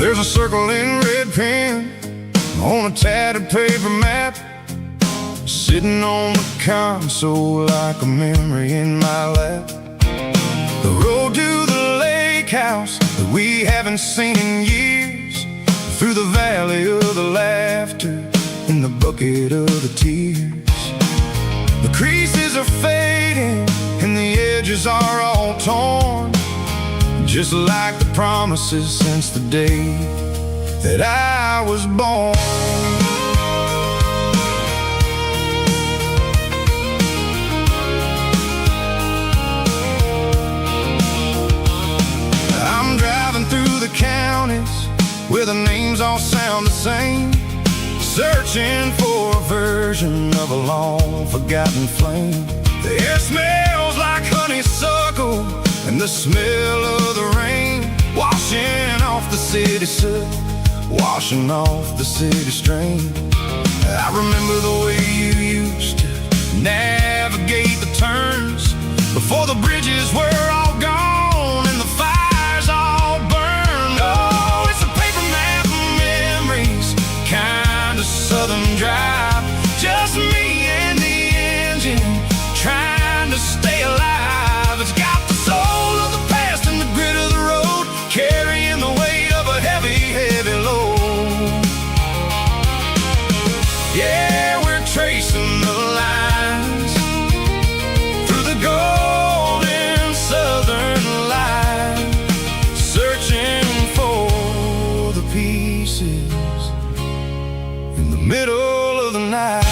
There's a circle in red pen on a tattered paper map, sitting on the console like a memory in my lap. The road to the lake house that we haven't seen in years, through the valley of the laughter and the bucket of the tears. The creases are fading and the edges are all torn, just like the promises since the day that I was born. I'm driving through the counties where the names all sound the same, searching for a version of a long forgotten flame. The air smells like honeysuckle and the smell of the rain, washing off the city soot, washing off the city strain. I remember the way you used to navigate the turns before the bridges were all gone and the fires all burned. Oh, it's a paper map of memories, kind of southern drive, just me and the engine trying to stay alive. It's got the soul of the past and the grit of the road, carrying the weight of a heavy, heavy load. Yeah, we're tracing the lines through the golden southern light, searching for the pieces in the middle of the night.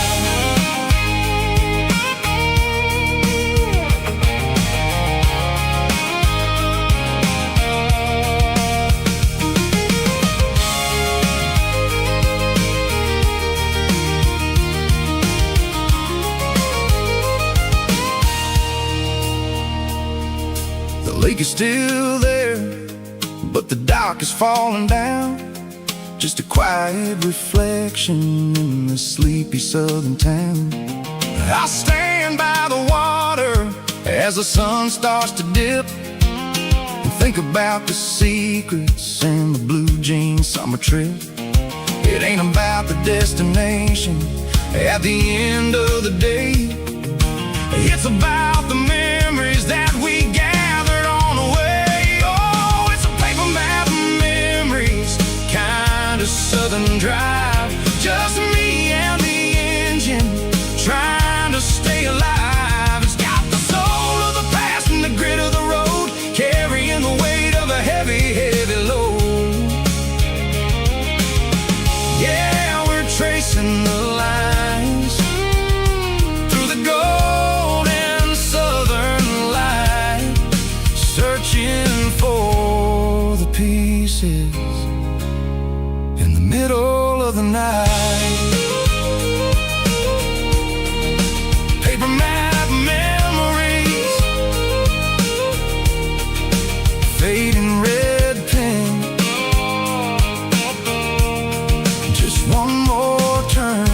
The lake is still there, but the dock is falling down, just a quiet reflection in the sleepy southern town. I stand by the water as the sun starts to dip, and think about the secrets and the blue jean summer trip. It ain't about the destination at the end of the day, it's about the memories that we gathered on the way. Oh, it's a paper map of memories, kind of southern drive, just me and the engine trying to stay alive. It's got the soul of the past and the grit of the road, carrying the weight of a heavy, heavy load. Yeah, we're tracing the lines through the golden southern light, searching for the pieces in the middle of the night. Paper map memories, fading red pen, just one more turn.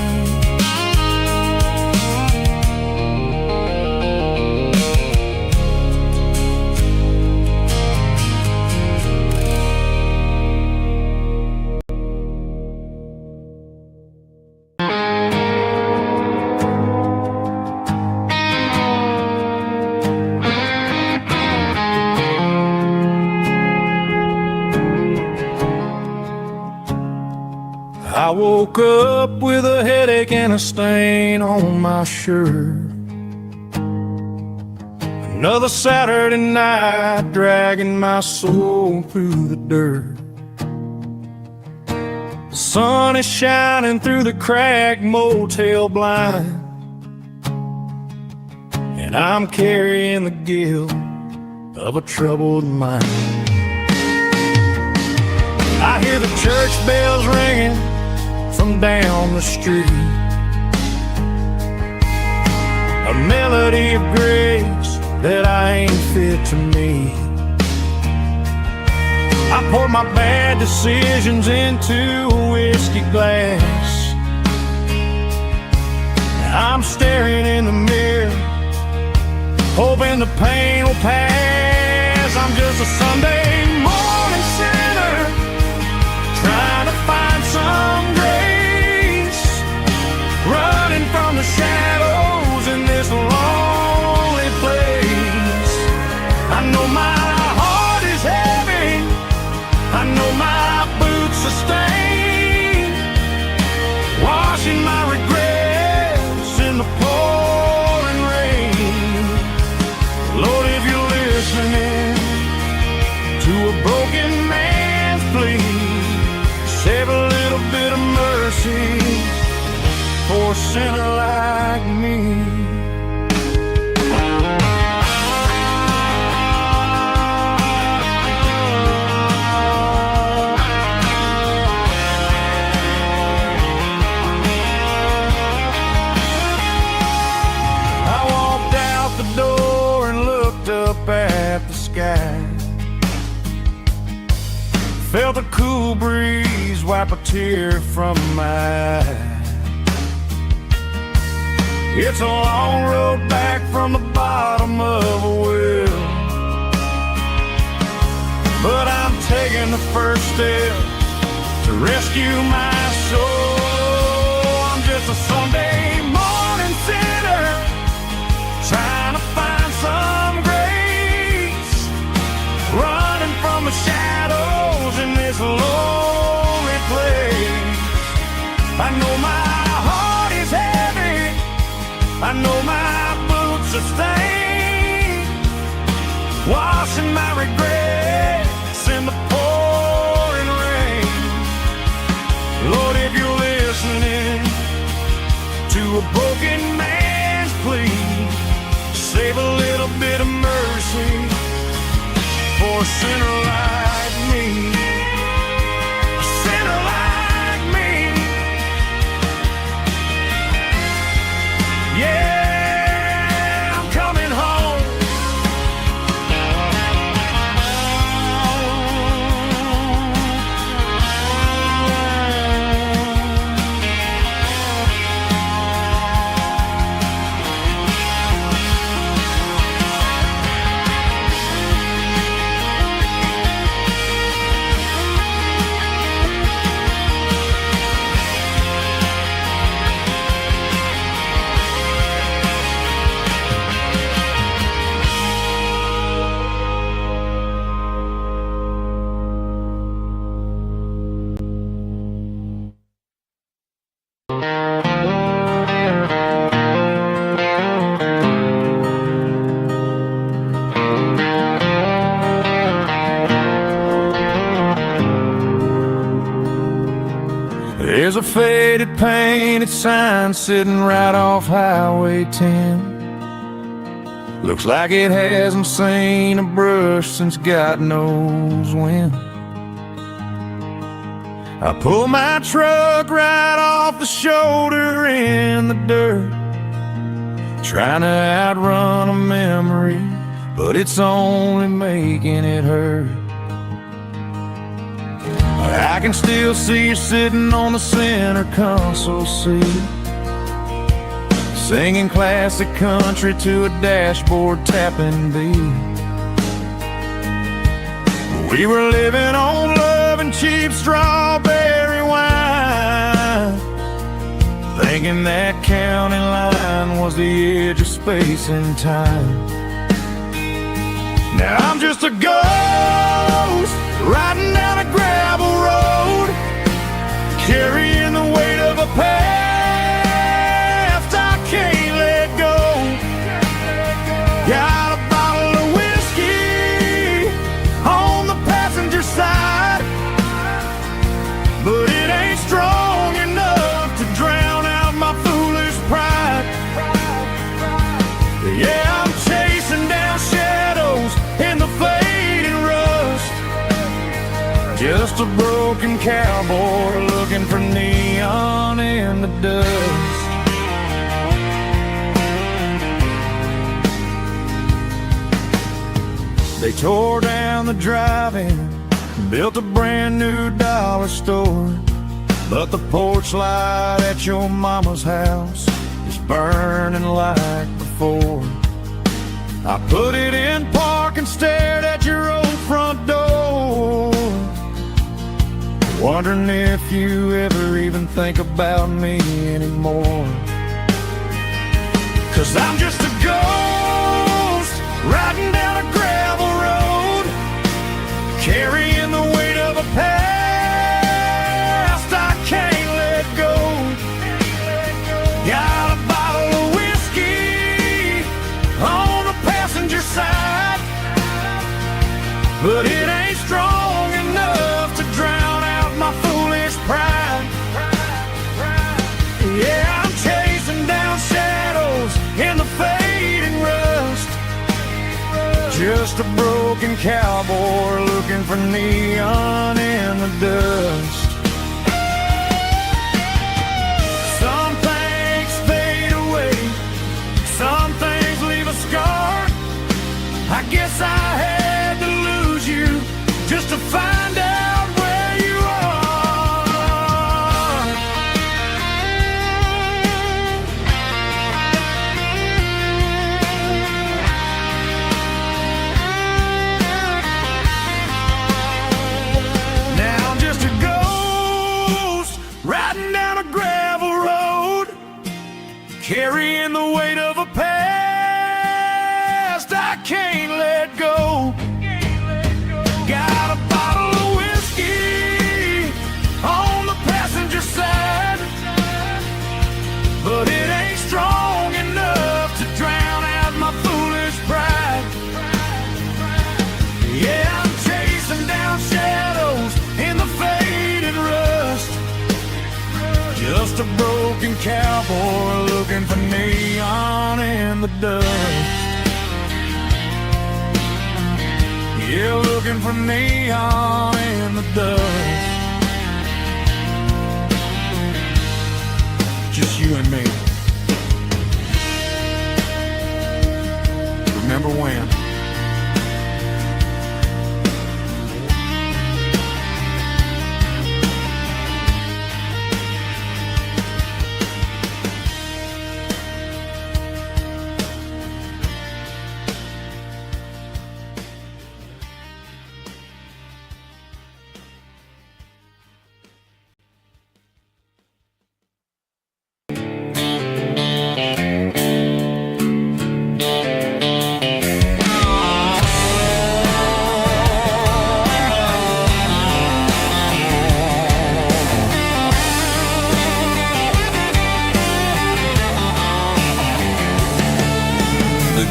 I woke up with a headache and a stain on my shirt. Another Saturday night dragging my soul through the dirt. The sun is shining through the cracked motel blind, and I'm carrying the guilt of a troubled mind. I hear the church bells ringing from down the street, a melody of grace that I ain't fit to meet. I poured my bad decisions into a whiskey glass. I'm staring in the mirror, hoping the pain will pass. I'm just a Sunday morning sinner, for a sinner like me. At the sky, felt a cool breeze wipe a tear from my eye. It's a long road back from the bottom of a well, but I'm taking the first step to rescue my soul. I'm just a Sunday morning sinner trying to find some grace, running from the shadows in this lonely place. I know my heart is heavy, I know my boots are stained, washing my regrets in the pouring rain. Lord, if you're listening to a broken man's plea, save a little bit of mercy for a sinner like me. A sinner like me. Yeah, I'm coming home. There's a faded painted sign sitting right off Highway 10. Looks like it hasn't seen a brush since God knows when. I pull my truck right off the shoulder in the dirt, trying to outrun a memory, but it's only making it hurt. I can still see you sitting on the center console seat, singing classic country to a dashboard tapping beat. We were living on love and cheap strawberry wine, thinking that county line was the edge of space and time. Now I'm just a ghost riding down a gravel road, carrying the weight of a past I can't let go. Got a bottle of whiskey on the passenger side, but it ain't strong enough to drown out my foolish pride. Yeah, I'm chasing down shadows in the fading rust, just a broken cowboy looking for neon in the dust. They tore down the drive-in, built a brand new dollar store, but the porch light at your mama's house is burning like before. I put it in park and stared at your old front door, wondering if you ever even think about me anymore. 'Cause I'm just a ghost riding down a gravel road, carrying the weight of a past I can't let go. Got a bottle of whiskey on the passenger side, but it ain't strong enough to drown out my foolish pride. Yeah, I'm just a broken cowboy looking for neon in the dust. Some things fade away, some things leave a scar. I guess I had to lose you just to find out where you are. Now I'm just a ghost riding down a gravel road, carrying the weight of a past I can't let go. Got a bottle of whiskey on the passenger side, but it ain't strong enough to drown out my foolish pride. Yeah, I'm chasing down shadows in the faded rust, just a broken cowboy looking for neon in the dust. Yeah, looking for neon in the dust. Just you and me. Remember when?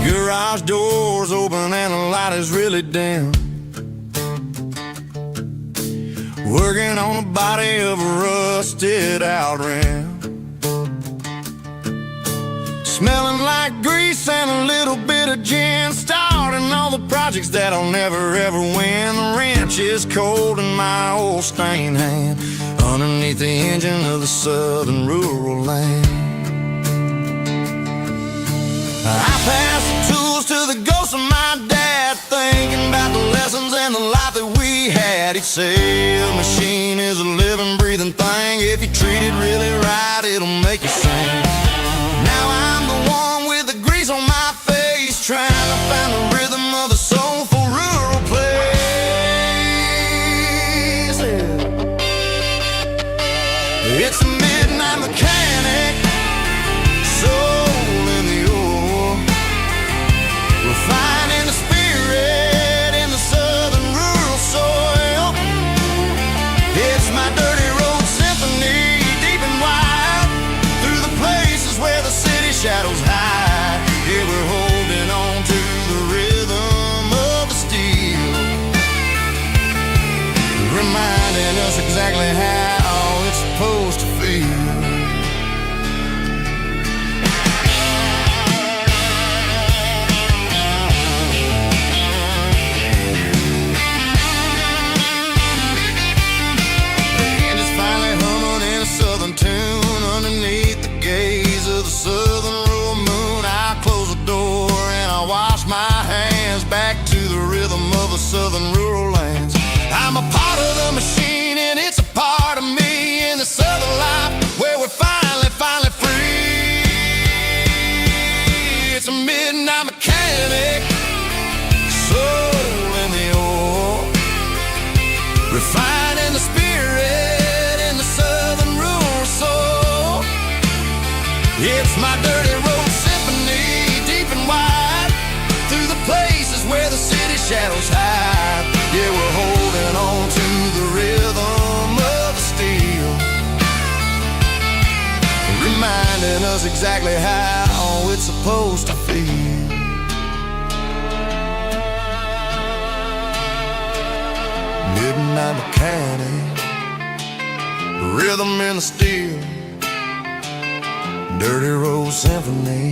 Garage doors open and the light is really dim. Working on the body of a rusted out rim, smelling like grease and a little bit of gin, starting all the projects that I'll never ever win. The wrench is cold in my old stained hand underneath the engine of the southern rural land. I pass the tools to the ghost of my dad, thinking about the lessons and the life that we had. He'd say a machine is a living, breathing thing. If you treat it really right, it'll make you sing. Now I'm the one with the grease on my face, trying to find the rhythm of the soulful rural place. It's a midnight mechanic, soul in the ore, refining the spirit in the southern rural soil. It's my dirty road symphony, deep and wide, through the places where the city shadows hide. Yeah, we're holding on to the rhythm of the steel, reminding us exactly how it's supposed to feel. Tune underneath the gaze of the southern rural moon. I close the door and I wash my hands back to the rhythm of the southern rural lands. I'm a part of the machine and it's a part of me in the southern life where we're finally free. It's a midnight mechanic, soul in the ore, refining the spirit in the southern rural soul. It's my dirty road symphony, deep and wide, through the places where the city shadows hide. Yeah, we're holding on to the rhythm of the steel, reminding us exactly how it's supposed to feel. Midnight mechanic, rhythm in the steel, dirty road symphony.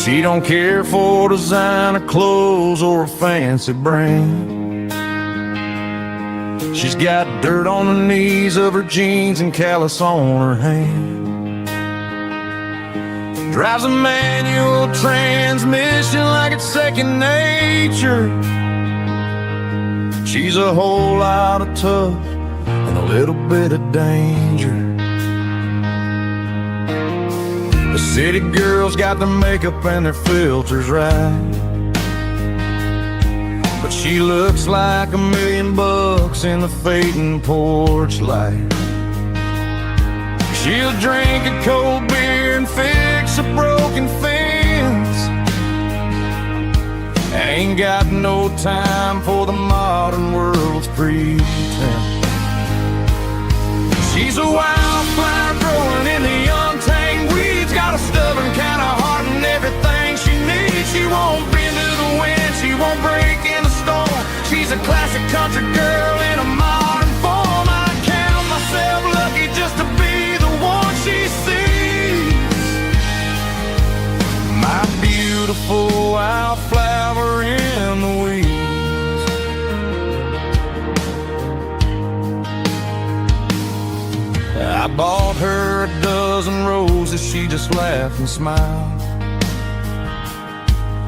She don't care for designer clothes or a fancy brand. She's got dirt on the knees of her jeans and callus on her hand. Drives a manual transmission like it's second nature. She's a whole lot of tough and a little bit of danger. The city girls got their makeup and their filters right, but she looks like $1,000,000 in the fading porch light. She'll drink a cold beer and fix a broken fence. Ain't got no time for the modern world's pretense. She's a wildflower growing in the untamed weeds. Got a stubborn kind of heart and everything she needs. She won't bend to the wind, she won't break in the storm. She's a classic country girl in a modern form. I count myself lucky just to be the one she sees. My beautiful wildflower in the weeds. I bought her a dozen roses, she just laughed and smiled.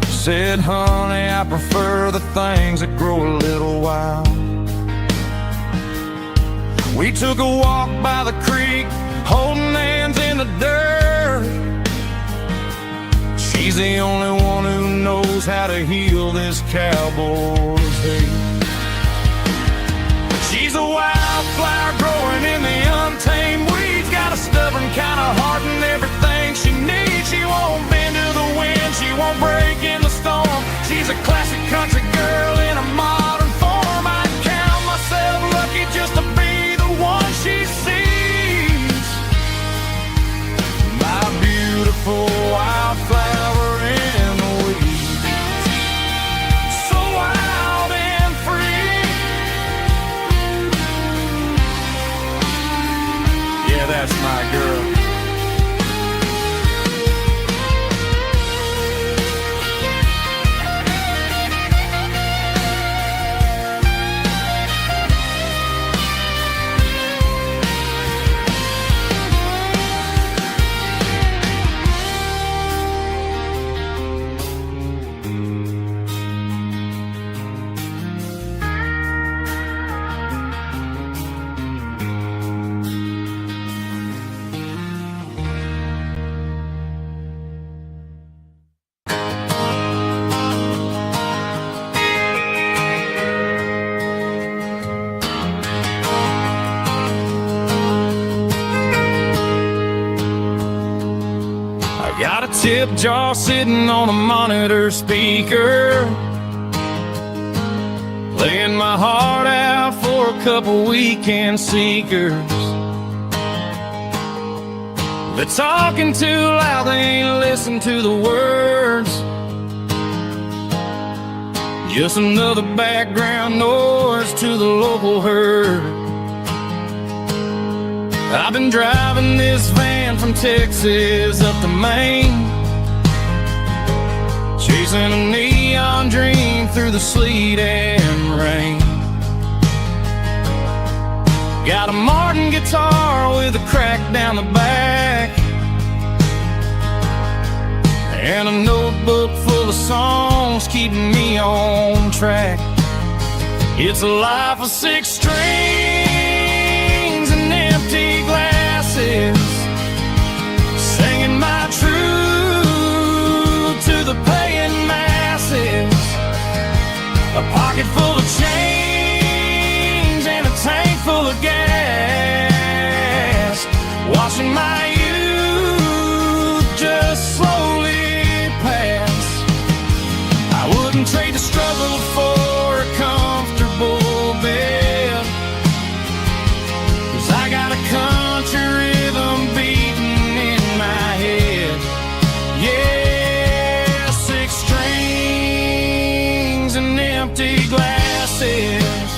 Said, honey, I prefer the things that grow a little wild. We took a walk by the creek, holding hands in the dirt. She's the only one who knows how to heal this cowboy's hate. She's a wildflower growing in the untamed weeds. Got a stubborn kind of heart and everything she needs. She won't bend to the wind, she won't break in the storm. She's a classic country girl in a modern form. I count myself lucky just to be the one she sees. My beautiful wildflower in the weeds. So wild and free. Yeah, that's my girl. Got a tip jar sitting on a monitor speaker, playing my heart out for a couple weekend seekers. They're talking too loud, they ain't listen to the words. Just another background noise to the local herd. I've been driving this van from Texas up to Maine, chasing a neon dream through the sleet and rain. Got a Martin guitar with a crack down the back, and a notebook full of songs keeping me on track. It's a life of 6 strings and empty glasses, singing my truth to the paying masses. A pocket full of change and a tank full of gas, watching my youth just slowly pass. I wouldn't trade the struggle for a comfortable bed, 'cause I got a country rhythm beating in my head. Yeah, 6 strings and empty glasses.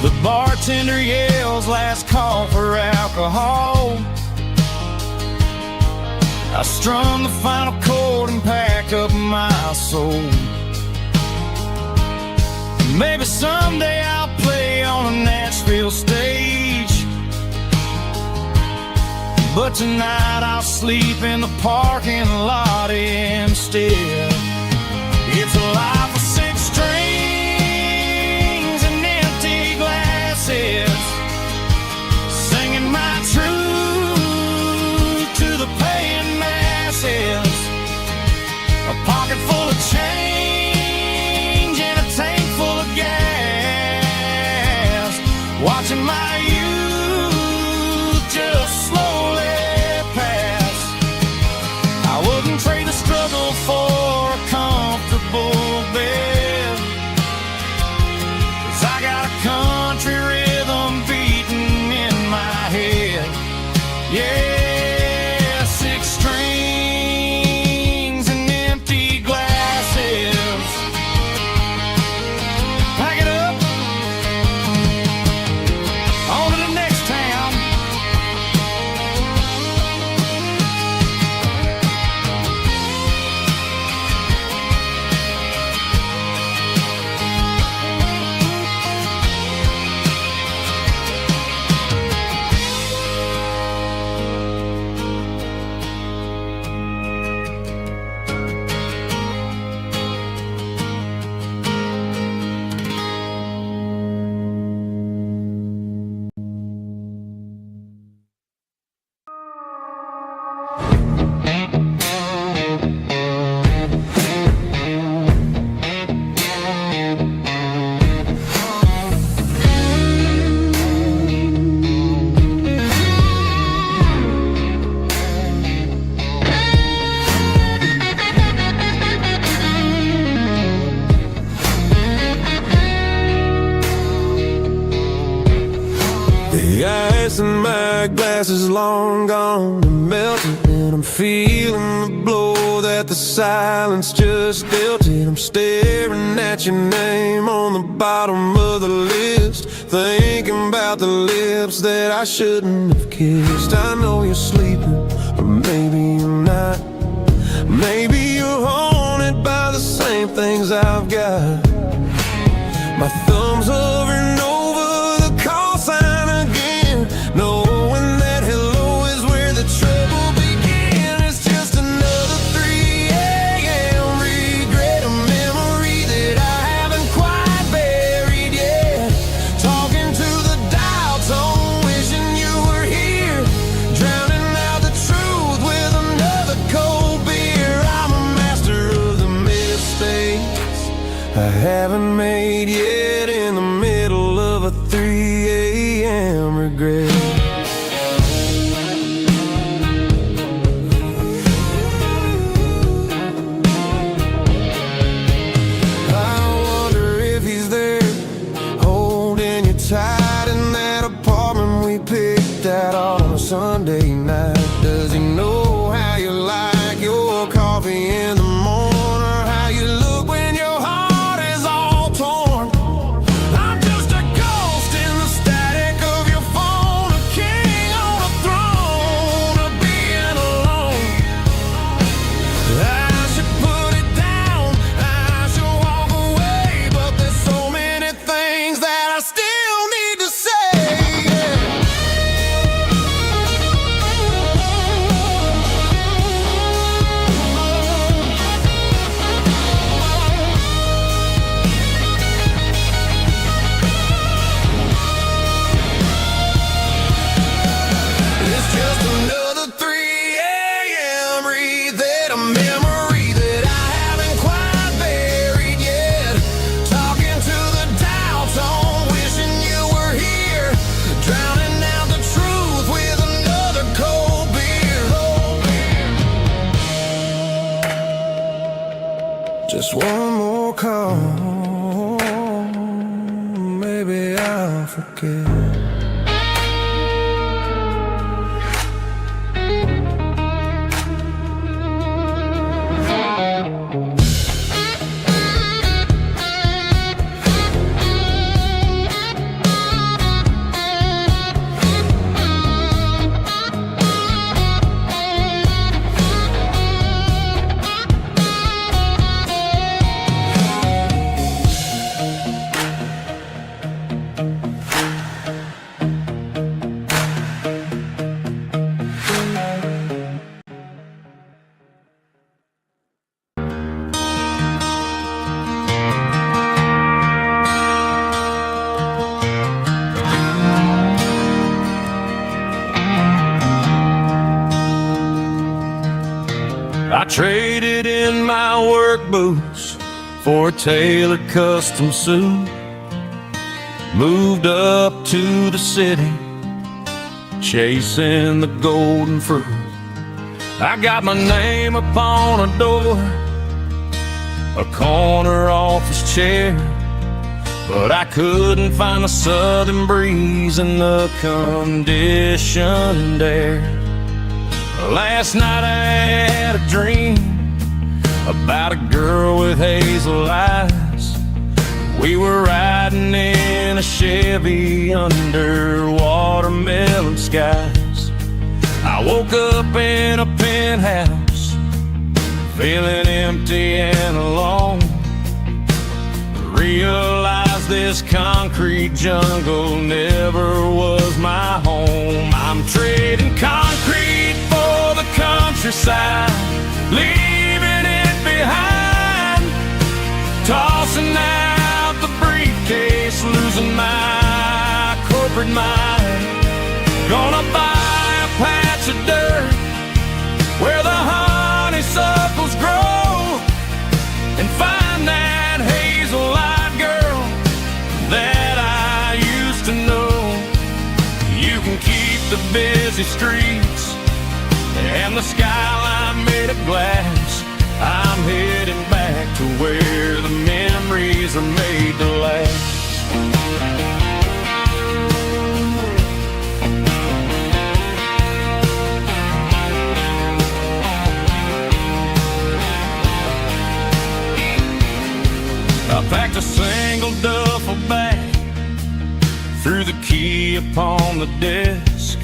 The bartender yells last call for alcohol. I strummed the final chord and packed up my soul. Maybe someday I'll play on a Nashville stage, but tonight I'll sleep in the parking lot instead. It's a life of 6 strings and empty glasses, singing my truth to the paying masses. A pocket full of change and a tank full of gas, watching my youth just slowly pass. I wouldn't trade the struggle for a comfortable bed, 'cause I got a country rhythm beating in my head. Yeah, 6 strings and empty glasses. Pack it up, on to the next town. The ice in my glass is long gone and melted, and I'm feeling the blow that the silence just dealt it. I'm staring at your name on the bottom of the list, thinking about the lips that I shouldn't have kissed. I know you're sleeping, or maybe you're not. Maybe you're haunted by the same things I've got. My thumb's hovering over the call sign again, knowing that hello is where the trouble began. It's just another 3 a.m. regret, a memory that I haven't quite buried yet. Talking to the dial tone, wishing you were here, drowning out the truth with another cold beer. I'm a master of the mistakes I haven't made yet, in the middle of a 3 a.m. regret. I wonder if he's there, holding you tight in that apartment we picked out on a Sunday night. Does he know how you like your coffee in the morning, or how you look when your heart is all torn? I'm just a ghost in the static of your phone, a king on a throne of being alone. I should put it down, I should walk away, but there's so many things that I still need to say. It's just another 3 a.m. reset, a memory that I haven't quite buried yet. Talking to the dial tone, wishing you were here, drowning out the truth with another cold beer. Just one more call, maybe I'll forget. I traded in my work boots for a tailored custom suit. Moved up to the city, chasing the golden fruit. I got my name upon a door, a corner office chair, but I couldn't find the southern breeze in the conditioned air. Last night I had a dream about a girl with hazel eyes. We were riding in a Chevy under watermelon skies. I woke up in a penthouse, feeling empty and alone. Realized this concrete jungle never was my home. I'm trading concrete for the countryside, leaving it behind, tossing out the briefcase, losing my corporate mind. Gonna buy a patch of dirt where the honeysuckles grow and find that hazel-eyed girl that I used to know. You can keep the busy streets and the skyline made of glass. I'm heading back to where the memories are made to last. I packed a single duffel bag, threw the key upon the desk,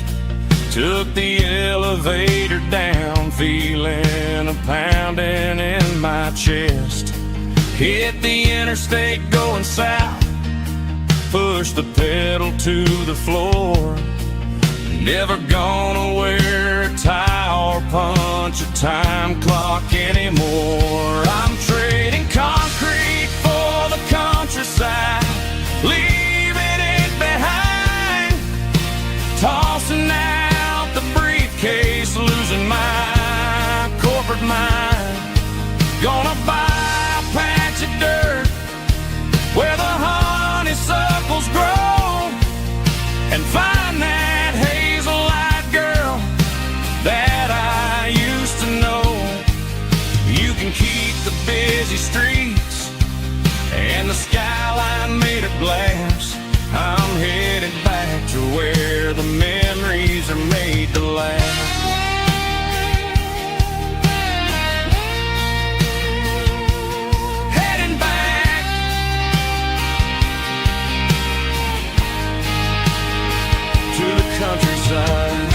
took the elevator down, feeling a pounding in my chest. Hit the interstate going south, pushed the pedal to the floor. Never gonna wear a tie or punch a time clock anymore. I'm trading concrete for the countryside, leaving it behind, tossing out the briefcase, losing my corporate mind. Gonna buy a patch of dirt where the honeysuckles grow and find that hazel-eyed girl that I used to know. You can keep the busy streets and the skyline made of glass. I'm headed back to where the memories are made to last. Heading back to the countryside.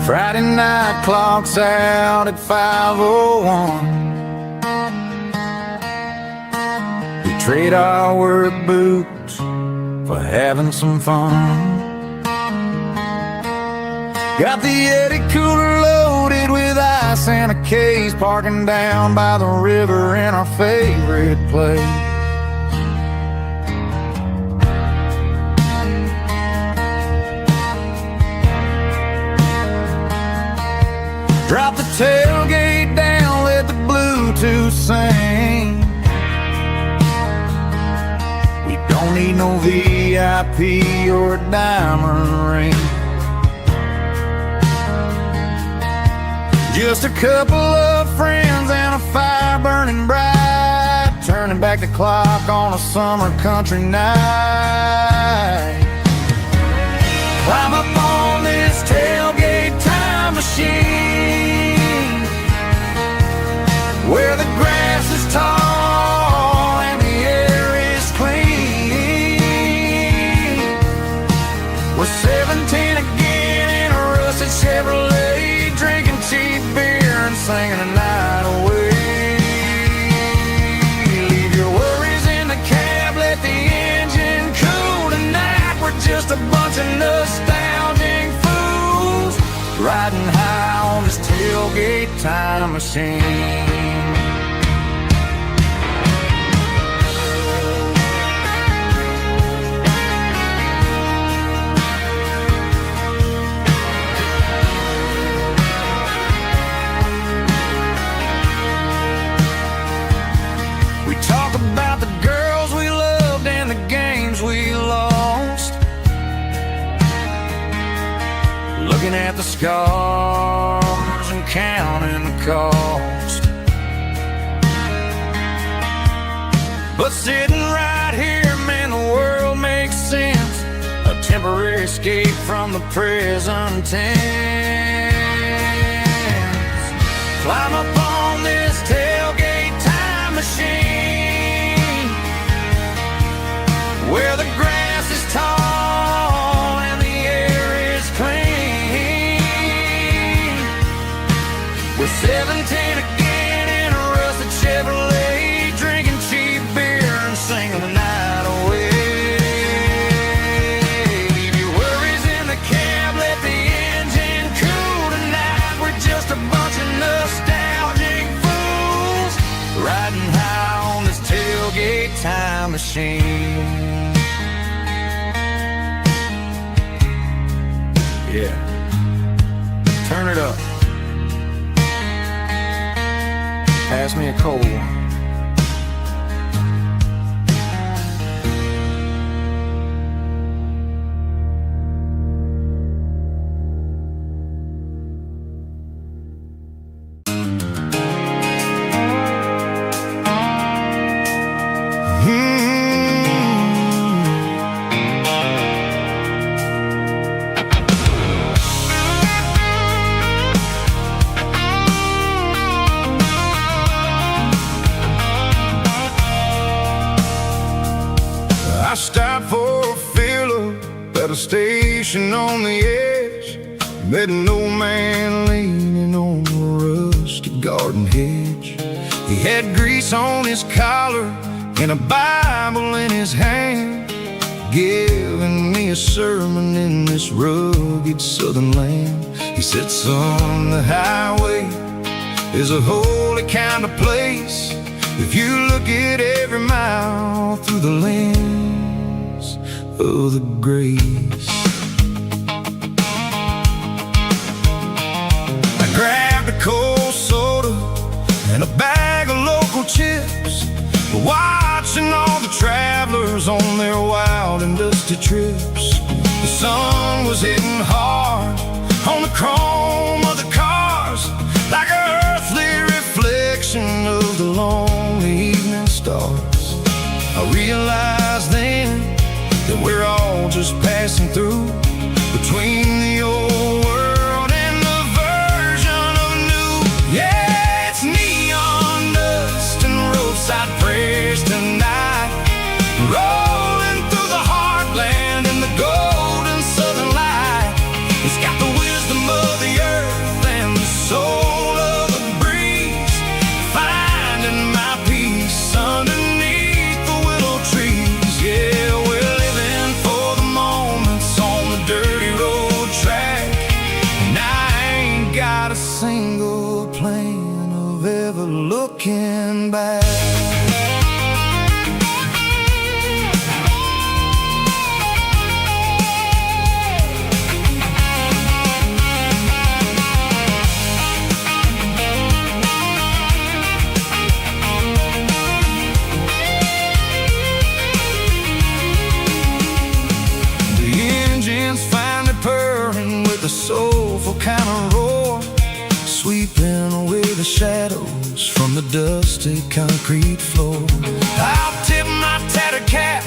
Friday night clock's out at 5:01. We trade our work boots for having some fun. Got the Yeti cooler loaded with ice and a case, parking down by the river in our favorite place. Drop the tailgate down, let the Bluetooth sing. We don't need no VIP or a diamond ring. Just a couple of friends and a fire burning bright, turning back the clock on a summer country night. Climb up on this tailgate machine, where the grass is tall and the air is clean. We're 17 again in a rusted Chevrolet, drinking cheap beer and singing the night away. Leave your worries in the cab, let the engine cool. Tonight we're just a bunch of nostalgic fools, riding high on this tailgate time machine. We talk about the girls we loved and the games we lost, looking at the scars and counting the cost. But sitting right here, man, the world makes sense, a temporary escape from the present tense. Climb up on this tailgate time machine, where the grass is tall and the air is clean. We're 17 again in a rusted Chevrolet, drinking cheap beer and singing the night away. Leave your worries in the cab, let the engine cool. Tonight we're just a bunch of nostalgic fools, riding high on this tailgate time machine. Yeah, turn it up. Pass me a cold one. I stopped for a fill-up at a station on the edge, met an old man leaning on a rusty garden hedge. He had grease on his collar and a Bible in his hand, giving me a sermon in this rugged southern land. He said, son, the highway is a holy kind of place if you look at every mile through the lens of the grace. I grabbed a cold soda and a bag of local chips, watching all the travelers on their wild and dusty trips. The sun was hitting hard on the chrome of the cars, like an earthly reflection of the lonely evening stars. I realized then that we're all just passing through, between the old world and the version of new. Yeah, it's neon dust and roadside prayers tonight, rolling through the heartland in the golden southern light. It's got the wisdom of the earth and the soul of the breeze, finding my peace underneath the willow trees. Yeah, we're living for the moments on the dirty road track, and I ain't got a single plan of ever looking back. Soulful kind of roar, sweeping away the shadows from the dusty concrete floor. I'll tip my tattered cap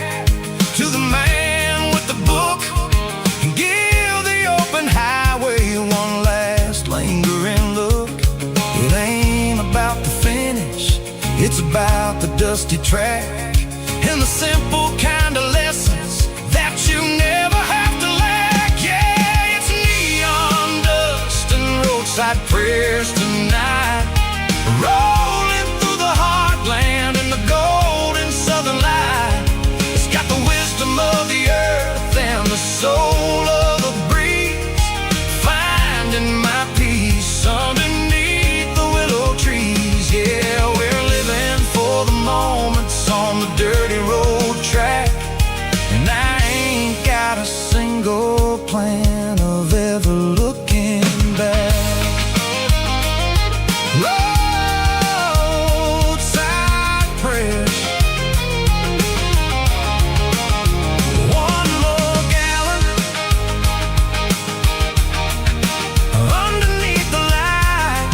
to the man with the book and give the open highway one last lane dusty track, and the simple kind of lessons that you never have to lack. Yeah, it's neon dust and roadside prayers tonight, rolling through the heartland in the golden southern light. It's got the wisdom of the earth and the soul of the breeze, finding my peace underneath the willow trees. Yeah, we're living for the moments on the dirty road track, and I ain't got a single plan of ever looking back. Roadside prayers, one more gallon underneath the light.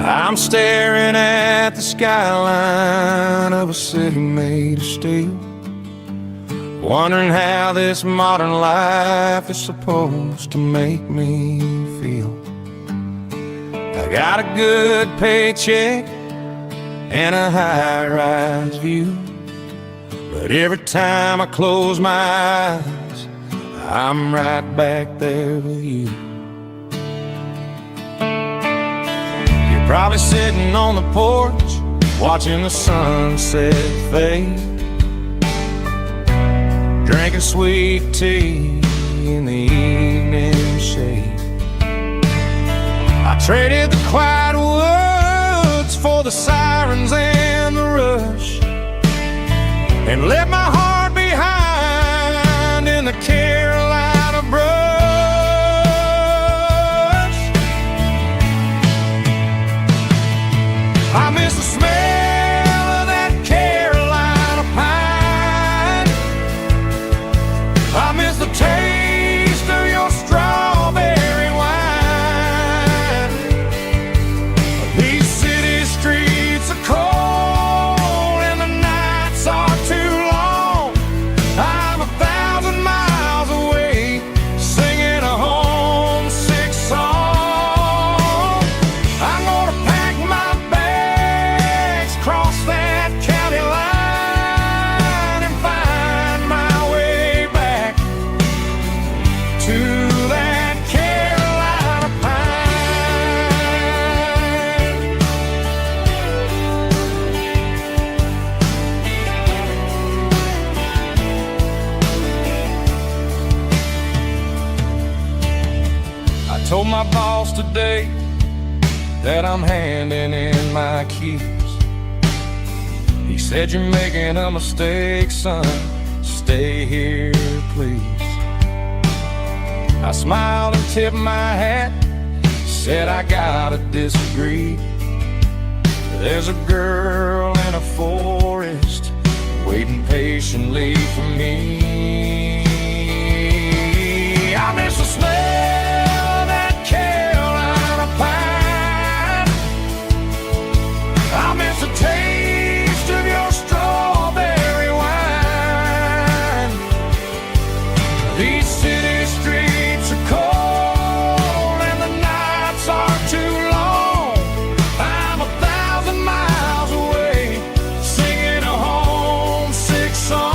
I'm staring at the skyline of a city made of steel, wondering how this modern life is supposed to make me feel. I got a good paycheck and a high-rise view, but every time I close my eyes, I'm right back there with you. Probably sitting on the porch, watching the sunset fade, drinking sweet tea in the evening shade. I traded the quiet woods for the sirens and the rush, and left my heart behind in the Carolina brush. I miss the smell of that Carolina pine. I miss the taste of your strawberry wine. These city streets are cold and the nights are too long. I'm 1,000 miles away, singing a homesick song. I'm gonna pack my bags, cross that county line, and find my way back to that Carolina pine. I told my boss today that I'm handing in my keys. He said, "You're making a mistake, son. Stay here, please." I smiled and tipped my hat, said I gotta disagree. There's a girl in a forest waiting patiently for me. I miss the smell of that Carolina pine. I miss the taste of your strawberry wine. These city streets are cold and the nights are too long. I'm 1,000 miles away, singing a homesick song.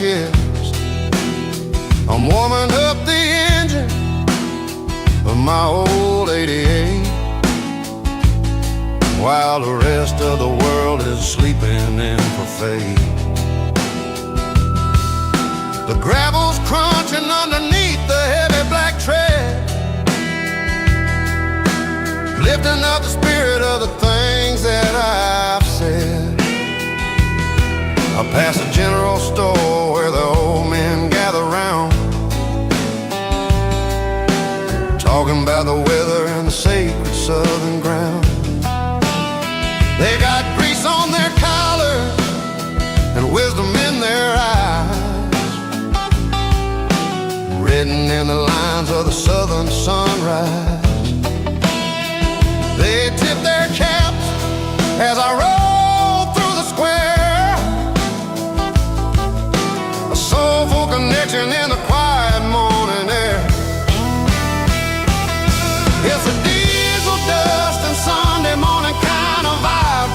kissed. I'm warming up the engine of my old 88, while the rest of the world is sleeping in for fate. The gravel's crunching underneath the heavy black tread, lifting up the spirit of the things that I've said. I pass a general store where the old men gather round, talking about the weather and the sacred southern ground. They got grease on their collars and wisdom in their eyes, written in the lines of the southern sunrise. They tip their caps as I roll through the square, a soulful connection in the quiet morning air. It's a diesel dust and Sunday morning kind of vibe,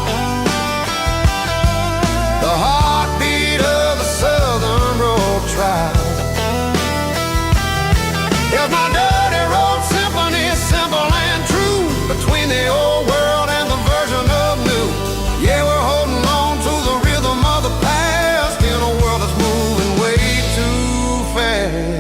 the heartbeat of the Southern Road Tribe. It's my dirty road symphony, simple and true, between the old world and the version of new. Yeah, we're holding on to the rhythm of the past in a world that's moving way too fast.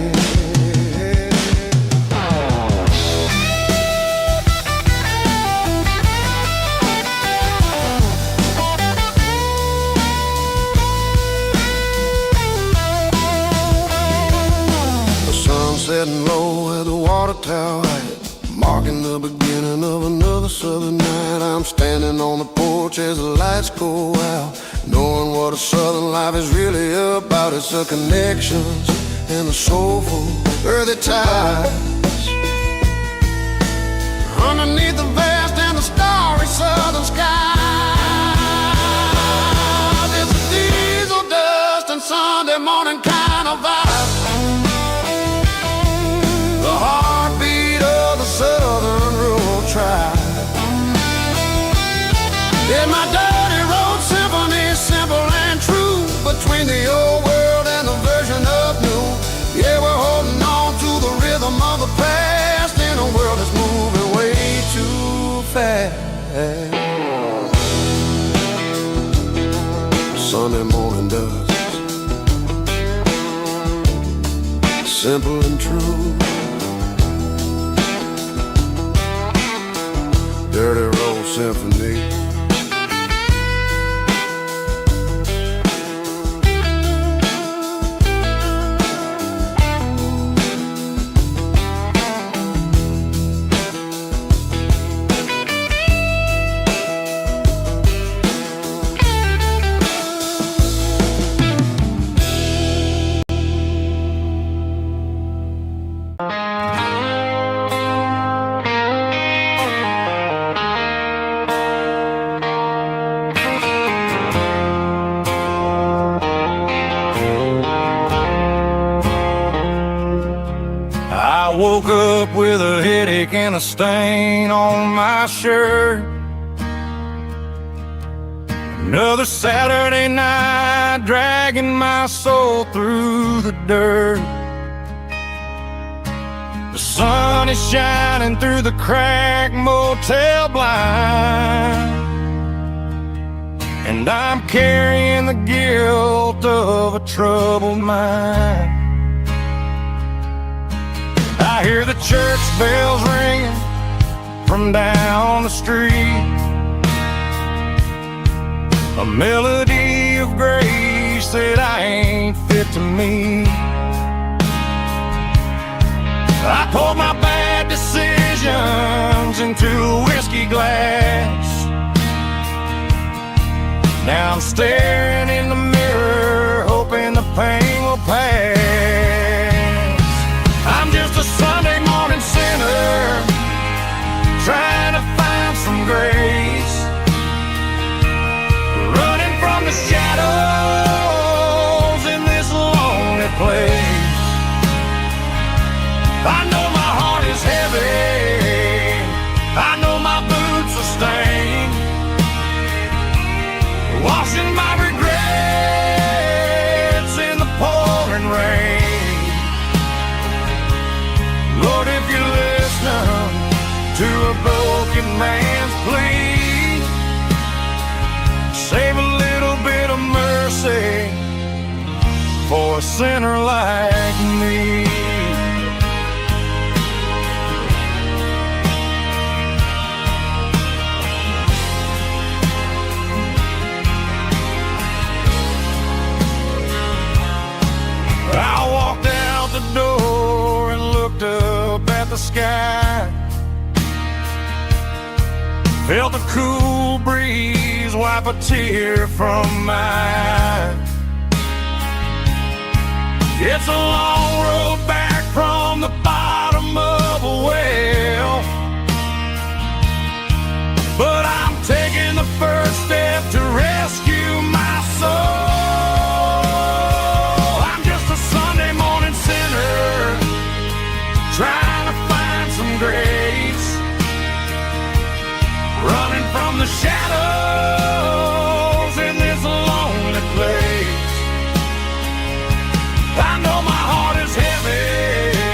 Setting low at the water tower height, marking the beginning of another southern night. I'm standing on the porch as the lights go out, knowing what a southern life is really about. It's the connections and the soulful earthy ties, underneath the vast and the starry southern skies. It's a diesel dust and Sunday morning kind of vibe, the heartbeat of the Southern Road Tribe. Yeah, my dirty road symphony, simple and true, between the old world and the version of new. Yeah, we're holding on to the rhythm of the past in a world that's moving way too fast. Sunday morning dust, simple and true, dirty road symphony. I woke up with a headache and a stain on my shirt. Another Saturday night, dragging my soul through the dirt. The sun is shining through the cracked motel blind, and I'm carrying the guilt of a troubled mind. I hear the church bells ringing from down the street, a melody of grace that I ain't fit to meet. I poured my bad decisions into a whiskey glass. Now I'm staring in the mirror, hoping the pain will pass. I'm just a Sunday morning sinner, trying to find some grace, running from the shadows in this lonely place. I know my heart is heavy, I know my boots are stained, washing my regrets pouring rain. Lord, if you listen to a broken man's plea, save a little bit of mercy for a sinner like me. I walked out the door and looked up at the sky, felt the cool breeze wipe a tear from my eye. It's a long road back from the bottom of a well, but I'm taking the first step to rescue my soul. Trying to find some grace, running from the shadows in this lonely place. I know my heart is heavy,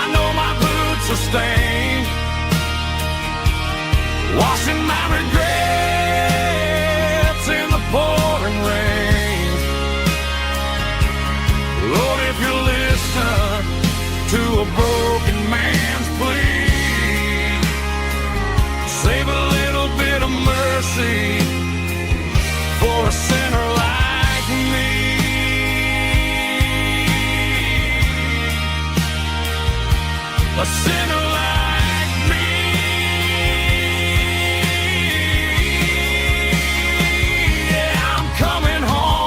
I know my boots are stained, washing my regrets in the pouring rain. Lord, if you listen to a broken man's plea, save a little bit of mercy for a sinner like me. A sinner like me. Yeah, I'm coming home.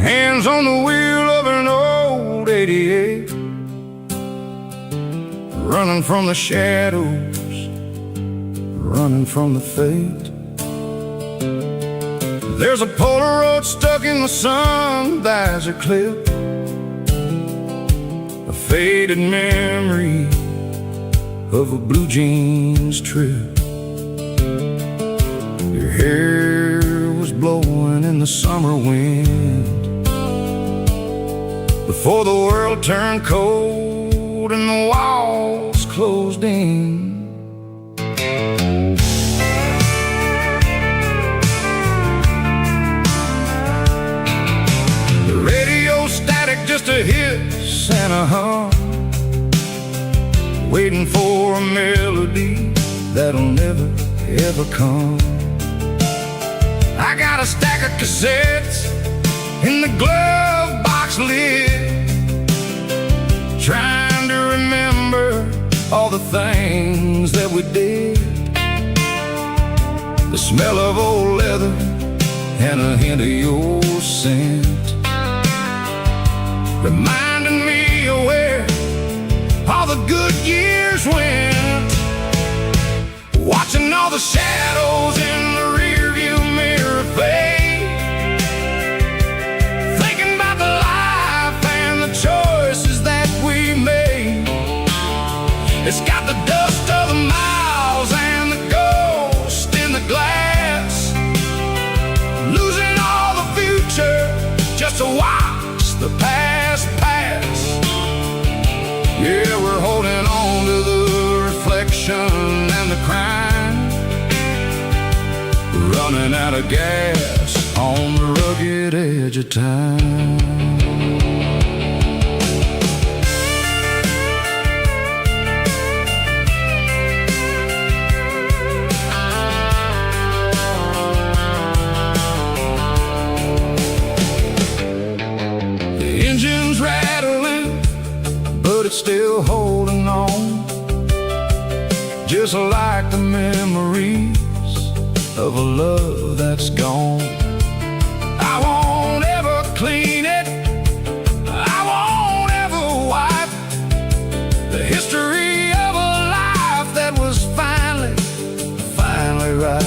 Hands on the wheel of an old 88, running from the shadows, running from the fate. There's a Polaroid stuck in the sun, there's a clip, a faded memory of a blue jeans trip. Your hair was blowing in the summer wind before the world turned cold and the walls closed in. The radio static, just a hiss and a hum, waiting for a melody that'll never ever come. I got a stack of cassettes in the glove box lid, trying to remember all the things that we did. The smell of old leather and a hint of your scent, reminding me of where all the good years went. Watching all the shadows in the rearview mirror fade, thinking about the life and the choices that we made. It's got the dust of the miles and the ghost in the glass, losing all the future just to watch the past pass. Yeah, we're holding on to the reflection and the crime, running out of gas on the rugged edge of time. it's still holding on, just like the memories of a love that's gone. I won't ever clean it, I won't ever wipe the history of a life that was finally right.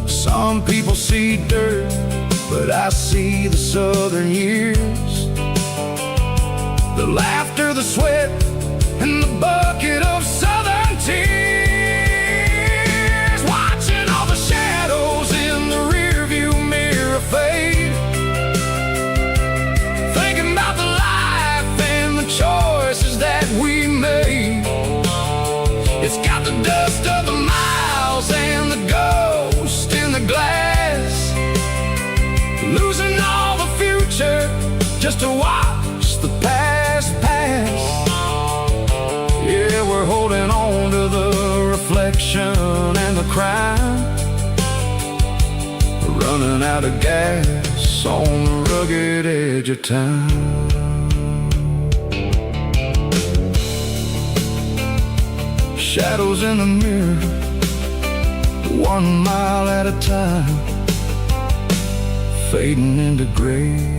Some people see dirt, but I see the southern years, the laughter, the sweat, and the bucket of southern tears. Watching all the shadows in the rearview mirror fade, thinking about the life and the choices that we made. It's got the dust of the miles and the ghost in the glass, losing all the future just to watch the past pass. Yeah, we're holding on to the reflection and the crime, running out of gas on the rugged edge of town. Shadows in the mirror, 1 mile at a time, fading into gray.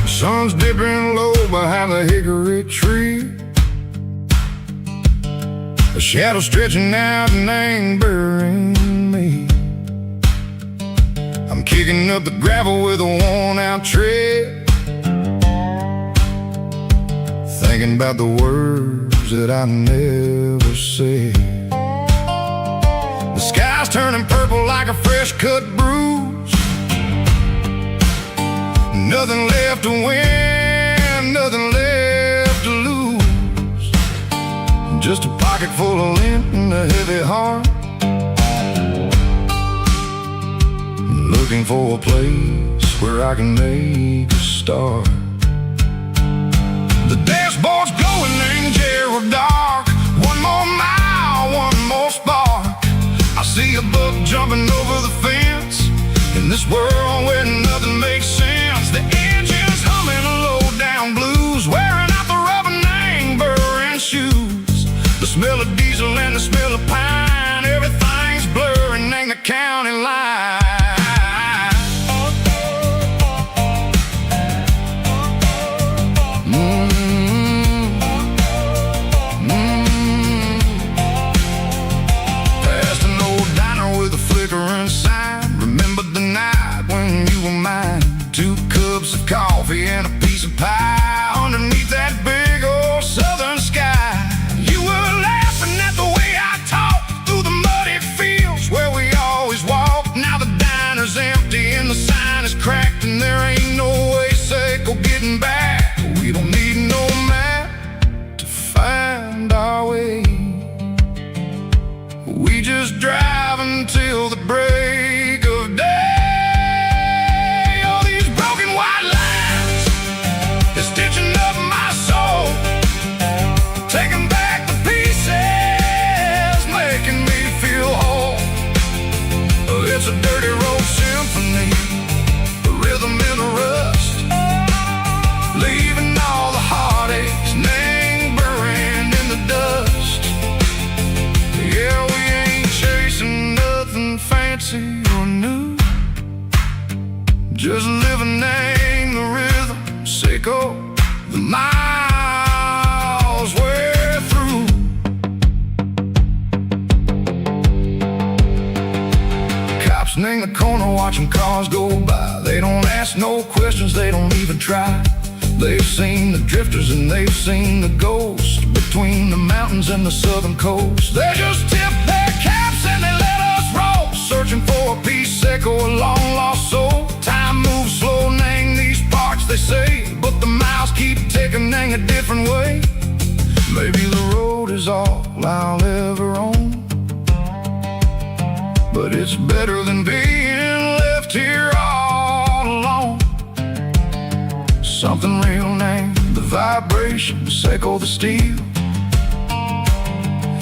Sun's dipping low behind the hickory tree, a shadow stretching out and ain't burying me. I'm kicking up the gravel with a worn-out tread, thinking about the words that I never said. The sky's turning purple like a fresh-cut bruise, nothing left to win, nothing left to lose, just a pocket full of lint and a heavy heart, looking for a place where I can make a start. The dashboard's glowing in Gerald dark, 1 more mile, 1 more spark. I see a buck jumping over the fence, in this world where nothing makes sense. The engine's humming low-down blues, wearing out the rubber name burring shoes. The smell of diesel and the smell of pine, everything's blurring, ain't the county line. Past an old diner with a flickering sign, remember the night when you were mine. 2 cups of coffee and a piece of pie underneath that big old southern sky. You were laughing at the way I talked through the muddy fields where we always walked. Now the diner's empty and the sign is cracked, and there ain't no way safe or getting back. We don't need no map to find our way, we just drive until the break of day. It's a dirty road symphony, a rhythm in the rust, leaving all the heartaches, name burning in the dust. Yeah, we ain't chasing nothing fancy or new, just living name the rhythm, sicko, the miles we're through. sitting in the corner watching cars go by. They don't ask no questions, they don't even try. They've seen the drifters and they've seen the ghosts between the mountains and the southern coast. They just tip their caps and they let us roll, searching for a piece echo, a long lost soul. Time moves slow, nang these parts they say, but the miles keep ticking, nang a different way. Maybe the road is all I'll ever own, but it's better than being left here all alone. Something real named the vibrations echo the steel.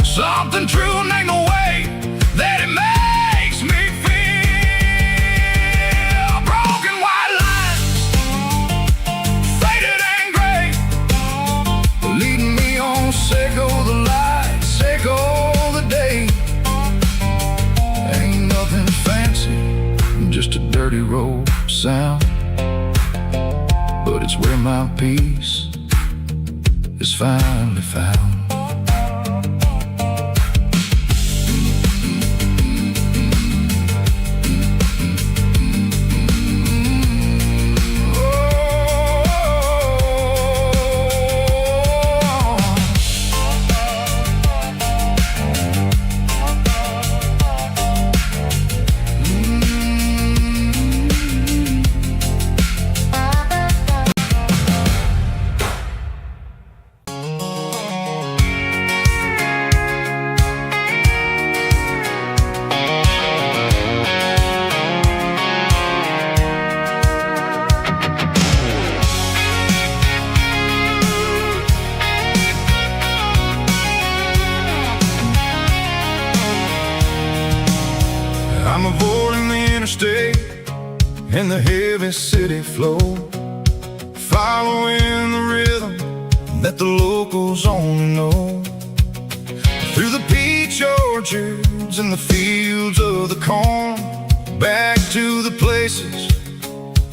Something true named the way that it makes me feel. Broken white lines, faded and gray, leading me on, echo the light, echo the day. Ain't nothing fancy, just a dirty road sound, but it's where my peace is finally found. I'm avoiding the interstate and the heavy city flow, following the rhythm that the locals only know. Through the peach orchards and the fields of the corn, back to the places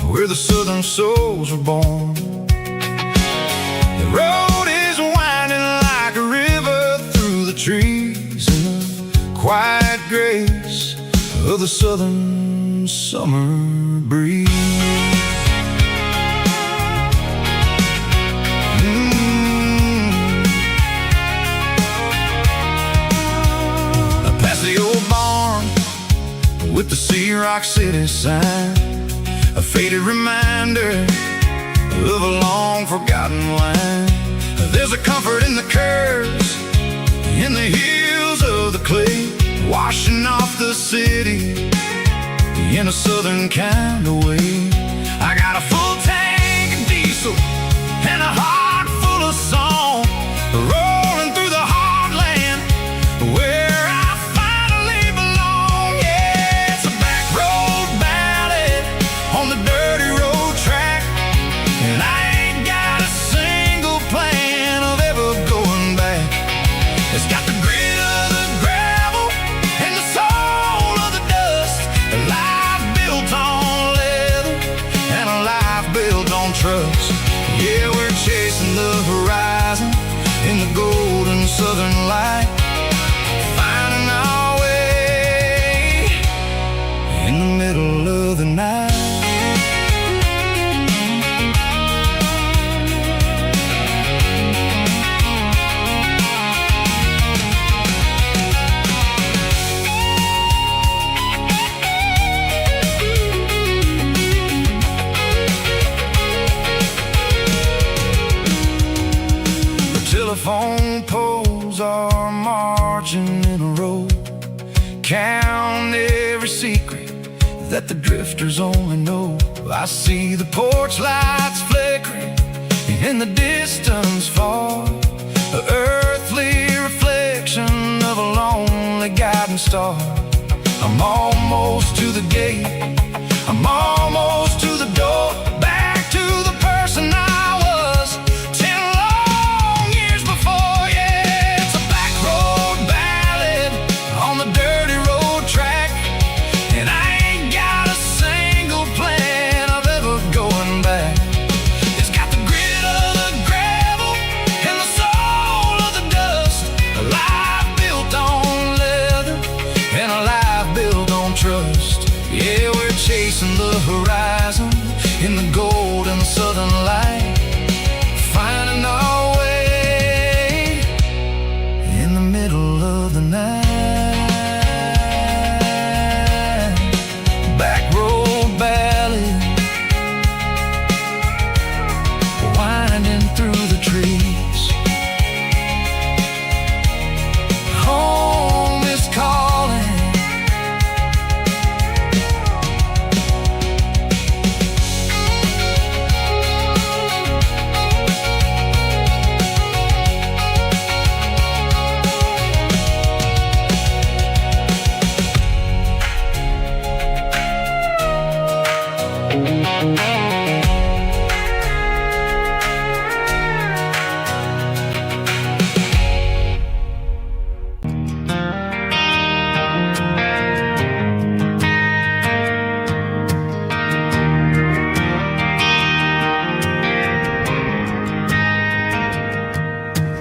where the southern souls were born. The road is winding like a river through the trees in the quiet grace of the southern summer breeze. Past the old barn with the Sea Rock City sign, a faded reminder of a long forgotten line. There's a comfort in the curves, in the hills of the clay, washing off the city in a southern kind of way. I got a full tank of diesel and a heart full of song, rolling through the heartland where I finally belong. Yeah, it's a back road ballad on the dirty road track, and I ain't got a single plan of ever going back. It's got the grit of the gravel and the soul of the dust, a life built on leather and a life built on trust. Yeah, we're chasing the horizon in the golden southern light, finding our way in the middle of the night. Telephone poles are marching in a row, count every secret that the drifters only know. I see the porch lights flickering in the distance far, an earthly reflection of a lonely guiding star. I'm almost to the gate, I'm almost to the door, back to the person I was 10 long years before. Yeah, it's a back road ballad on the dirty road track, and I ain't got a single plan of ever going back. It's got the grit of the gravel and the soul of the dust, a life built on leather and a life built on trust. chasing the horizon in the golden southern light, finding our way in the middle of the night. Back road valley, winding through the trees. Home is calling.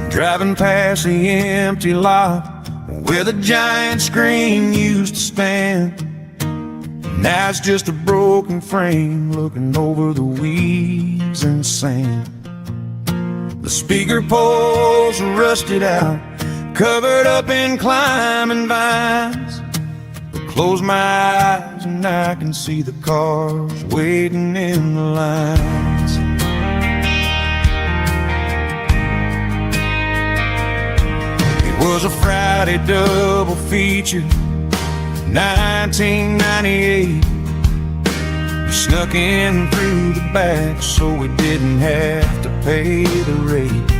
Driving past the empty lot where the giant screen used to stand. Now it's just a broken frame looking over the weeds and sand. The speaker poles are rusted out, covered up in climbing vines. But close my eyes and I can see the cars waiting in the lines. It was a Friday double feature, 1998. We snuck in through the back so we didn't have to pay the rate.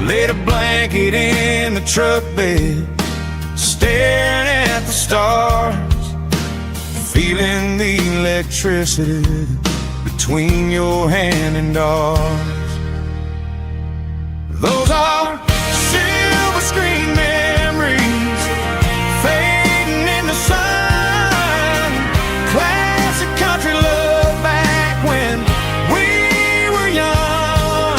Laid a blanket in the truck bed, staring at the stars, feeling the electricity between your hand and ours. Those are silver screen memories fading in the sun. Classic country love back when we were young.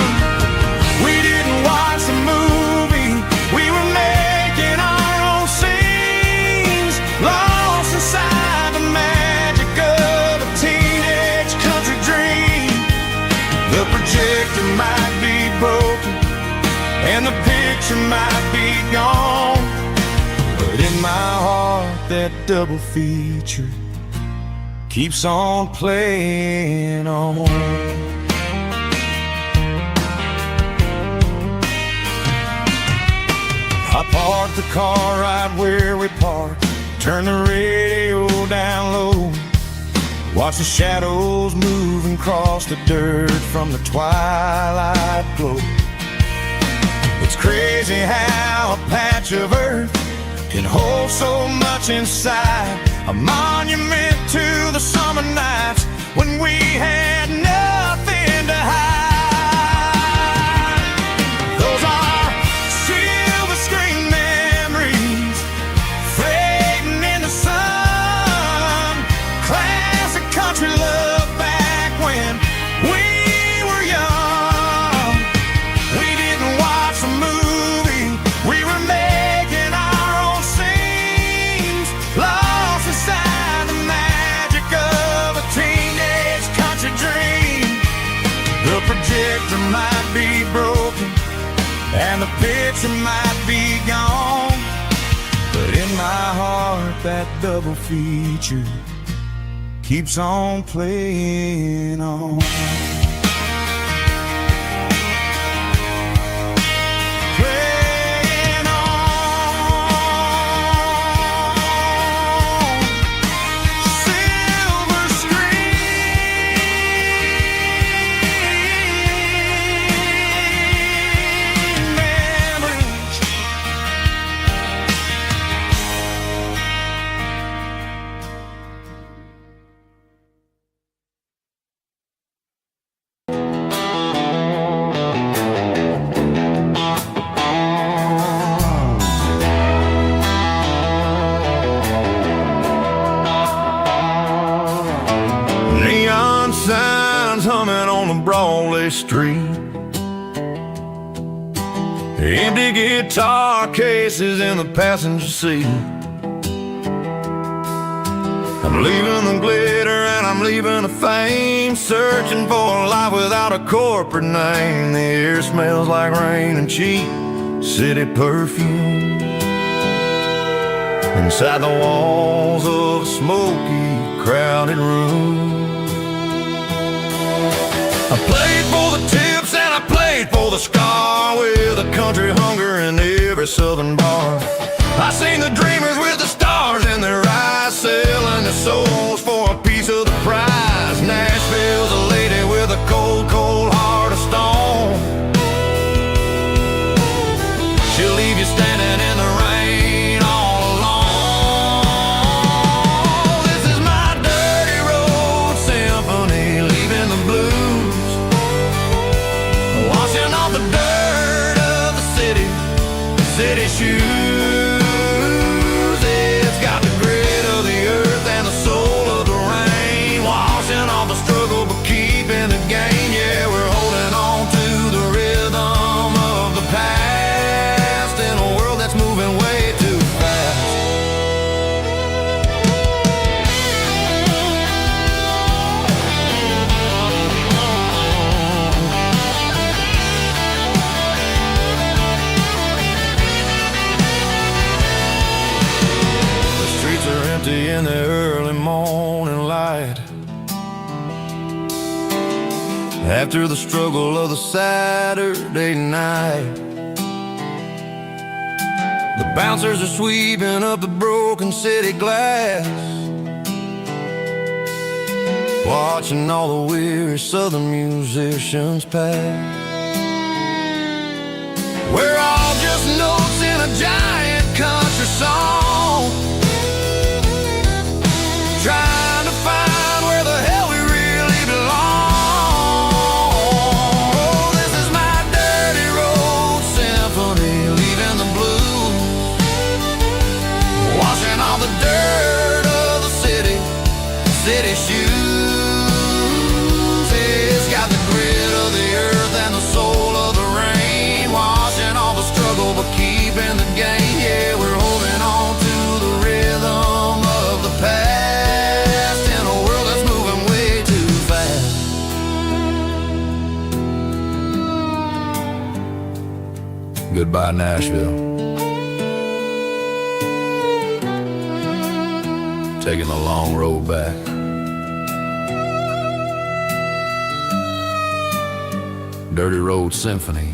We didn't watch the movie, we were making our own scenes, lost inside the magic of a teenage country dream. The projector might be broken and the picture might be gone, but in my heart that double feature keeps on playing on. I parked the car right where we parked, turned the radio down low, watch the shadows move and cross the dirt from the twilight glow. It's crazy how a patch of earth can hold so much inside, a monument to the summer nights when we had nothing to hide. Those are silver screen memories fading in the sun. Classic country love back when we were young. We didn't watch the movie, we were making our own scenes, lost inside the magic of a teenage country dream. The projector might be broken and the picture might be gone, but in my heart that double feature keeps on playing on. Playing on. Silver screen memories. Neon signs humming on the Broadway street, empty guitar cases in the passenger seat. I'm leaving the glitter I'm leaving a fame, searching for a life without a corporate name. The air smells like rain and cheap city perfume inside the walls of a smoky, crowded room. I played for the tips and I played for the scar, with a country hunger in every southern bar. I seen the dreamers with the stars in their eyes, selling their souls for a piece of the prize. Nashville's a lady with a cold, cold heart of stone. She'll leave you standing in the rain all alone. This is my dirty road symphony, leaving the blues, washing off the dirt of the city shoes. In the early morning light, after the struggle of the Saturday night, the bouncers are sweeping up the broken city glass, watching all the weary southern musicians pass. We're all just notes in a giant country song, trying to find where the hell we really belong. Oh, this is my dirty road symphony, leaving the blues, washing all the dirt of the city shoes. It's got the grit of the earth and the soul of the rain, washing all the struggle but keeping the game. Yeah, we're holding on to the rhythm of the past. Goodbye, Nashville. Taking the long road back. Dirty Road Symphony.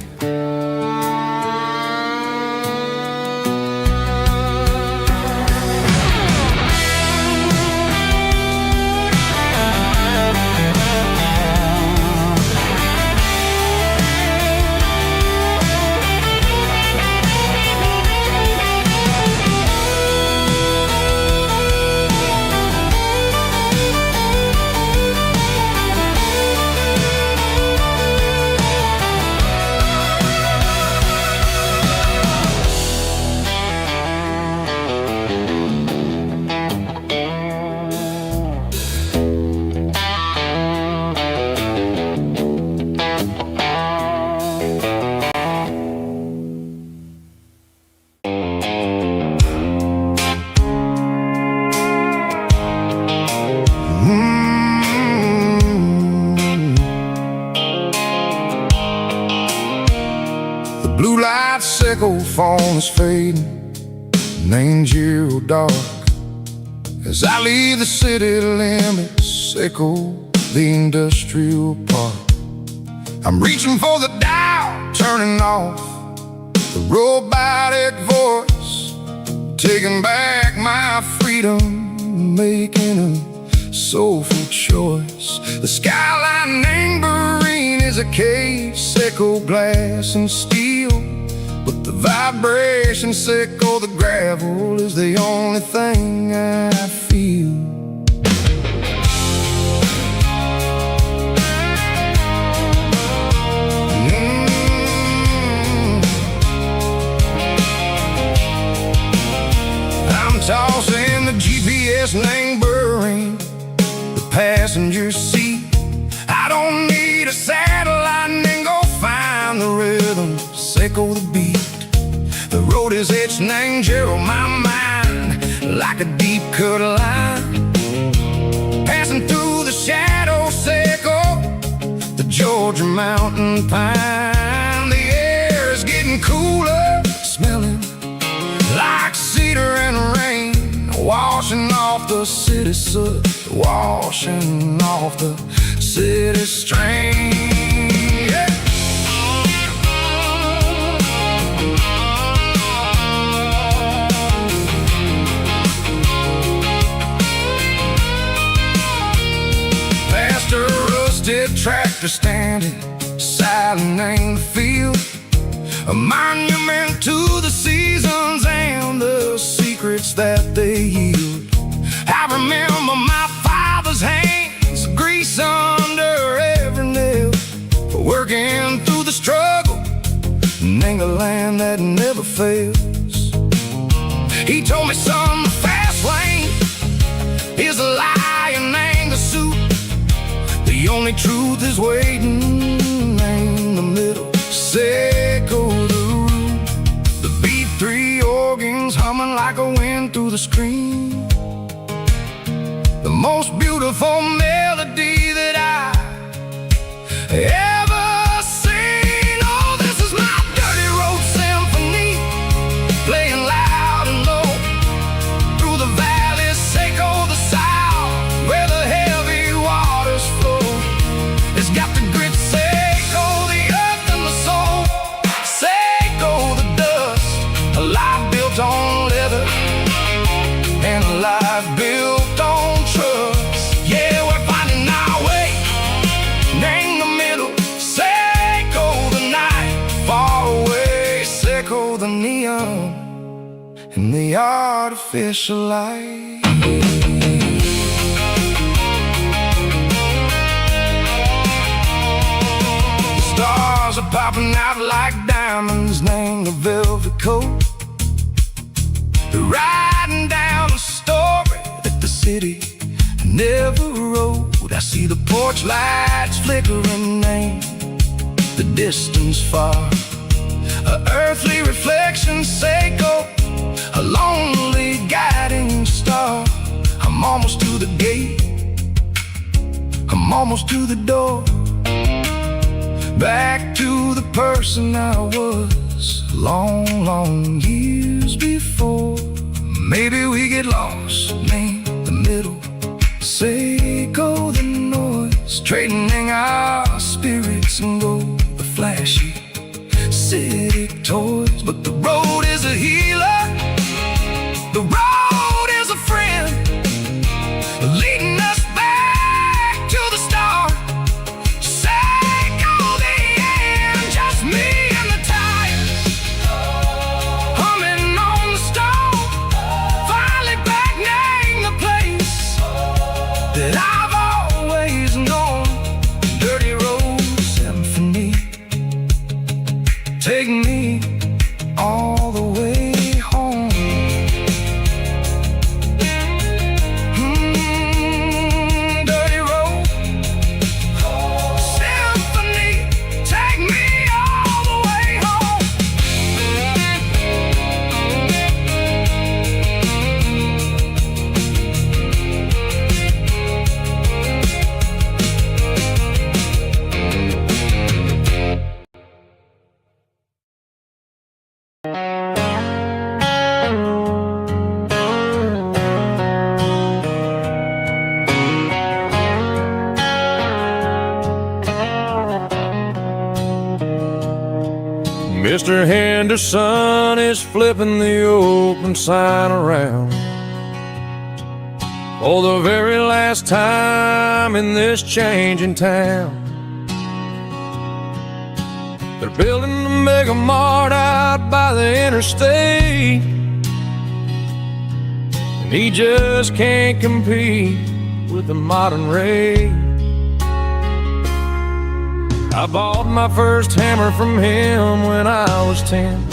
Blue light sickle phone is fading, named zero dark. As I leave the city limits, sickle the industrial park. I'm reaching for the dial, turning off the robotic voice, taking back my freedom, making a soulful choice. The skyline named Bryan is a cave, sickle glass and steel, but the vibration sickle, the gravel is the only thing I feel. I'm tossing the GPS named Bryan, the passenger seat. I don't need a satellite and go find the rhythm, sickle the beat. The road is etched named Gerald, my mind, like a deep cut line, passing through the Georgia mountain pine. The air is getting cooler, smelling like cedar and rain, washing off the city soot, washing off the city strain. Yeah. Past a rusted tractor standing silent in the field, a monument to the seasons and the secrets that they yield. I remember my father's hands, grease under every nail, working through the struggle in a land that never fails. He told me, son, the fast lane is a lie and ain't the suit. The only truth is waiting in the middle. Seco the root, the B3 organs humming like a wind through the screen. The most beautiful melody that I ever seen. Oh, this is my dirty road symphony, playing loud and low through the valleys, Seco the south, where the heavy waters flow. It's got the grit, Seco the earth and the soul, Seco the dust, a life built on leather and a life built on trust. Yeah, we're finding our way in the middle. Seco the night, far away, Seco the neon and the artificial light. The stars are popping out like diamonds, named the velvet coat. They're riding down a story that the city never wrote. I see the porch lights flickering, name the distance far, a earthly reflection, Seco, a lonely guiding star. I'm almost to the gate, I'm almost to the door, back to the person I was long, long years before. Maybe we get lost in the middle, Seco the noise, trading our spirits and go the flashy city toys. But the road is a healer, the road is a friend, leading us back to the start. Seco the end, just me and the tires, humming on the stove, finally back name the place that I've always known. Dirty Road Symphony, take me all the way home. Dirty Road Symphony, take me all the way home. Mr. Henderson is flipping the open sign around for the very last time in this changing town. They're building the mega mart out by the interstate, and he just can't compete with the modern rate. I bought my first hammer from him when I was 10.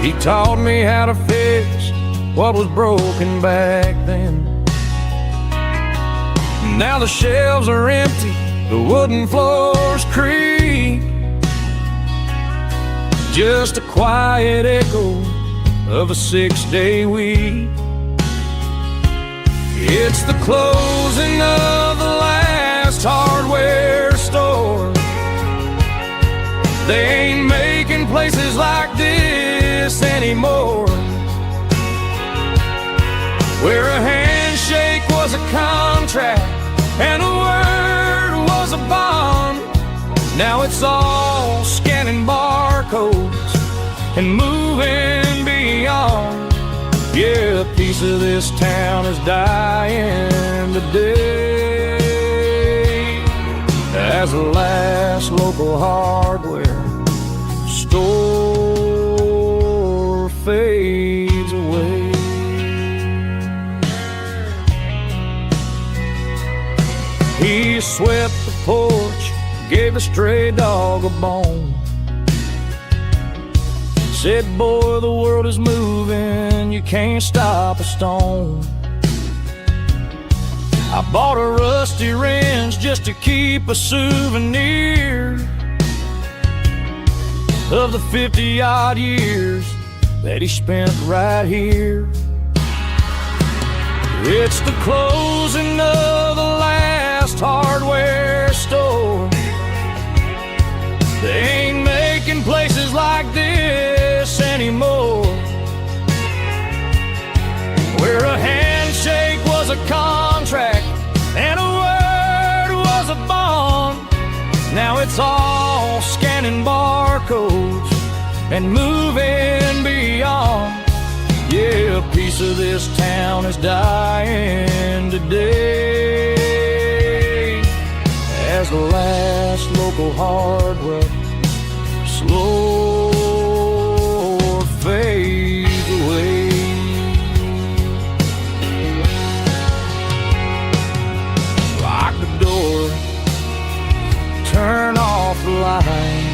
He taught me how to fix what was broken back then. Now the shelves are empty, the wooden floors creak, just a quiet echo of a 6-day week. It's the closing of the last hard They ain't making places like this anymore, where a handshake was a contract and a word was a bond. Now it's all scanning barcodes and moving beyond. Yeah, a piece of this town is dying today as the last local hardware store fades away. He swept the porch, gave a stray dog a bone, said, boy, the world is moving, you can't stop a stone. I bought a rusty wrench just to keep a souvenir of the 50-odd years that he spent right here. It's the closing of the last hardware store. They ain't making places like this anymore, where a handshake was a contract and a word was a bond. Now it's all scanning barcodes and moving beyond. Yeah, a piece of this town is dying today as the last local hardware slow fades away. Lock the door, turn off the light.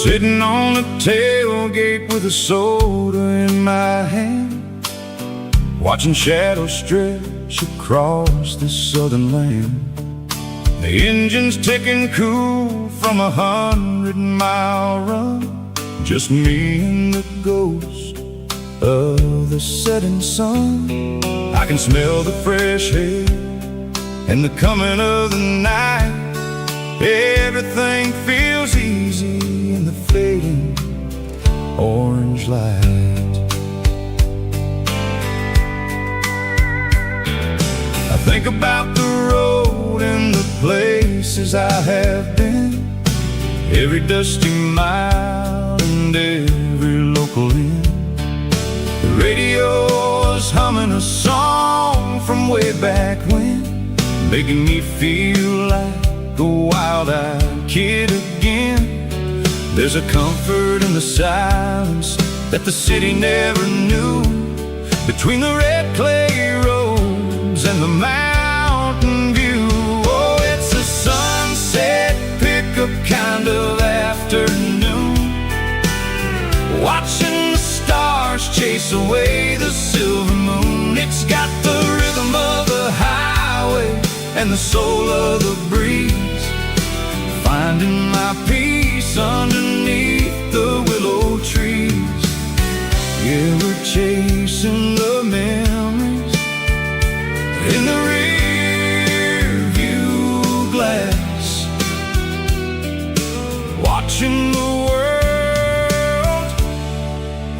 Sitting on the tailgate with a soda in my hand, watching shadows stretch across this southern land. The engine's ticking cool from 100-mile run, just me and the ghost of the setting sun. I can smell the fresh air and the coming of the night. Everything feels easy in the fading orange light. I think about the road and the places I have been, every dusty mile and every local inn. The radio is humming a song from way back when, making me feel like a wild-eyed kid again. There's a comfort in the silence that the city never knew, between the red clay roads and the mountain view. Oh, it's a sunset pickup kind of afternoon, watching the stars chase away the silver moon. It's got the rhythm of the highway and the soul of the breeze, finding my peace underneath the willow trees. Yeah, we're chasing the memories in the rear view glass, watching the world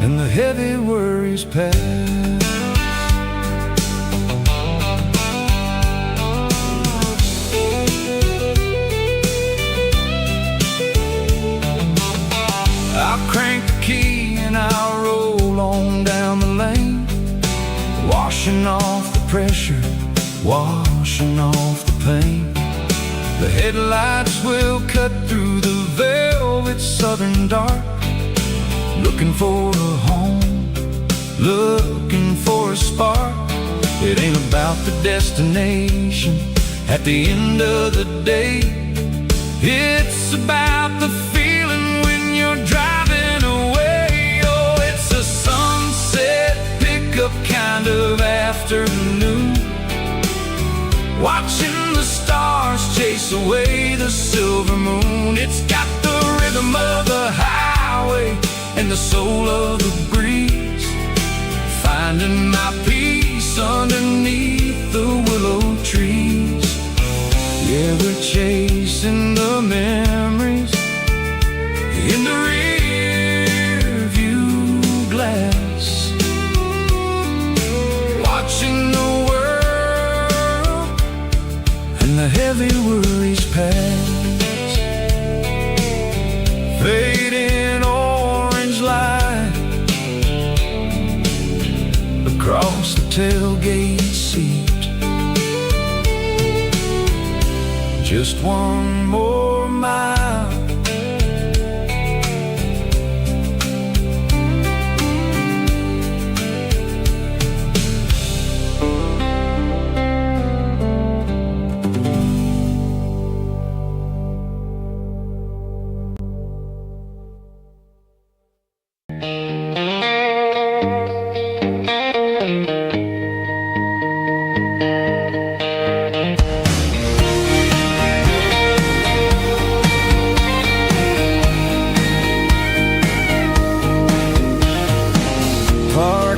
and the heavy worries pass. crank the key and I'll roll on down the lane, washing off the pressure, washing off the pain. The headlights will cut through the velvet southern dark, looking for a home, looking for a spark. It ain't about the destination at the end of the day, it's about the feeling when you're driving away. Oh, it's a sunset pickup kind of afternoon, watching the stars chase away the silver moon. It's got the rhythm of the highway and the soul of the breeze, finding my peace underneath the willow trees. Yeah, we're chasing the memories in the rear view glass, watching the world and the heavy worries pass. Fading orange light across the tailgate seat. Just one more mile,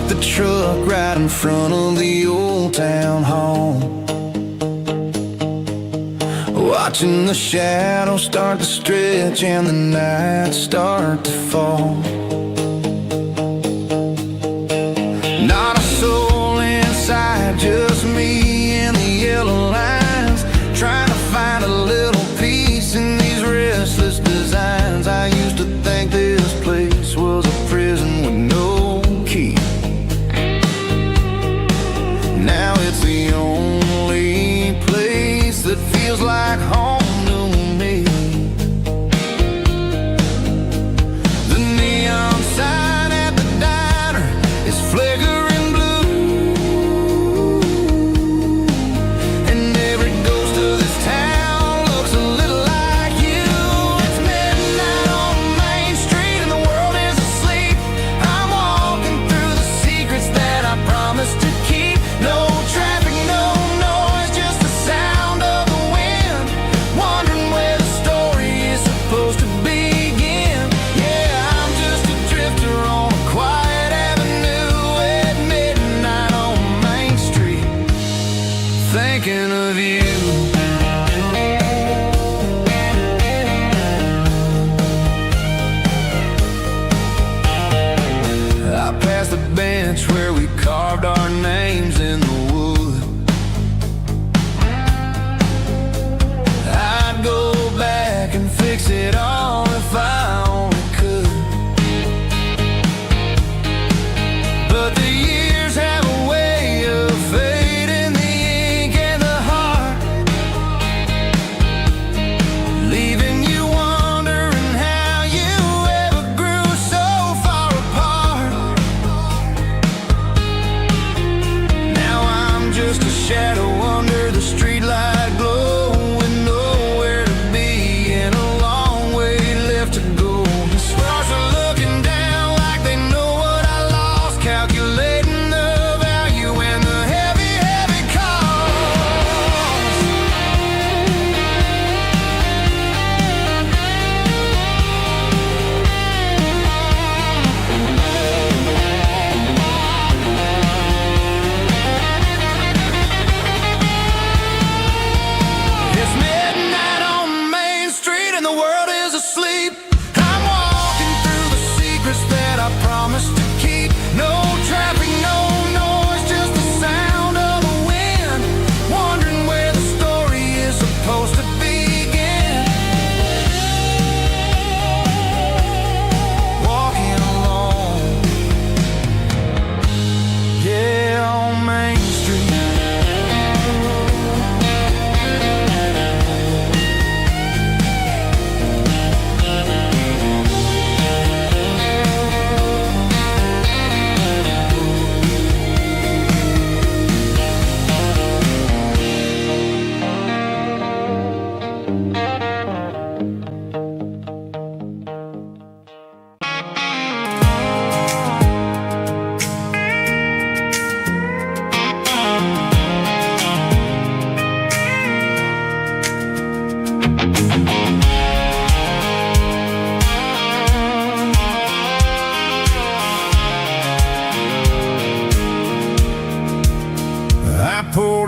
the truck right in front of the old town hall, watching the shadows start to stretch and the nights start to fall. Not a soul inside, just me and the yellow lines, trying to find a little peace in these restless designs. I used to think this place was a prison with no key. Now it's the only place that feels like home to me. The neon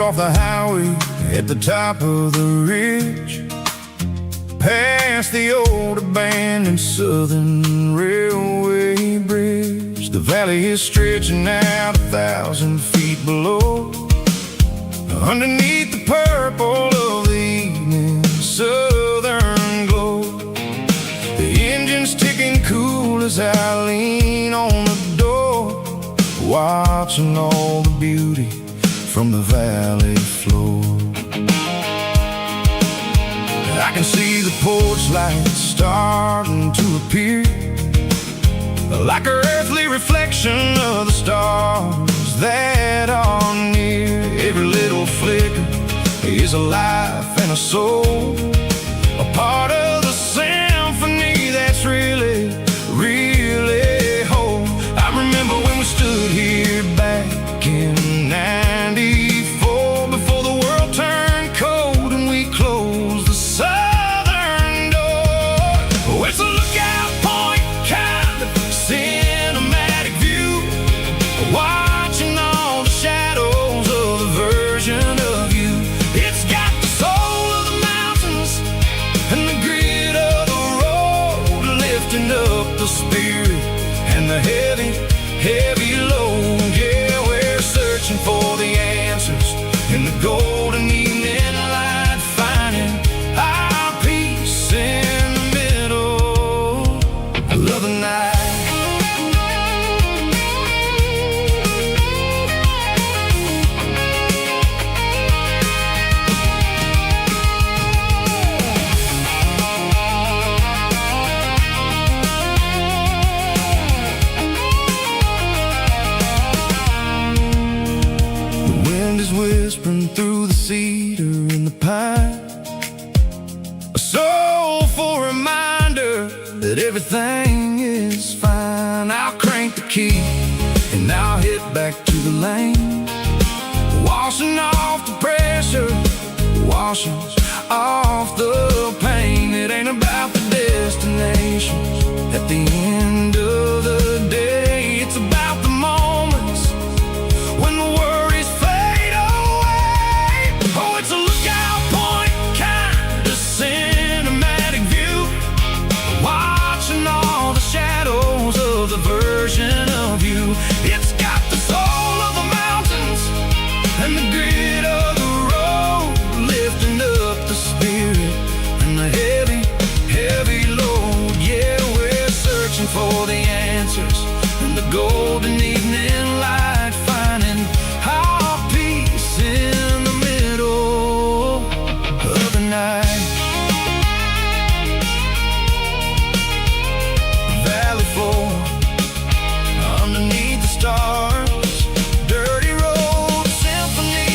off the highway at the top of the ridge, past the old abandoned Southern Railway bridge. The valley is stretching out 1,000 feet below, underneath the purple of the evening southern glow. The engine's ticking cool as I lean on the door, watching all the beauty from the valley floor. I can see the porch lights starting to appear, like an earthly reflection of the stars that are near. Every little flicker is a life and a soul, a part of the symphony that's really, really whole. I remember when we stood here back in '94, before the world turned cold and we closed the southern door. Oh, it's a lookout point, kind of cinematic view, watching all the shadows of the version of you. It's got the soul of the mountains and the grit of the road, lifting up the spirit and the heavy, heavy load. Yeah, we're searching for the answers in the golden evening light, finding our peace in the middle of the night. Whispering through the cedar and the pine, a soulful reminder that everything is fine. I'll crank the key and I'll hit back to the lane, washing off the pressure, washing off the pain. It ain't about the destination at the end of the day, it's about the moments when the worries fade away. Oh, it's a lookout point, kind of cinematic view, watching all the shadows of the version of you. It's got the soul of the mountains and the grit of the road, lifting up the spirit and the heavy, heavy load. Yeah, we're searching for the answers in the golden evening light, finding our peace in the middle of the night. Valley floor, underneath the stars, dirty road symphony.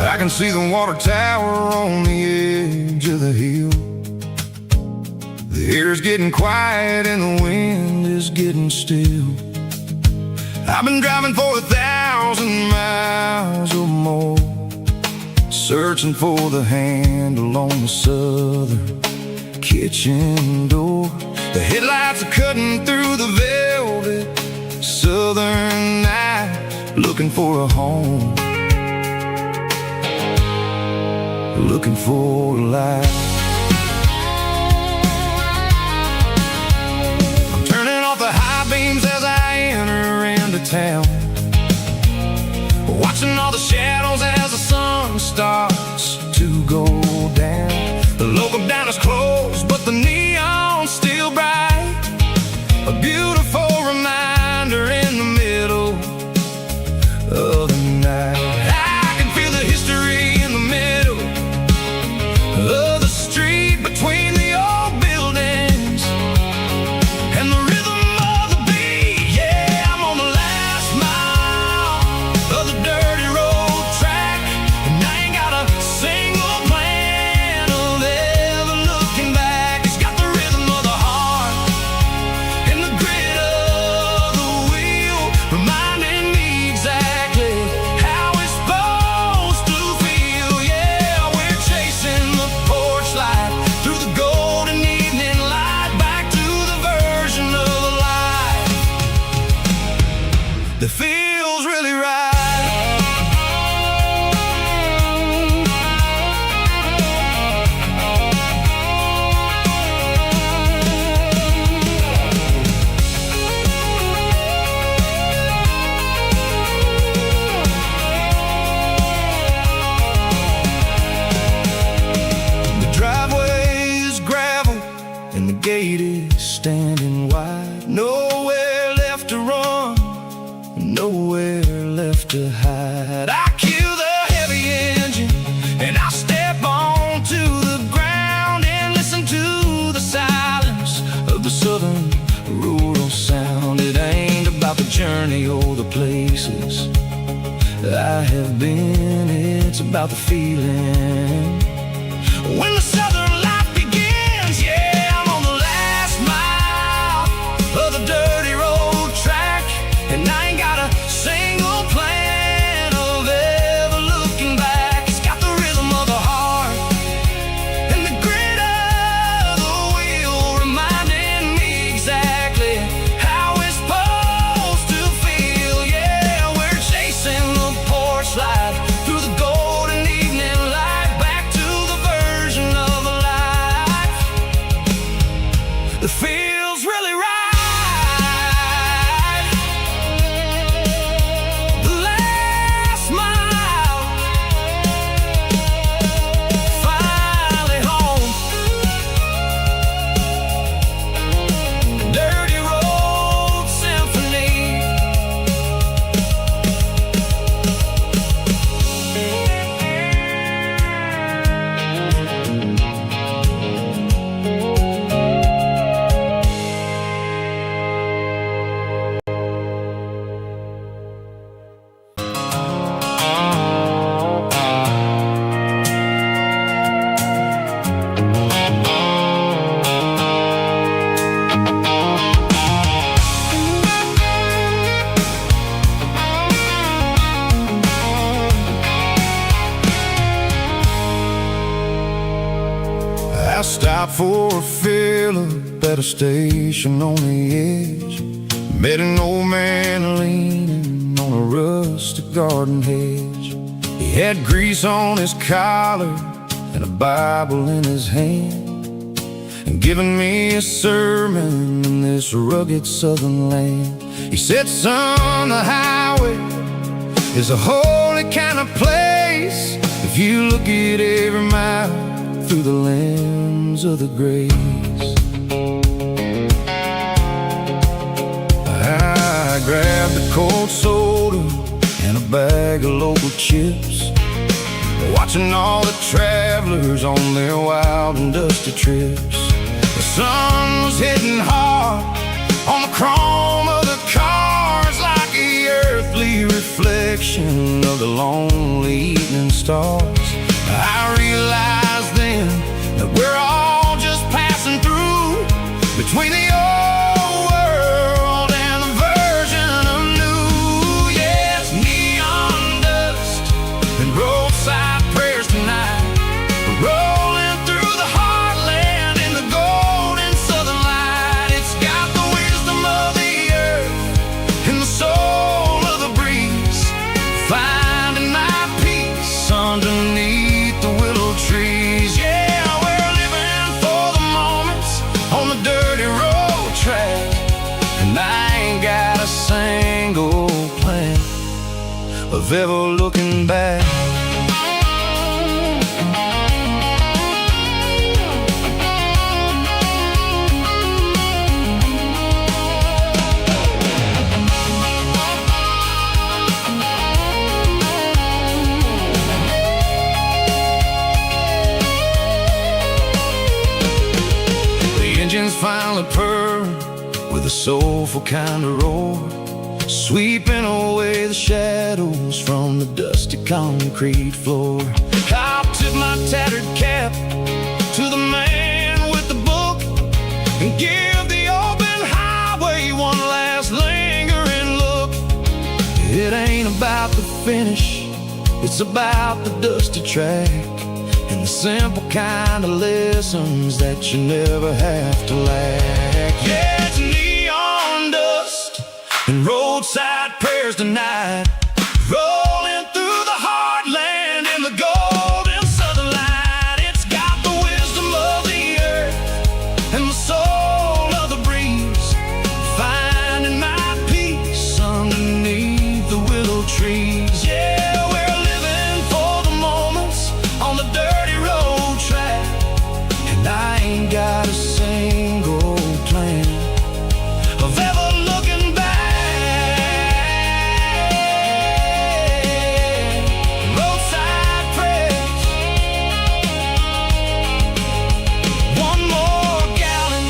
I can see the water tower on the edge of the hill. The air's getting quiet and the wind is getting still. I've been driving for 1,000 miles or more, searching for the handle on the southern kitchen door. The headlights are cutting through the velvet southern night, looking for a home, looking for a light. I'm turning off the high beams as I enter into town, watching all the shadows as the sun starts to go down. The local diner's closed, but the neon's still bright, a beautiful reminder in the middle of the night. I can feel the history in the that feels really right. Gate is standing wide, nowhere left to run, nowhere left to hide. I kill the heavy engine and I step onto the ground and listen to the silence of the southern rural sound. It ain't about the journey or the places I have been, it's about the feeling when the southern life begins. Yeah, of the dirty road track, and I ain't got a single plan of ever looking back. It's got the rhythm of the heart and the grit of the wheel, reminding me exactly how it's supposed to feel. Yeah, we're chasing the porch light through the golden evening light, back to the version of a life that feels really right. I stopped for a fill-up at a station on the edge. Met an old man leaning on a rustic garden hedge. He had grease on his collar and a Bible in his hand, and giving me a sermon in this rugged southern land. He said, son, the highway is a holy kind of place if you look at every mile through the lens of the grace. I grabbed a cold soda and a bag of local chips, watching all the travelers on their wild and dusty trips. The sun was hitting hard on the chrome of the cars, like the earthly reflection of the lonely evening stars. I realized then that we're all just passing through between the old world and the version of new. Yes, neon dust and roadside prayers tonight, rolling through the heartland in the golden southern light. It's got the wisdom of the earth and the soul of the breeze, finding my peace underneath the willow trees. Yeah, we're living for the moments on the dirty road track, and I ain't got a single plan of ever looking back. Engines finally purr with a soulful kind of roar, sweeping away the shadows from the dusty concrete floor. I'll tip my tattered cap to the man with the book and give the open highway one last lingering look. It ain't about the finish, it's about the dusty track and the simple kind of lessons that you never have to lack. Yeah, it's neon dust and roadside prayers tonight. Rolling through the heartland in the golden southern light. It's got the wisdom of the earth and the soul of the breeze. Finding my peace underneath the willow trees. Yeah, we're living for the moments on the dirty road track, and I ain't got a single plan of ever looking back. Roadside prayers, one more gallon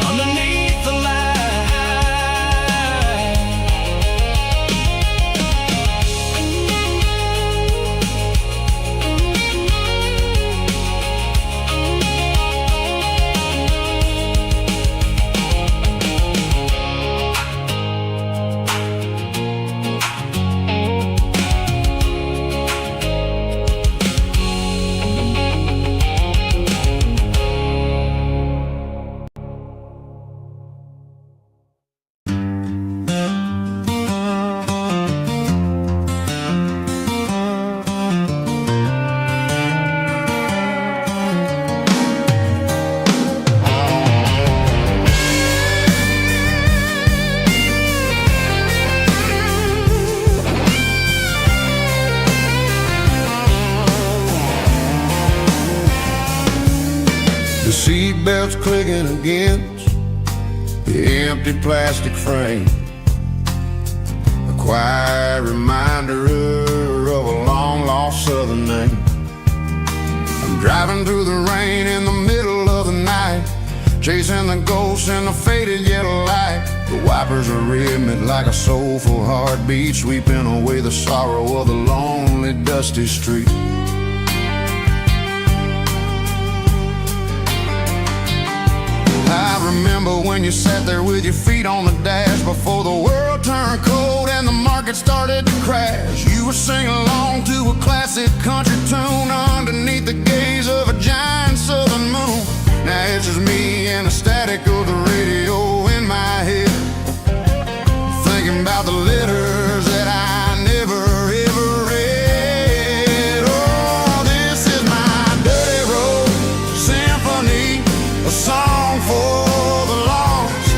underneath the light. The seatbelt's clicking against the empty plastic frame, a quiet reminder of a long-lost southern name. I'm driving through the rain in the middle of the night, chasing the ghosts in the faded yellow light. The wipers are rhythmic like a soulful heartbeat, sweeping away the sorrow of the lonely, dusty street. I remember when you sat there with your feet on the dash before the world turned cold and the market started to crash. You were singing along to a classic country tune underneath the gaze of a giant southern moon. Now it's just me and the static of the radio in my head, thinking about the letters that I never ever read. Oh, this is my dirty road symphony, a song for the lost,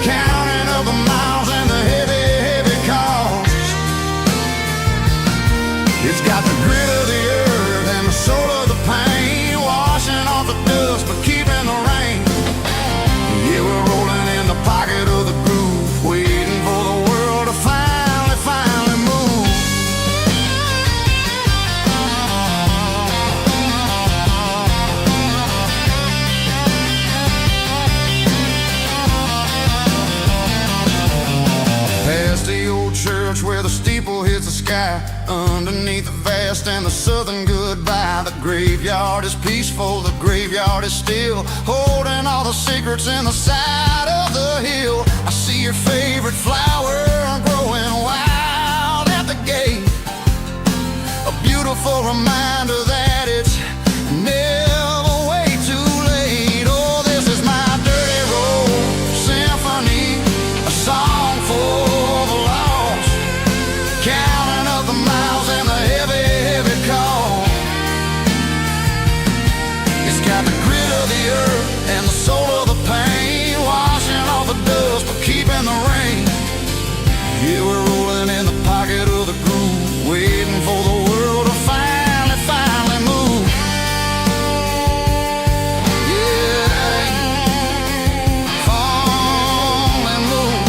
counting up the miles and the heavy, heavy cost. It's got the grit of the earth and the soul of the pain, washing off the dust but keeping the rain. Yeah, we're rolling in the pocket of the groove, waiting for the world to finally move. Past the old church where the steeple hits the sky, underneath the vast and the southern goodbye. The graveyard is peaceful, the graveyard is still, holding all the secrets in the side of the hill. I see your favorite flower growing wild at the gate, a beautiful reminder that it's never way too late. Oh, this is my dirty road symphony, a song for the lost, counting up the miles and the heavy, heavy call. It's got the grit of the earth and the soul of the pain, washing off the dust but keeping the rain. Yeah, we're rolling in the pocket of the groove, waiting for the world to finally move. Yeah, finally move.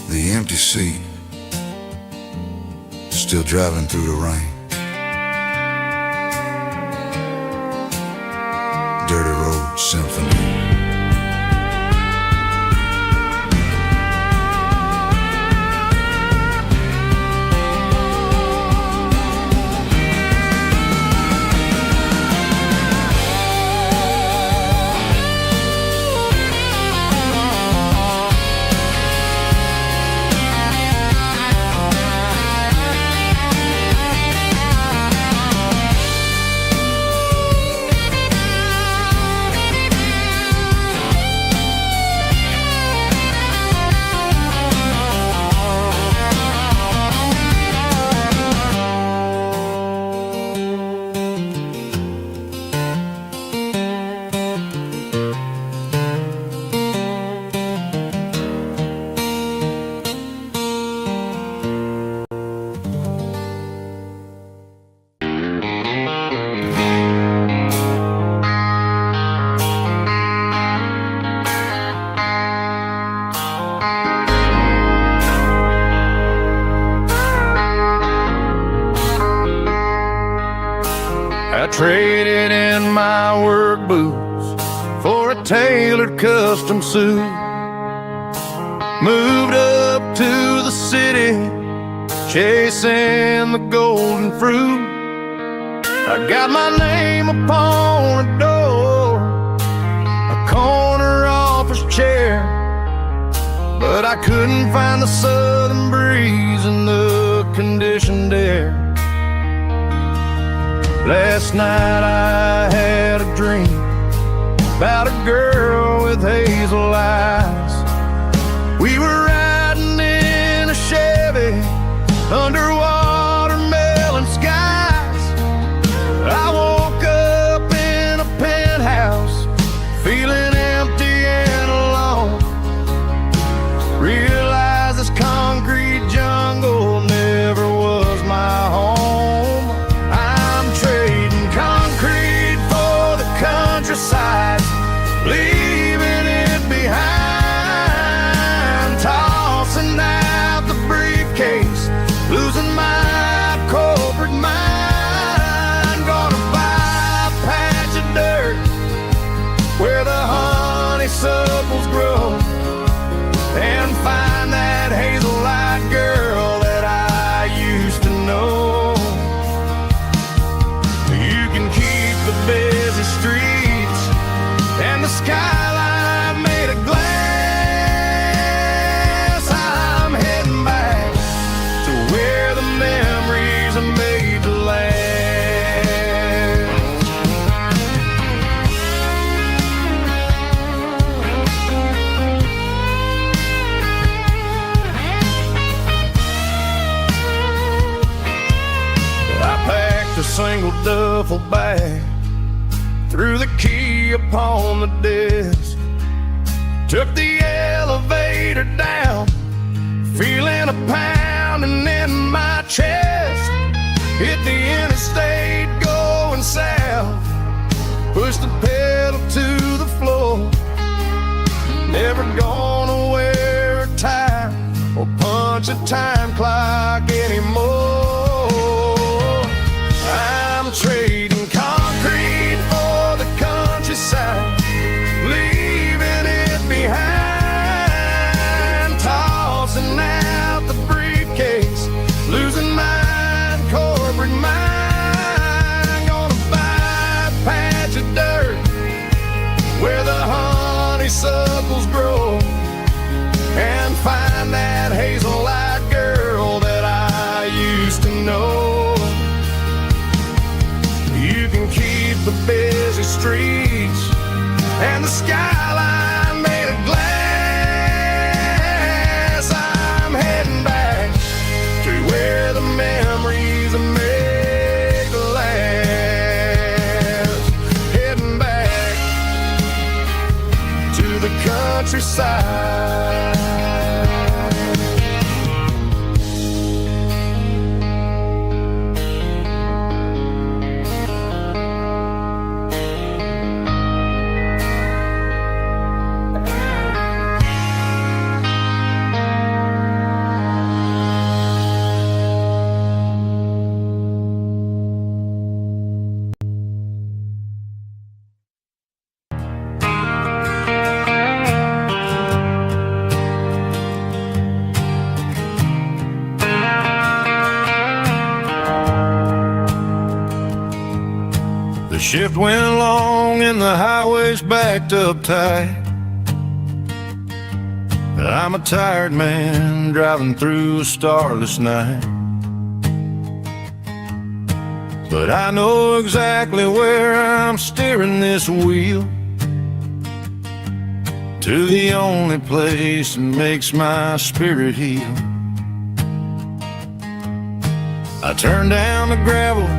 The empty seat, still driving through the rain. Dirty Road Symphony. I traded in my work boots for a tailored custom suit. Moved up to the city, chasing the golden fruit. I got my name upon a door, a corner office chair, but I couldn't find the southern breeze in the conditioned air. Last night I had a dream about a girl with hazel eyes. We were riding in a Chevy under watermelon skies. I woke up in a penthouse feeling empty and alone. Realized this concrete jungle never was my home. I'm trading concrete for the countryside, leaving it behind. Tossing out the briefcase, losing my corporate mind. Gonna buy a patch of dirt where the honeysuckles grow, and find that hazel-eyed girl that I used to know. You can keep the busy streets and the skyline made of glass. I'm heading back to where the memories are made to last. I packed a single duffel bag, threw the key upon the desk, took the elevator down, feeling a pounding in my chest. Hit the interstate going south, pushed the pedal to the floor. Never gonna wear a tie or punch a time clock anymore. I'm trading concrete for the countryside, leaving it behind. Tossing out the briefcase, losing my corporate mind. Gonna buy a patch of dirt where the honeysuckles grow, and find that hazel-eyed girl that I used to know. You can keep the busy streets and the skyline made of glass. I'm heading back to where the memories are made to last. Heading back to the countryside. The shift went long and the highway's backed up tight. I'm a tired man driving through a starless night, but I know exactly where I'm steering this wheel, to the only place that makes my spirit heal. I turn down the gravel,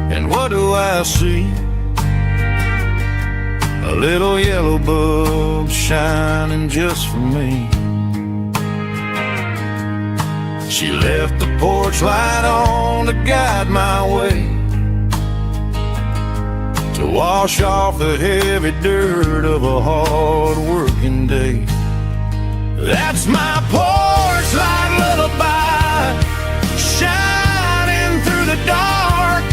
and what do I see? A little yellow bulb shining just for me. She left the porch light on to guide my way, to wash off the heavy dirt of a hard-working day. That's my porch light lullaby, shining through the dark.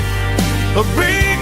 A big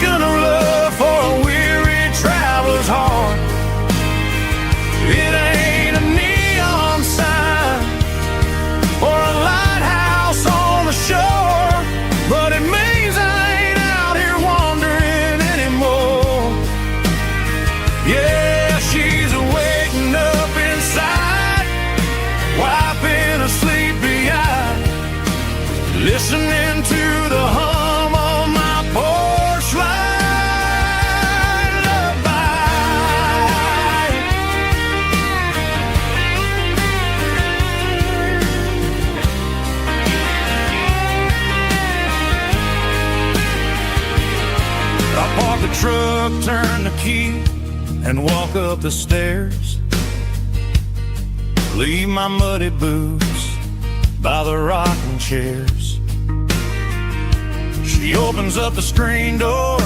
the truck, turn the key, and walk up the stairs. Leave my muddy boots by the rocking chairs. She opens up the screen door,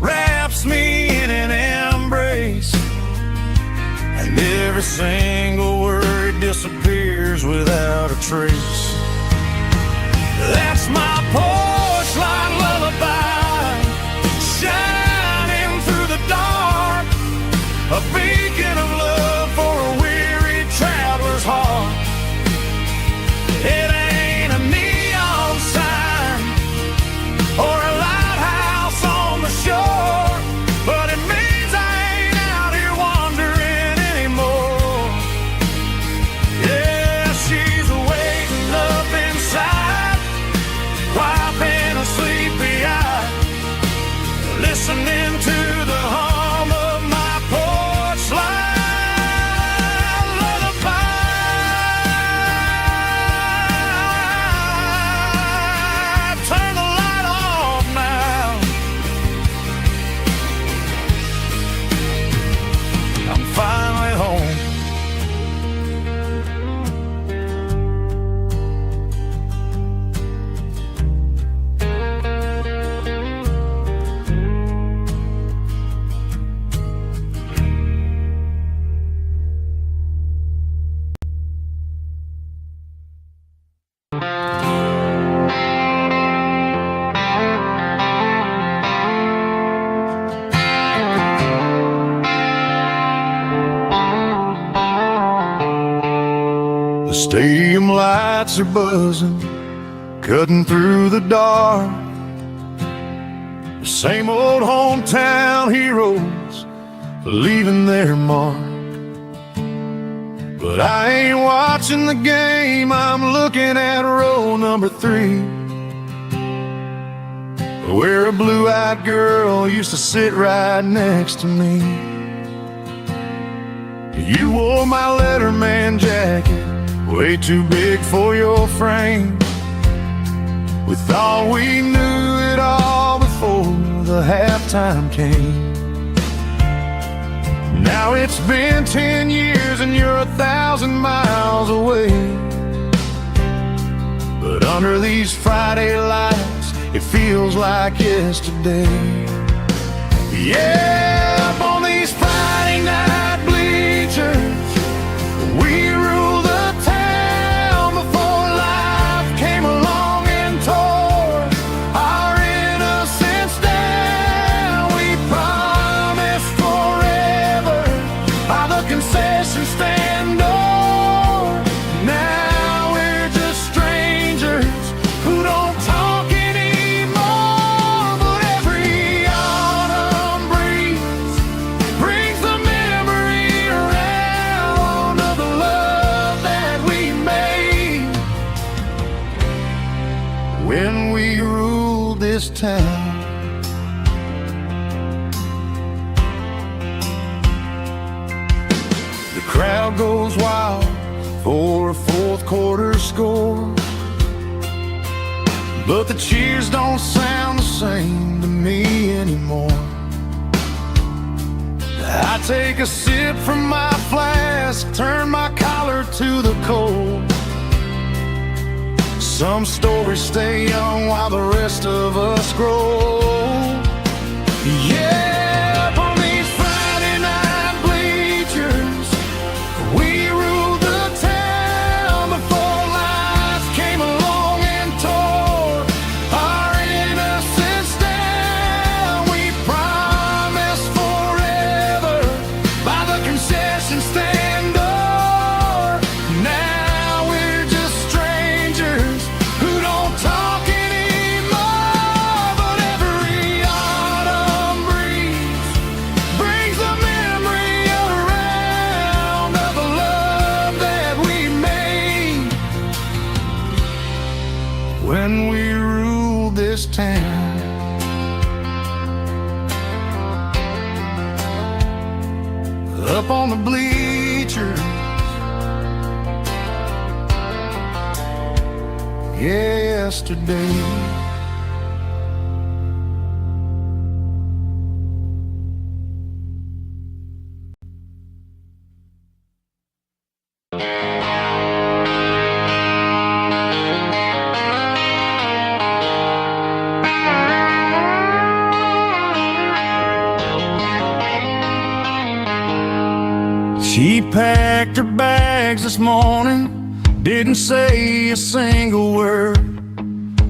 wraps me in an embrace, and every single word disappears without a trace. That's my porch light lullaby, shining through the dark, a beacon of love for a weary traveler's heart. It ain't a neon sign or a lighthouse on the shore, but it means I ain't out here wandering anymore. Yeah, she's waiting up inside, wiping a sleepy eye, listening to the hum of my porch light lullaby. Turn the light off now. I'm finally home. The stadium lights are buzzing, cutting through the dark. The same old hometown heroes leaving their mark. But I ain't watching the game, I'm looking at row number 3, where a blue-eyed girl used to sit right next to me. You wore my Letterman jacket, way too big for your frame. We thought we knew it all before the halftime came. Now it's been 10 years and you're 1,000 miles away. But under these Friday lights, it feels like yesterday. Yeah, up on these Friday night bleachers, we rule the town before life came along and tore our innocence down. We promised forever by the concession stand door. Now we're just strangers who don't talk anymore. But every autumn breeze brings the memory around of the love that we made when we ruled this town. The crowd goes wild for a fourth quarter score, but the cheers don't sound the same to me anymore. I take a sip from my flask, turn my collar to the cold. Some stories stay young while the rest of us grow. Yeah, up on these Friday night bleachers, we ruled the town before life came along and tore our innocence down. We promised forever by the concession stand door. Now we're just strangers who don't talk anymore. But every autumn breeze brings the memory around of the love that we made when we ruled this town. Up on the bleachers, yesterday. She packed her bags this morning, didn't say a single word,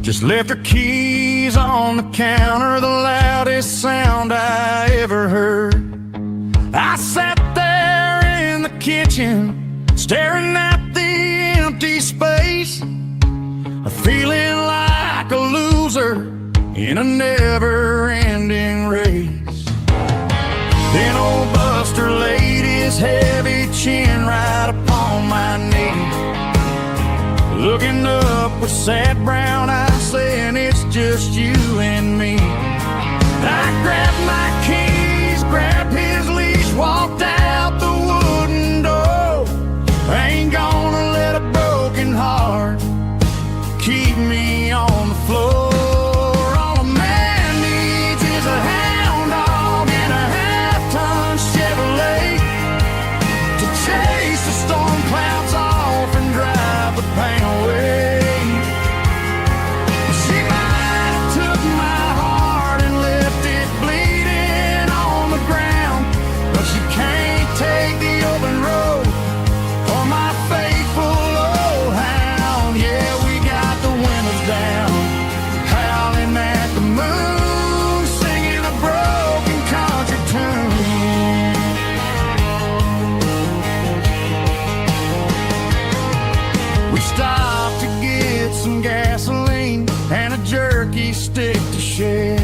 just left her keys on the counter, the loudest sound I ever heard. I sat there in the kitchen, staring at the empty space, feeling like a loser in a never-ending race. Then old Buster laid his heavy chin right upon my knee, looking up with sad brown eyes, saying it's just you and me. I grabbed my keys, grabbed his leash, walked out the wooden door. I ain't gonna let a broken heart keep me on the floor. All a man needs is a hound dog and a half-ton Chevrolet to chase the storm clouds off and drive the pain away. She might have took my heart and left it bleeding on the ground, but she can't take the open road or my faithful old hound. Yeah, we got the windows down, howling at the moon, singing a broken country tune. We stopped to get some gasoline and a jerky stick to share.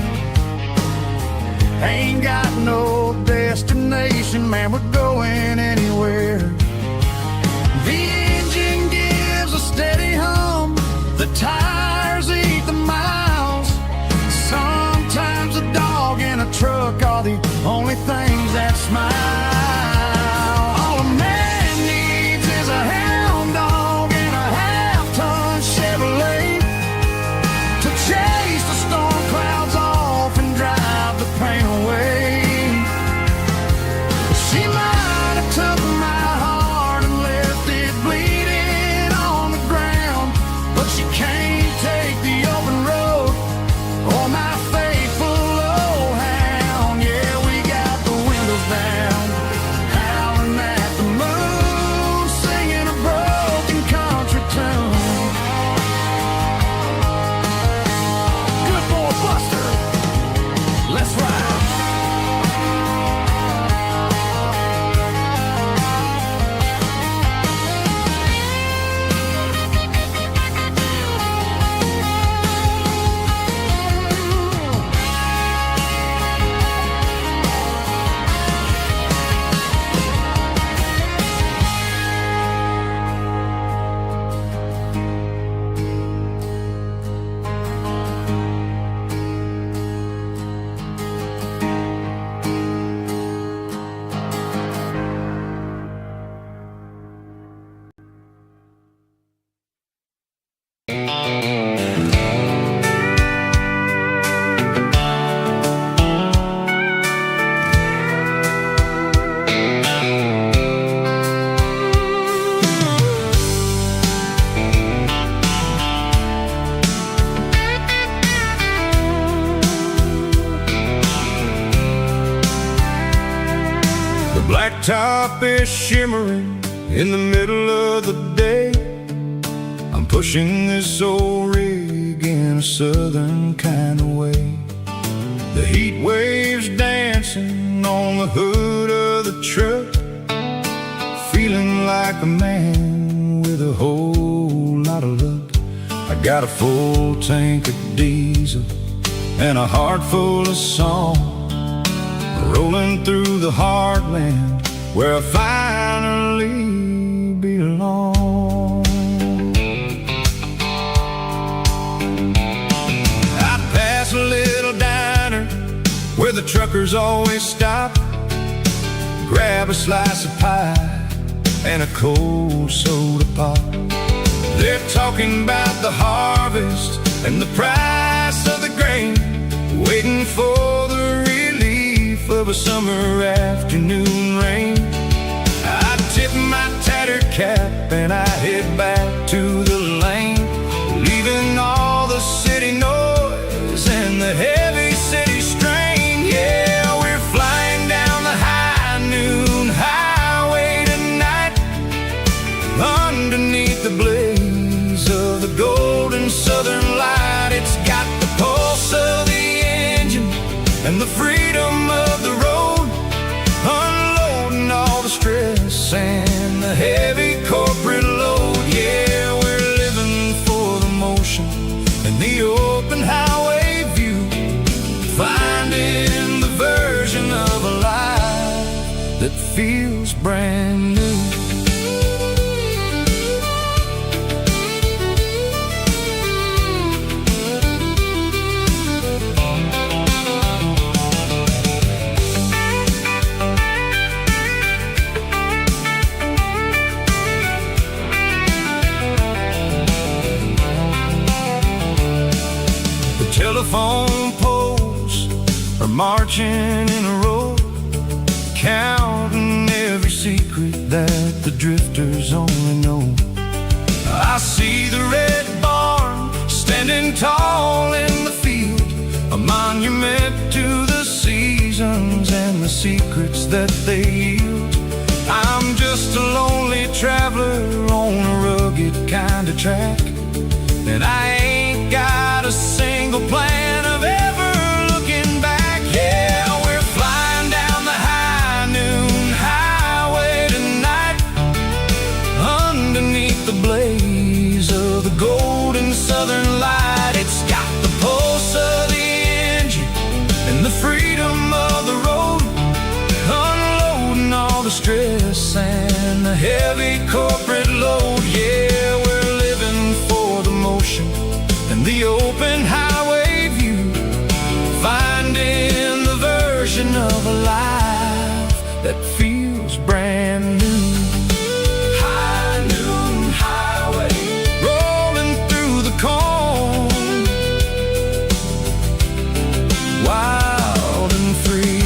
Ain't got no destination, man, we're going anywhere. The engine gives a steady hum, the tires eat the miles. Sometimes a dog and a truck are the only things that smile. All a man needs is a hound dog and a half-ton Chevrolet to chase the storm clouds off and drive the pain away. She might have took my heart and left it bleeding on the ground, but she can't take the open road or my faithful old hound. Yeah, we got the windows down, howling at the moon, singing a broken country tune. Good boy Buster, let's ride. Blacktop is shimmering in the middle of the day. I'm pushing this old rig in a southern kind of way. The heat waves dancing on the hood of the truck, feeling like a man with a whole lot of luck. I got a full tank of diesel and a heart full of song, rolling through the heartland where I finally belong. I pass a little diner where the truckers always stop, grab a slice of pie and a cold soda pop. They're talking about the harvest and the price of the grain, waiting for the relief of a summer afternoon rain. I tip my tattered cap and I head back to the lane, leaving all the city noise and the heavy city strain. Yeah, we're flying down the high noon highway to and the freedom of the road, unloading all the stress and the heavy corporate load. Yeah, we're living for the motion and the open highway view, finding the version of a life that feels brand new. Telephone poles are marching in a row, counting every secret that the drifters only know. I see the red barn standing tall in the field, a monument to the seasons and the secrets that they yield. I'm just a lonely traveler on a rugged kind of track, and I ain't got a single plan of ever looking back. Yeah, we're flying down the high noon highway tonight, underneath the blaze of the golden southern light. It's got the pulse of the engine and the freedom of the road, unloading all the stress and the heavy corporate load. Yeah, we're living for the motion and the open highway view, finding the version of a life that feels brand new. High noon highway, rolling through the corn, wild and free.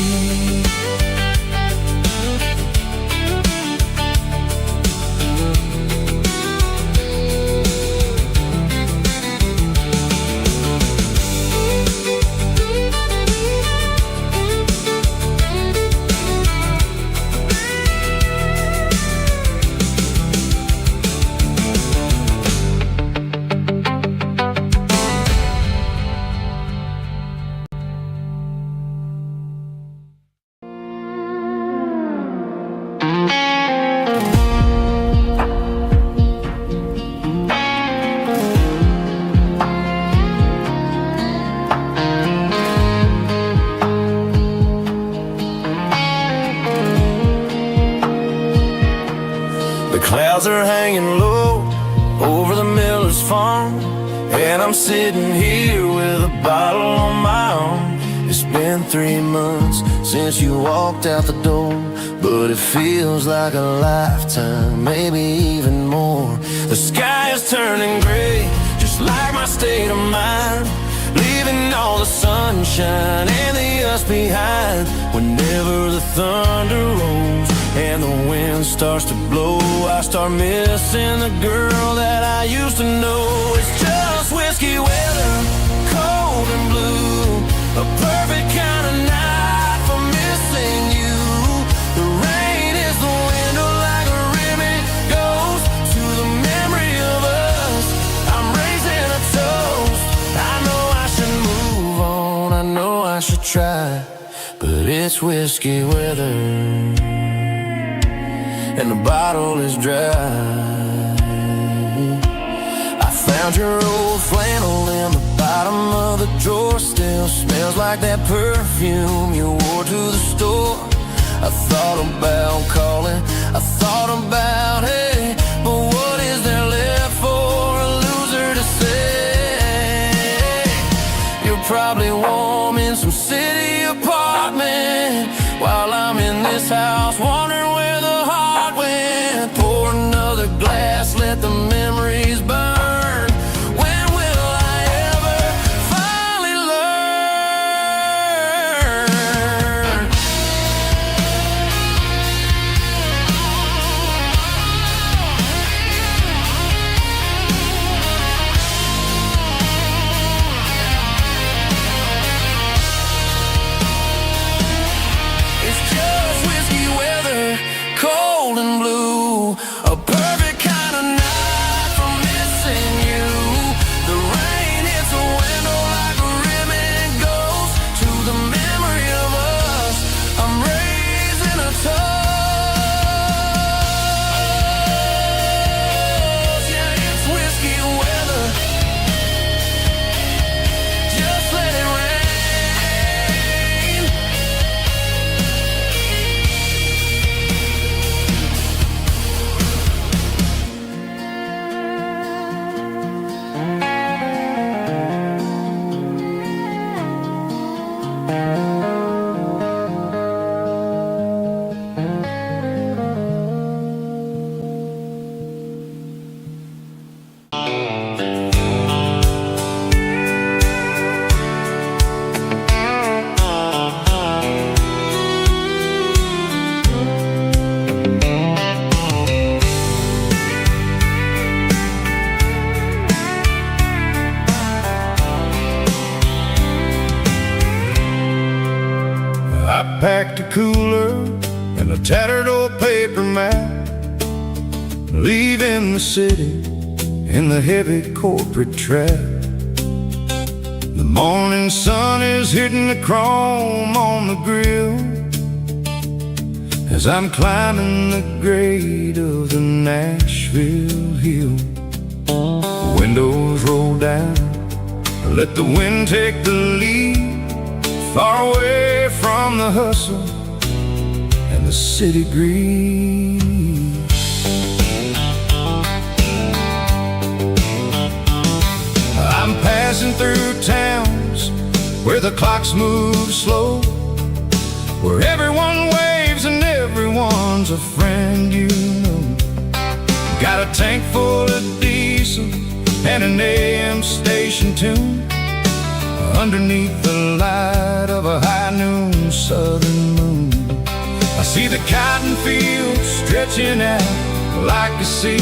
Clouds are hanging low over the miller's farm, and I'm sitting here with a bottle on my arm. It's been 3 months since you walked out the door, but it feels like a lifetime, maybe even more. The sky is turning gray, just like my state of mind, leaving all the sunshine and the us behind. Whenever the thunder rolls and the wind starts to blow, I start missing the girl that I used to know. It's just whiskey weather, cold and blue, a perfect kind of night for missing you. The rain is the window like a ribbon goes to the memory of us. I'm raising a toast. I know I should move on, I know I should try, but it's whiskey weather and the bottle is dry. I found your old flannel in the bottom of the drawer, still smells like that perfume you wore to the store. I thought about calling, I thought about, hey, but what is there left for a loser to say? You're probably warm in some city apartment, while I'm in this house wondering where the heart went. Pour another glass, let the memories burn. When will I ever finally learn? It's just whiskey weather, I packed a cooler and a tattered old paper map, leaving the city in the heavy corporate trap. The morning sun is hitting the chrome on the grill as I'm climbing the grade of the Nashville hill. Windows roll down, let the wind take the lead, far away from the hustle and the city greed. I'm passing through towns where the clocks move slow, where everyone waves and everyone's a friend you know. Got a tank full of diesel and an AM station tune, underneath the light of a high noon southern moon. I see the cotton fields stretching out like a sea.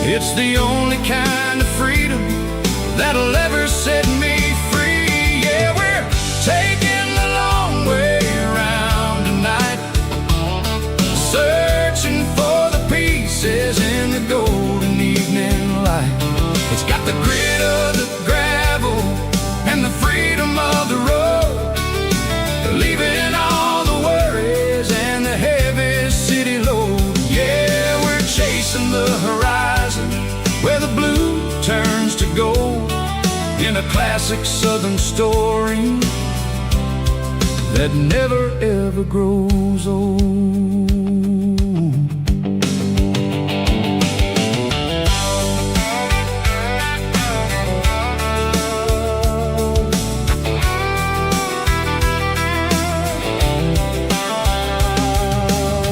It's the only kind of freedom that'll ever set me free. Yeah, we're taking the long way around tonight, searching for the pieces in the golden evening light. It's got the grit of the gravel and the freedom of the road, leaving all the worries and the heavy city load. Yeah, we're chasing the horizon where the blue turns to gold, in a classic southern story that never ever grows old.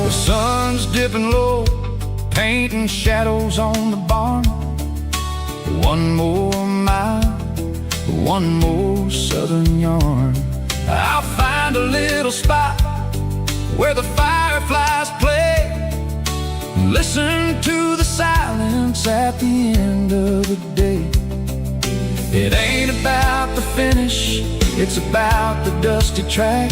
The sun's dipping low, painting shadows on the barn. One more mile, one more southern yarn. I'll find a little spot where the fireflies play, listen to the silence at the end of the day. It ain't about the finish, it's about the dusty track,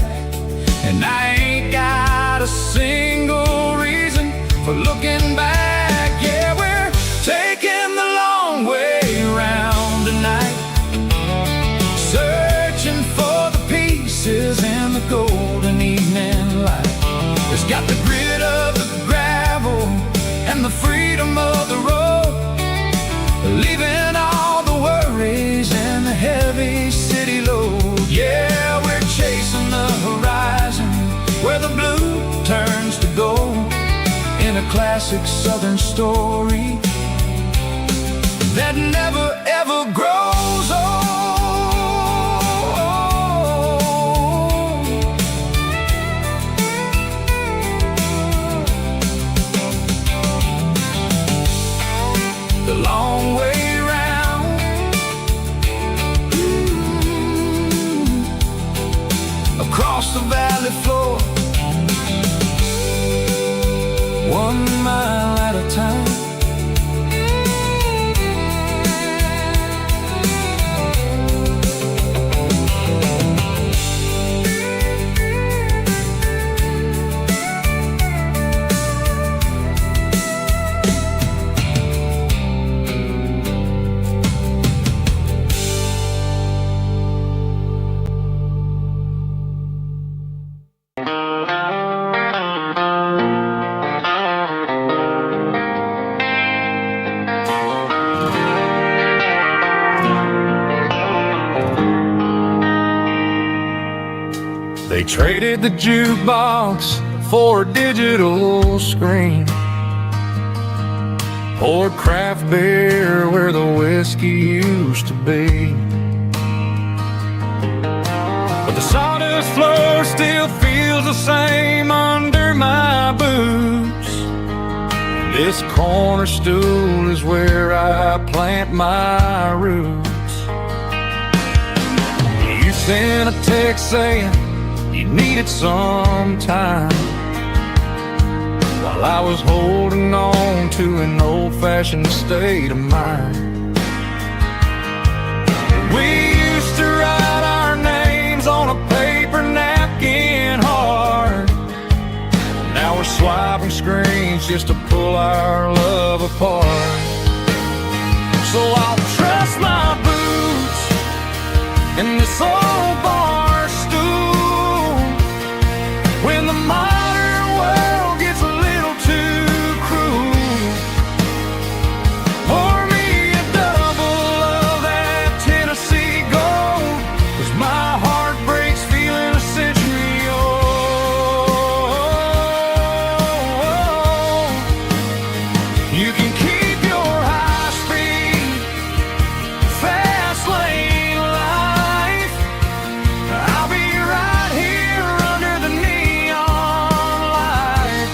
and I ain't got a single reason for looking back. Yeah, we're taking the long way around tonight, searching for the pieces in the golden evening light. It's got the grit of the gravel and the freedom of the road, leaving all the worries and the heavy city load. Yeah, we're chasing the horizon where the blue turns to gold, in a classic southern story that never ever grows old. The long way round, across the valley floor, 1 mile at a time. They traded the jukebox for a digital screen, poured craft beer where the whiskey used to be. forest floor still feels the same under my boots. This corner stool is where I plant my roots. You sent a text saying you needed some time, while I was holding on to an old-fashioned state of mind. We used to write our names on a paper napkin hard. Now we're swiping screens just to pull our love apart. So I'll trust my boots in this old bar stool when the modern world gets a little too cruel. Pour me a double of that Tennessee Gold, 'cause my heart breaks feeling a century old. You can keep your high-speed, fast lane life. I'll be right here under the neon light,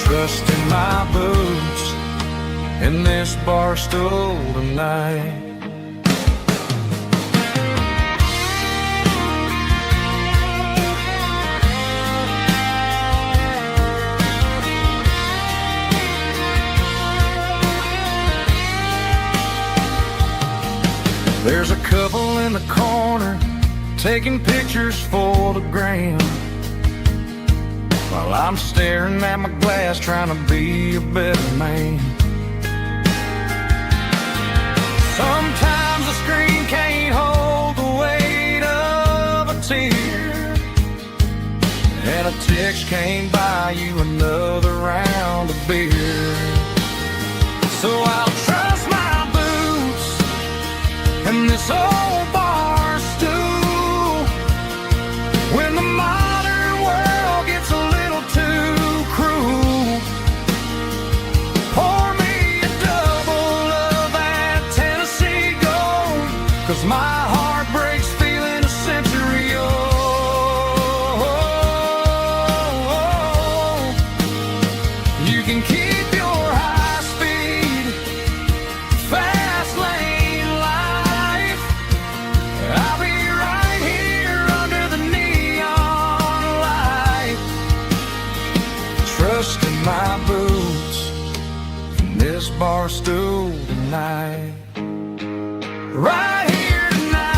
trusting my boots in this bar stool tonight. There's a couple in the corner taking pictures for the gram, while I'm staring at my glass trying to be a better man. Sometimes the screen can't hold the weight of a tear, and a text can't buy you another round of beer. So I'll trust my boots and this old bar stool when the modern world gets a little too cruel. Pour me a double of that Tennessee Gold, 'cause my heart breaks feeling a century old. You can keep your high-speed, fast lane life. I'll be right here under the neon light, trusting my boots in this bar stool tonight. Right here tonight,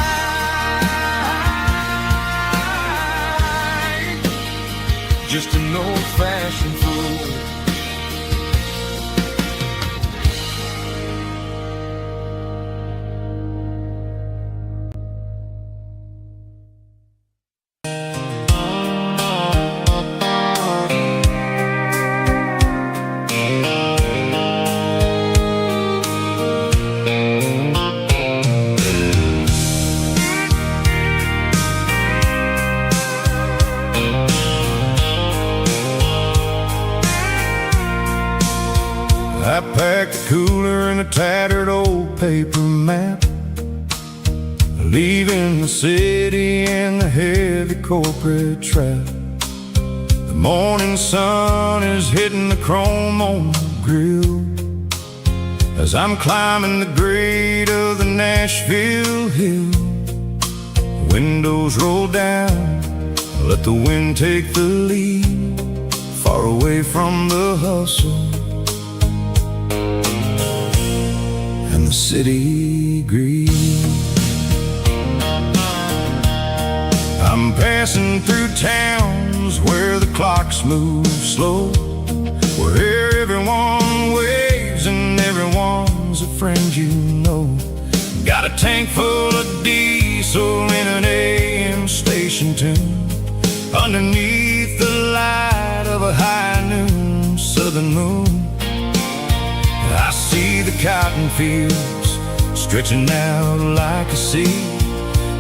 just an old-fashioned fool. I packed the cooler in a tattered old paper map, leaving the city and the heavy corporate trap. The morning sun is hitting the chrome on the grill as I'm climbing the grade of the Nashville hill. Windows roll down, let the wind take the lead, far away from the hustle and the city greed. I'm passing through towns where the clocks move slow, where everyone waves and everyone's a friend you know. Got a tank full of diesel in an AM station tune, underneath the light of a high noon southern moon. I see the cotton fields stretching out like a sea.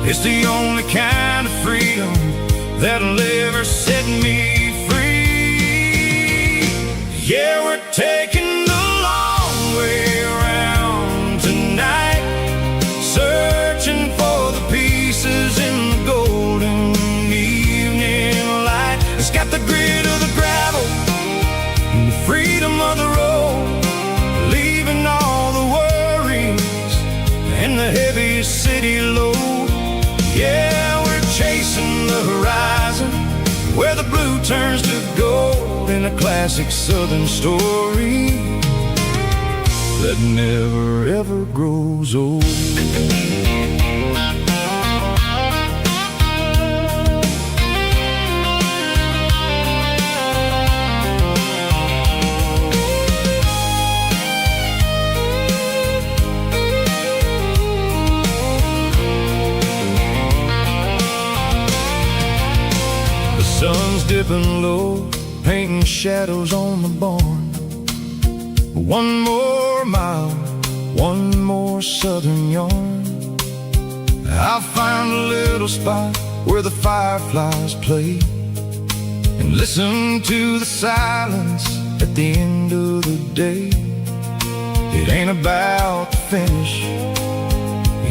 It's the only kind of freedom that'll ever set me free. Yeah, we're taking the long way around tonight, searching for the pieces in the golden Yeah, we're chasing the horizon, where the blue turns to gold in a classic southern story that never ever grows old. Sun's dipping low, painting shadows on the barn. One more mile, one more southern yarn. I'll find a little spot where the fireflies play and listen to the silence at the end of the day. It ain't about the finish,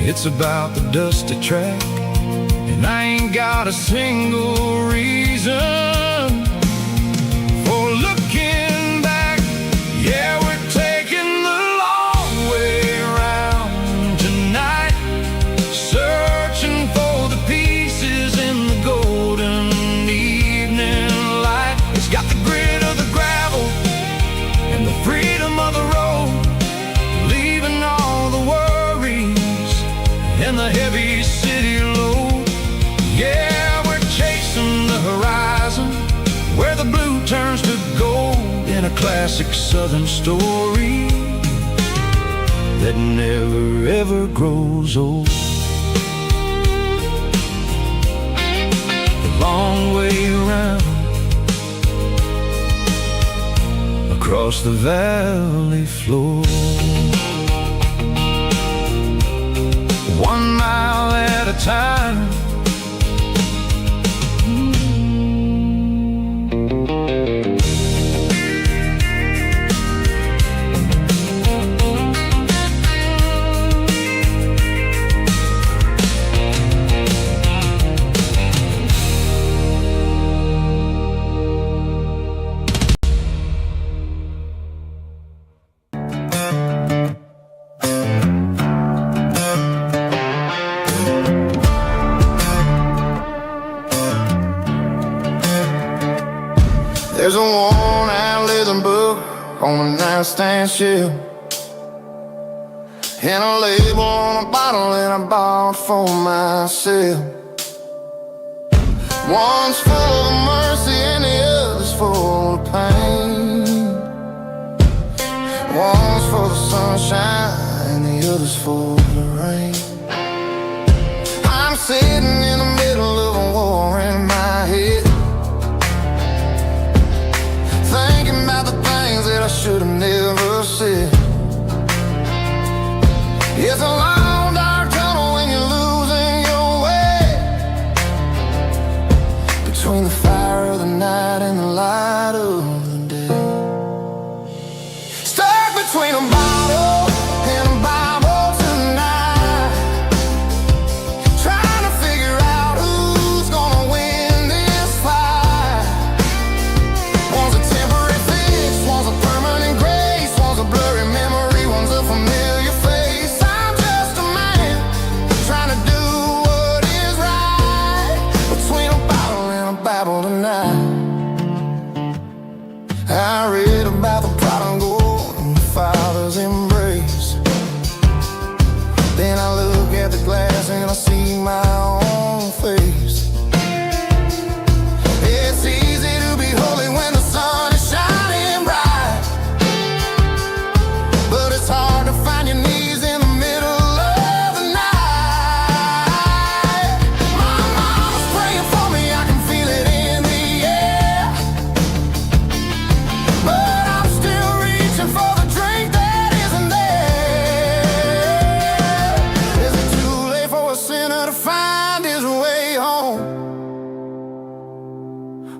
it's about the dusty track. And I ain't got a single reason for looking back. Yeah, we're taking the long way around tonight, searching for the pieces in the golden evening light. It's got the grit of the gravel and the freedom of the road, leaving all the worries and the heavy city load. Yeah, we're chasing the horizon, where the blue turns to gold in a classic southern story that never ever grows old. The long way around, across the valley floor, 1 mile at a time. There's a worn-out leather book on a nightstand shelf, and a label on a bottle that I bought for myself. One's full of mercy and the other's full of pain. One's for the sunshine and the other's for the rain. I'm sitting in the middle of a war in my head, thinking about the things that I should have never said. It's a long dark tunnel when you're losing your way, between the fire of the night and the light of the day. Stuck between a bottle and a Bible tonight, trying to figure out who's gonna win this fight. One's a temporary fix, one's a permanent grace, one's a blurry memory, one's a familiar face. I'm just a man trying to do what is right, between a bottle and a Bible tonight. I read about the prodigal and the father's embrace. Then I look at the glass and I see my own face. It's easy to be holy when the sun is shining bright, but it's hard to find your knees in the middle of the night. My mama's praying for me, I can feel it in the air, but I'm still reaching for the drink that isn't there. Is it too late for a sinner to find his way home?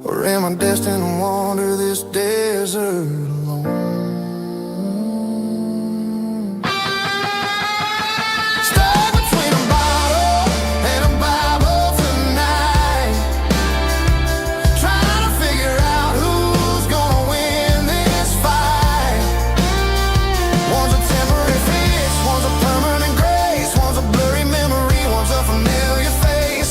Or am I destined to wander this desert alone? Stuck between a bottle and a Bible tonight, trying to figure out who's gonna win this fight. One's a temporary fix, one's a permanent grace, one's a blurry memory, one's a familiar face.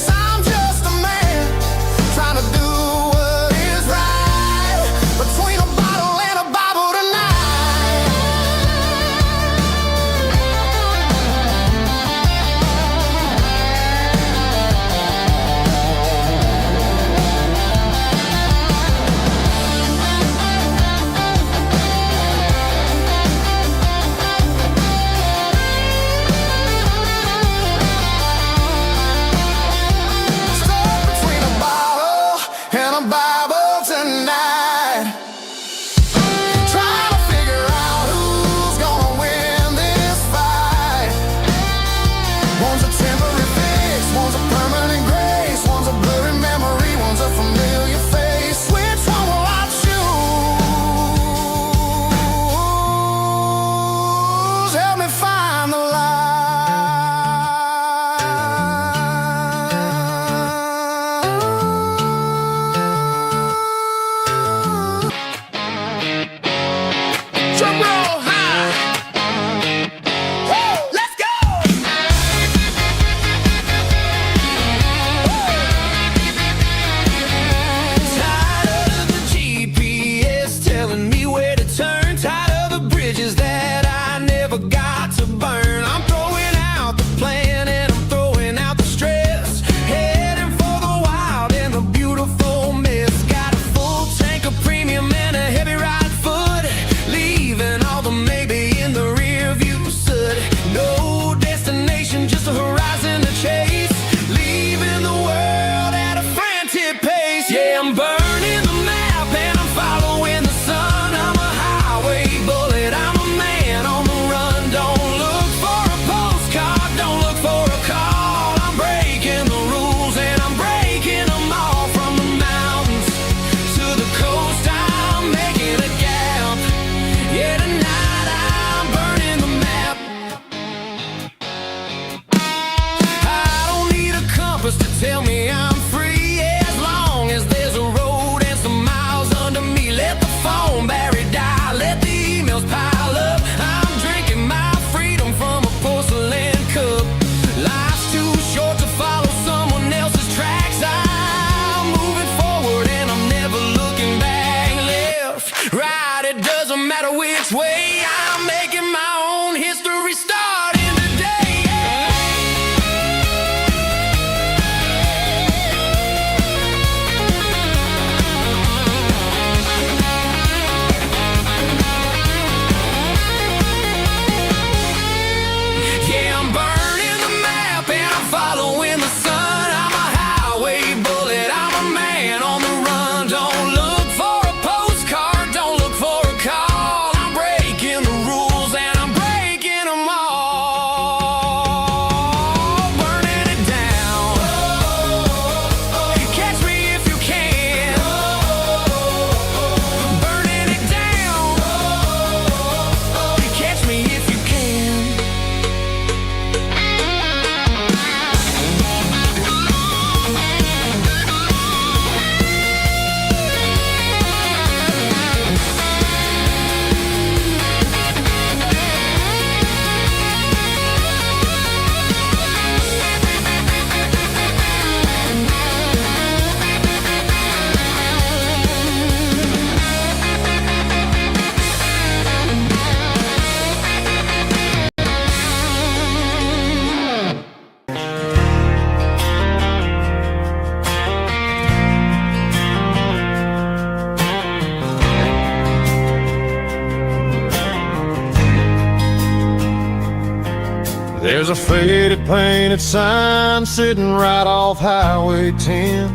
There's a faded painted sign sitting right off Highway 10.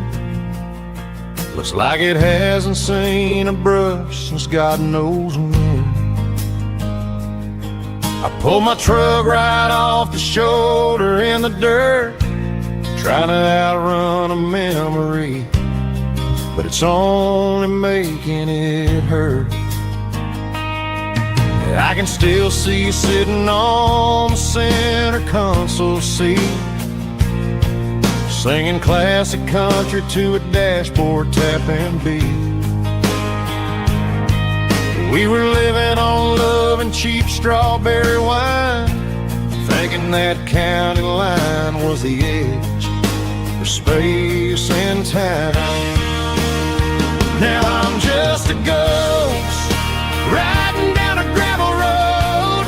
Looks like it hasn't seen a brush since God knows when. I pulled my truck right off the shoulder in the dirt, trying to outrun a memory, but it's only making it hurt. I can still see you sitting on the center console seat, singing classic country to a dashboard tapping beat. We were living on love and cheap strawberry wine, thinking that county line was the edge for space and time. Now I'm just a ghost riding down a gravel road,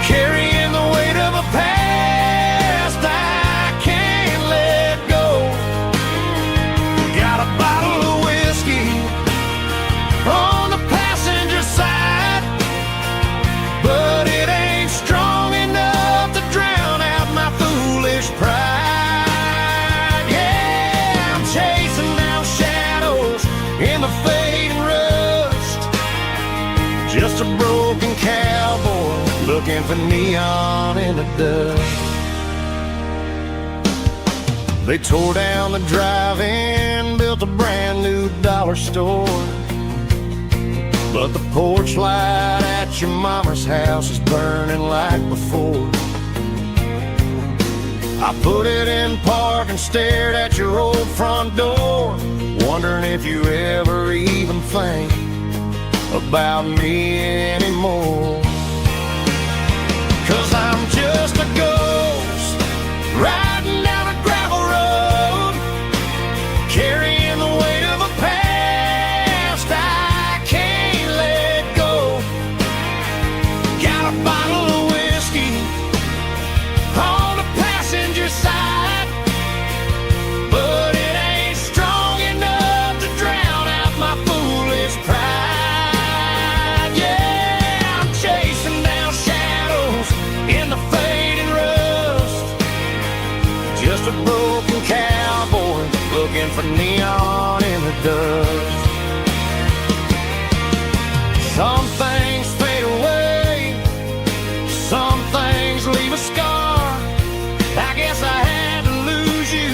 carrying the weight of a past I can't let go. Got a bottle of whiskey on the passenger side, but it ain't strong enough to drown out my foolish pride. Yeah, I'm chasing down shadows in the fading rust, just a broken cowboy looking for neon in the dust. They tore down the drive-in, built a brand new dollar store, but the porch light at your mama's house is burning like before. I put it in park and stared at your old front door, wondering if you ever even think about me anymore. 'Cause I'm just a ghost riding down a gravel road, carrying the weight of a past I can't let go. Got a bottle of whiskey on the passenger side, but it ain't strong enough to drown out my foolish pride. Yeah, I'm chasing down shadows in the fading rust, just a broken cowboy looking for neon in the dust. Some things fade away, some things leave a scar. I guess I had to lose you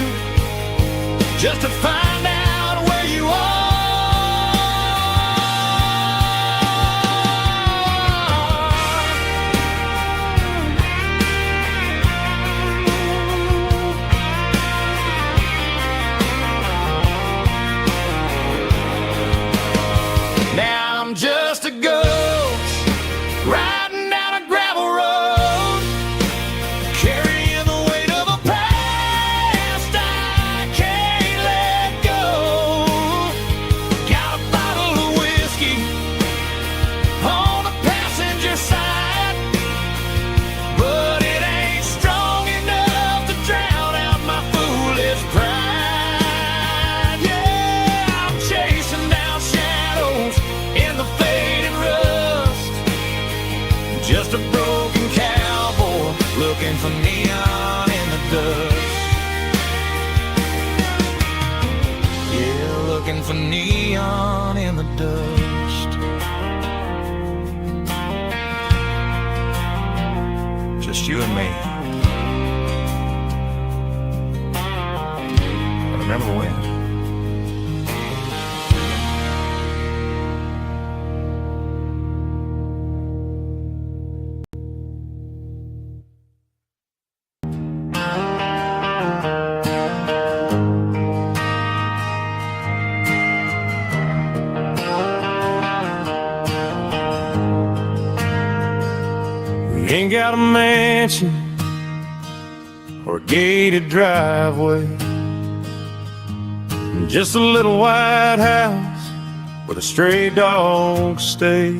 just to find out where you are. Now I'm just a ghost riding down a gravel road, carrying the weight of a past I can't let go. Got a bottle of whiskey on the passenger side, but it ain't strong enough to drown out my foolish pride. Yeah, I'm chasing down shadows in the fading rust, just a broken cowboy looking for neon in the dust. Yeah, looking for neon in the dust. Just you and me. I remember when. Ain't got a mansion or a gated driveway, just a little white house where the stray dogs stay.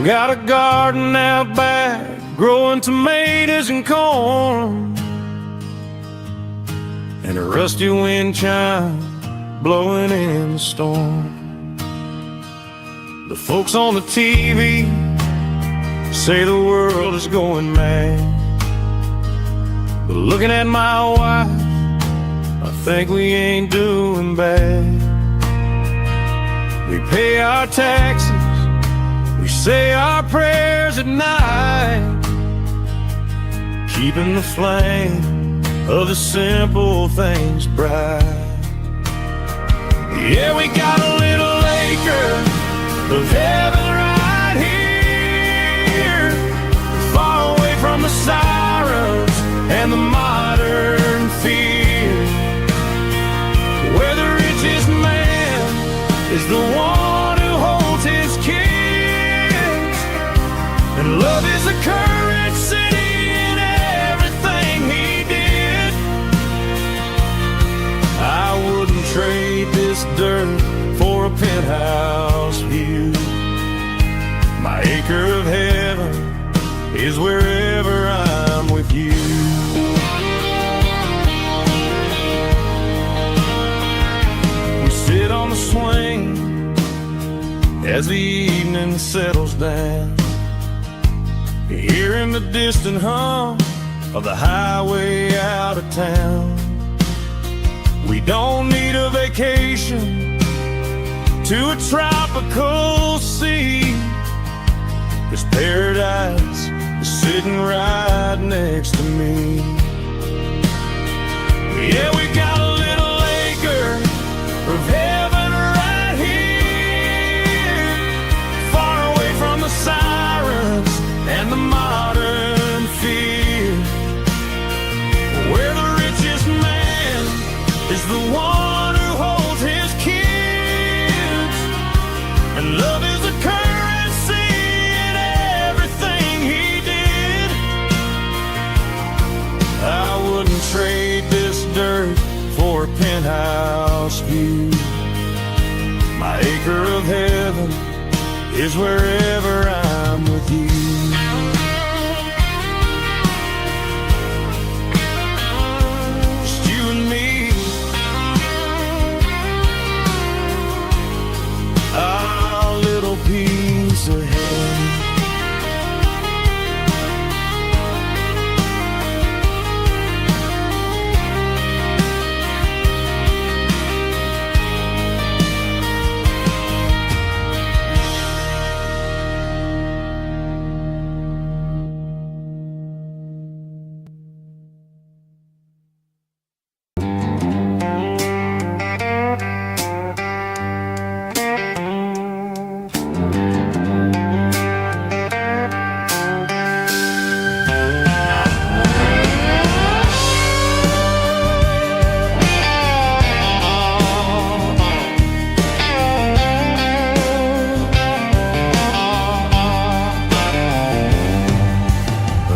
Got a garden out back growing tomatoes and corn, and a rusty wind chime blowing in the storm. The folks on the TV say the world is going mad. But looking at my wife, I think we ain't doing bad. We pay our taxes, we say our prayers at night, keeping the flame of the simple things bright. Yeah, we got a little acre of heaven right here, far away from the sirens and the modern fear, where the richest man is the one who holds his kids, and love is the currency in everything he did. I wouldn't trade this dirt for a penthouse view. My acre of heaven is wherever I'm with you. We sit on the swing as the evening settles down, hearing the distant hum of the highway out of town. We don't need a vacation to a tropical sea, 'cause paradise is sitting right next to me. Yeah, we got a little acre of heaven right here, far away from the sirens and the modern fear, where the richest man is the one who holds his kids, and love is the currency in everything he did. I wouldn't trade this dirt for a penthouse view. My acre of heaven is wherever I'm with you. Just you and me, our little piece of heaven.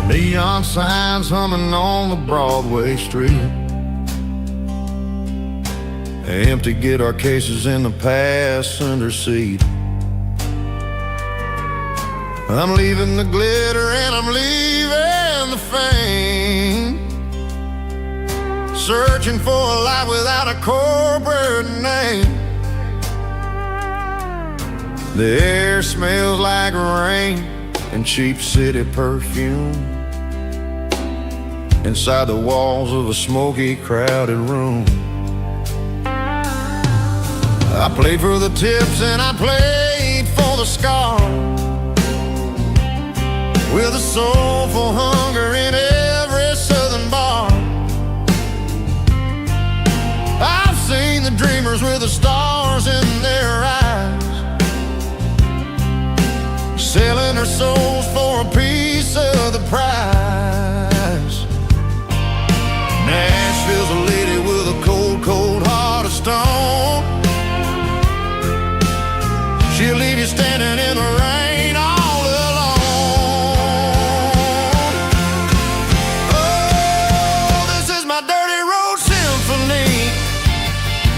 Neon signs humming on the Broadway street, empty guitar cases in the passenger seat. I'm leaving the glitter and I'm leaving the fame, searching for a life without a corporate name. The air smells like rain and cheap city perfume inside the walls of a smoky, crowded room. I played for the tips and I played for the scars, with a soulful hunger in every southern bar. I've seen the dreamers with the stars in their eyes, selling their souls for a piece of the prize. Nashville's a lady with a cold, cold heart of stone. She'll leave you standing in the rain all alone. Oh, this is my dirty road symphony,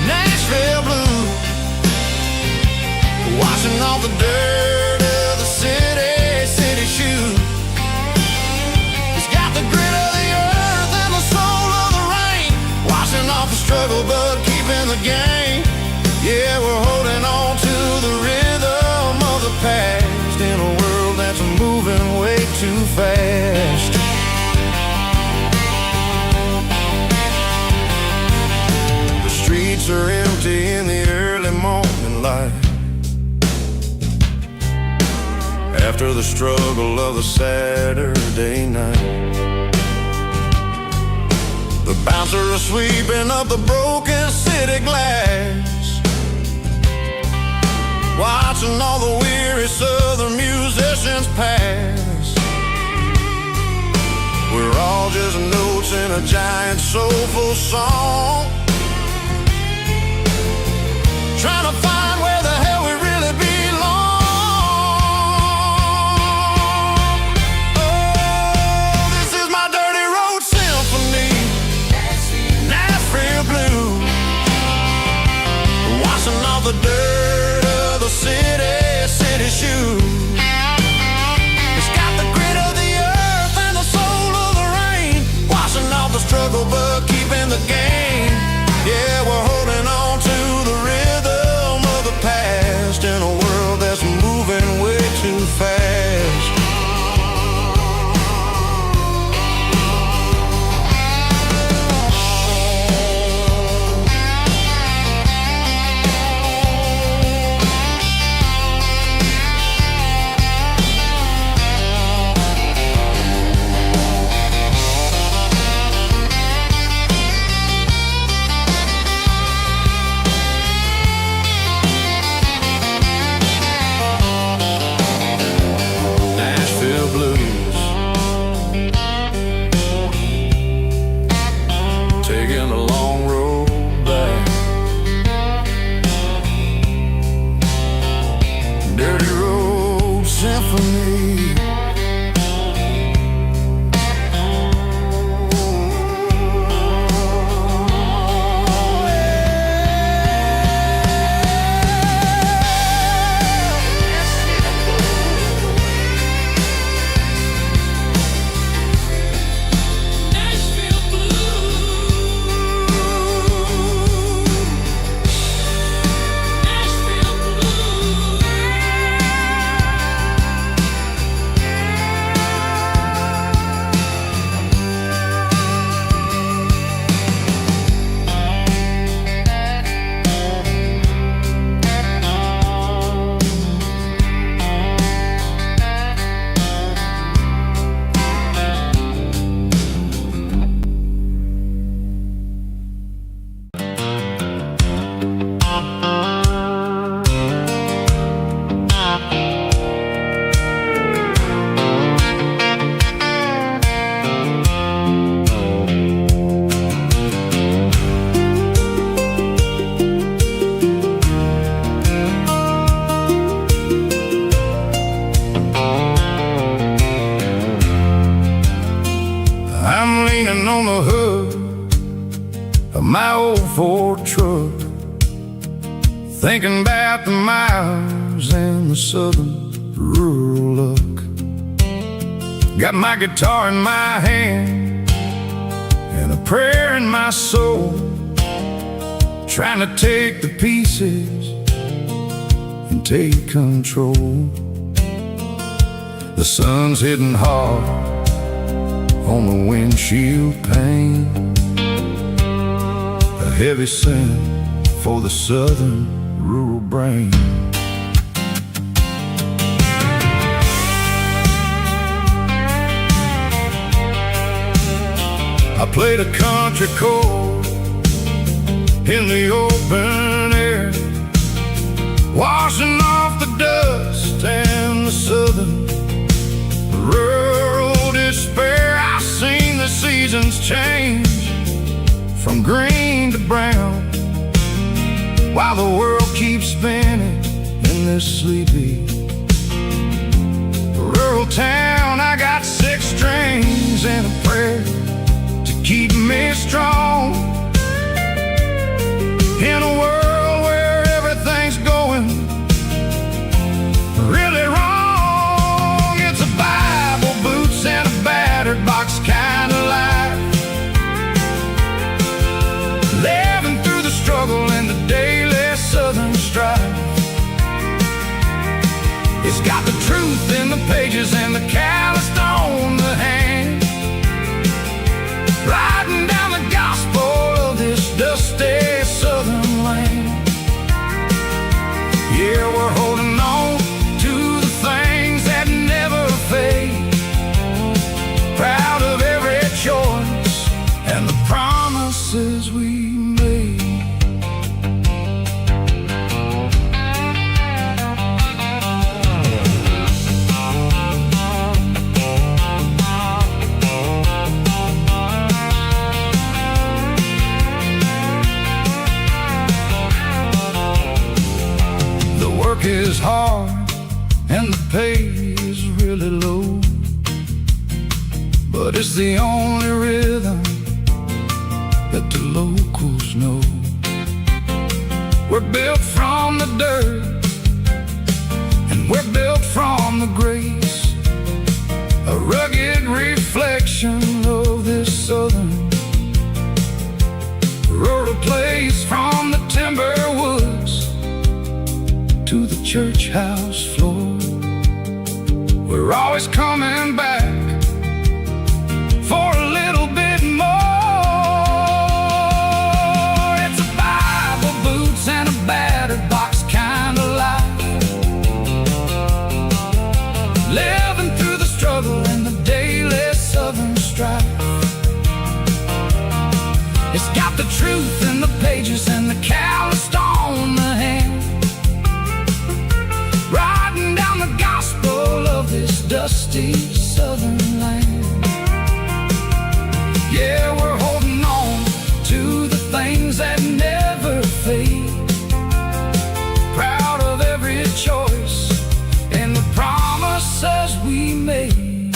Nashville blue, washing off the dirt of the city shoe. It's got the grit of the earth and the soul of the rain, washing off the struggle but keeping the game. Yeah, we're holding on to the rhythm of the past in a world that's moving way too fast. The streets are empty in the early morning light, after the struggle of the Saturday night. The bouncer is sweeping up the broken city glass, watching all the weary southern musicians pass. We're all just notes in a giant soulful song, trying to find where the hell we really belong. Oh, this is my dirty road symphony, Nashville blues, washing off the dirt of the city shoes. It's got the grit of the earth and the soul of the rain, washing off the struggle but keeping the game. Yeah, we're holding on to the rhythm of the past in a world that's moving way too fast. On the hood of my old Ford truck, thinking about the miles and the southern rural look. Got my guitar in my hand and a prayer in my soul, trying to take the pieces and take control. The sun's hitting hard on the windshield pane, a heavy scent for the southern rural brain. I played a country chord in the open air, washing off the dust and the southern rural despair. I've seen the seasons change from green to brown, while the world keeps spinning in this sleepy rural town. I got 6 strings and a prayer to keep me strong in a world where everything's going really wrong. It's a Bible, boots, and a battered box kind of life, living through the struggle and the daily southern strife. It's got the truth in the pages and the calloused on promises we made. The work is hard and the pay is really low, but it's the only rhythm that the locals know. We're built from the dirt and we're built from the grace, a rugged reflection of this southern rural place. From the timber woods to the church house floor, we're always coming back for a little bit more. It's a Bible, boots, and a battered box kind of life, living through the struggle and the daily southern strife. It's got the truth in the pages and the calloused on the hand, riding down the gospel of this dusty southern land. Yeah, we're holding on to the things that never fade, proud of every choice and the promises we made.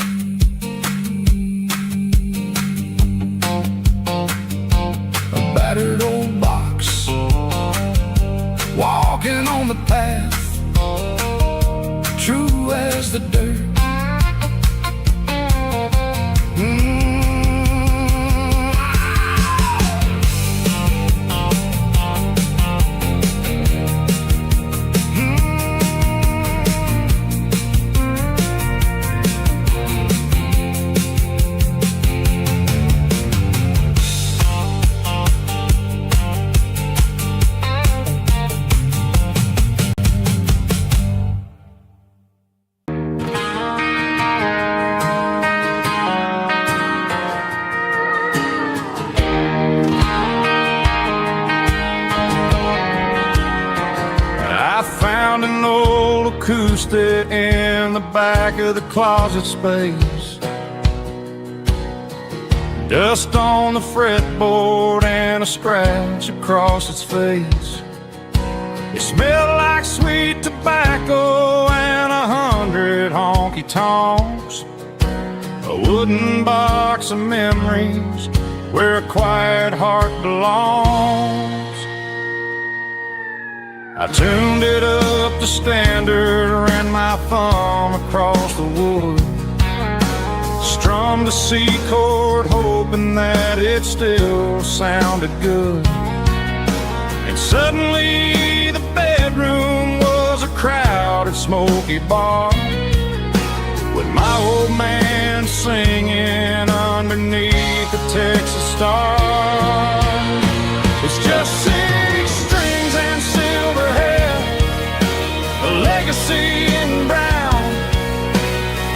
A battered old box, walking on the path, true as the dirt. Acoustic in the back of the closet space, dust on the fretboard and a scratch across its face. It smelled like sweet tobacco and 100 honky-tonks, a wooden box of memories where a quiet heart belongs. I tuned it up to standard, ran my thumb across the wood, strummed a C chord hoping that it still sounded good. And suddenly the bedroom was a crowded smoky bar, with my old man singing underneath the Texas star. It's just 6 strings and silver hair, a legacy in brown,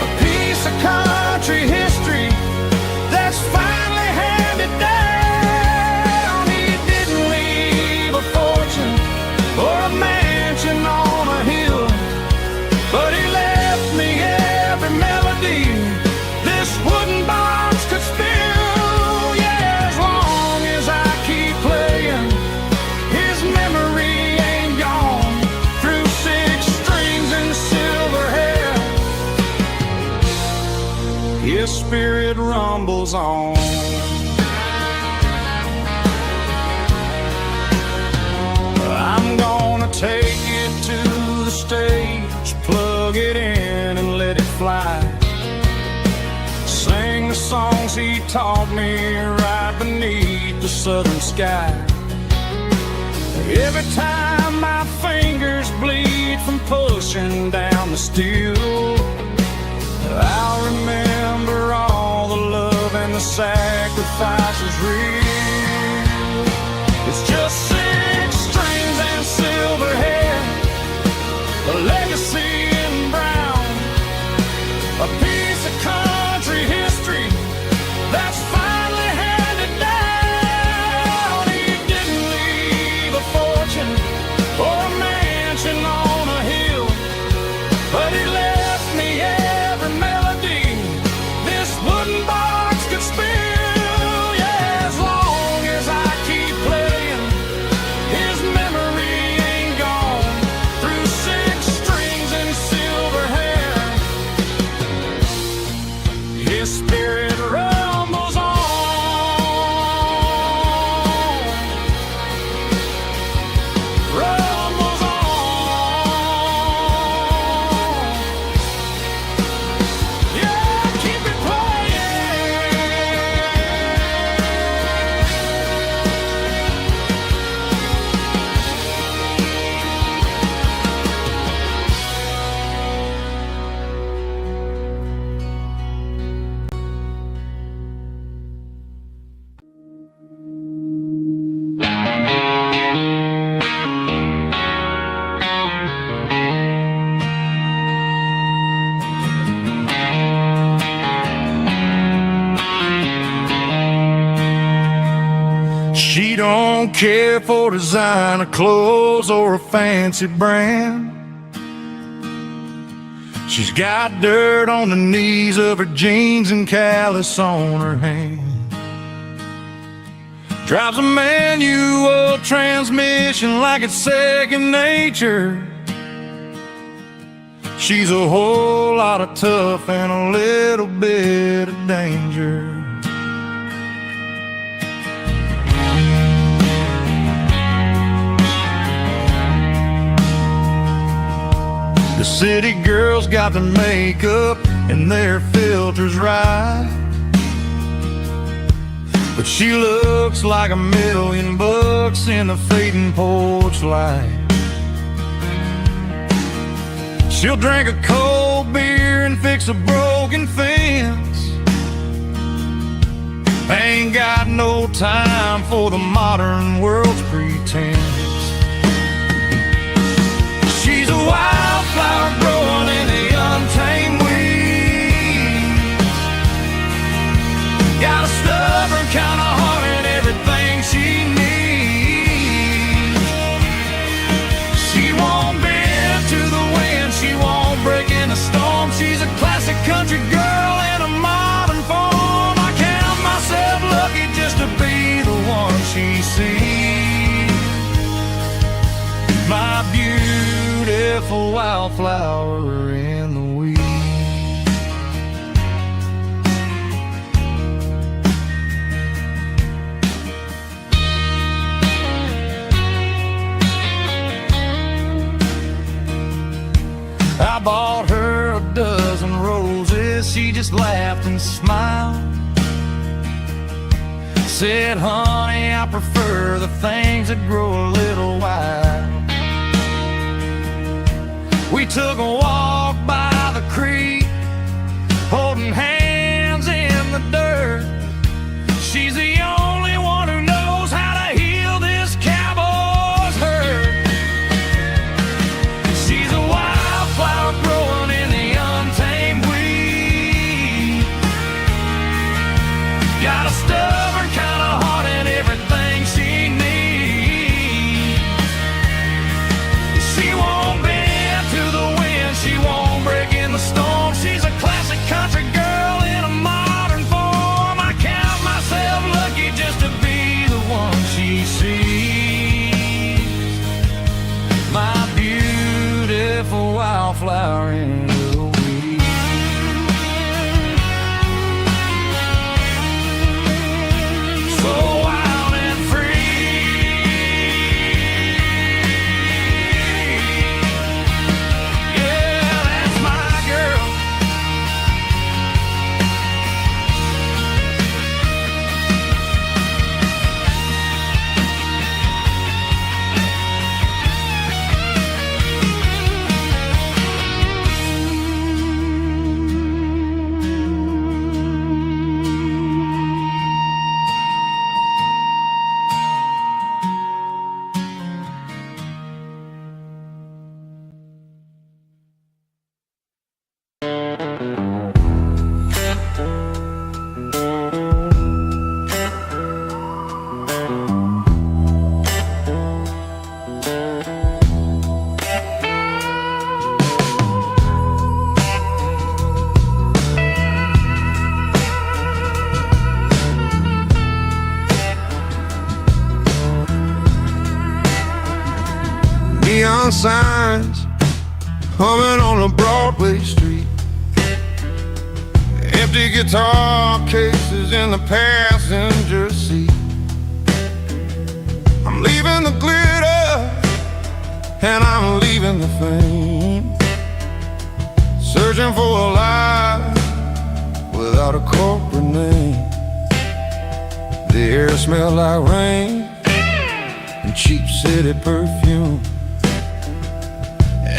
a piece of country history that's finally handed down. He didn't leave a fortune or a mansion on a hill, but he left me every melody this wooden box could spill. Yeah, as long as I keep playing, his memory ain't gone. Through 6 strings and silver hair, his spirit rumbles on. I'm gonna take it to the stage, plug it in and let it fly, sing the songs he taught me right beneath the southern sky. Every time my fingers bleed from pushing down the steel, I'll remember all the love and the sacrifices real. It's just 6 strings and silver hair, a legacy in brown, a piece of country history that's finally handed down. don't care for designer clothes or a fancy brand. She's got dirt on the knees of her jeans and callus on her hand. Drives a manual transmission like it's second nature. She's a whole lot of tough and a little bit of danger. The city girls got their makeup and their filters right, but she looks like $1,000,000 in the fading porch light. She'll drink a cold beer and fix a broken fence. Ain't got no time for the modern world's pretense. She's a wildflower growing in the untamed weeds. Got a stubborn kind of heart and everything she needs. She won't bend to the wind, she won't break in a storm. She's a classic country girl in a modern form. I count myself lucky just to be the one she sees. My beautiful wildflower in the weeds. I bought her a dozen roses, she just laughed and smiled. Said, honey, I prefer the things that grow a little wild. We took a walk by the creek, holding hands in the dirt. She's the only one who knows how to heal this cowboy's hurt. She's a wildflower growing in the untamed weed. Got a stubborn kind of heart and everything she needs. She won't bend to the wind, she won't break in the storm. She's a classic country girl in a modern form. I count myself lucky just to be the one she sees. My beautiful wildflower in the weeds. So wild and free. Yeah, that's my girl. Neon signs humming on a Broadway street. Empty guitar cases in the passenger seat. I'm leaving the glitter and I'm leaving the fame. Searching for a life without a corporate name. The air smelled like rain and cheap city perfume.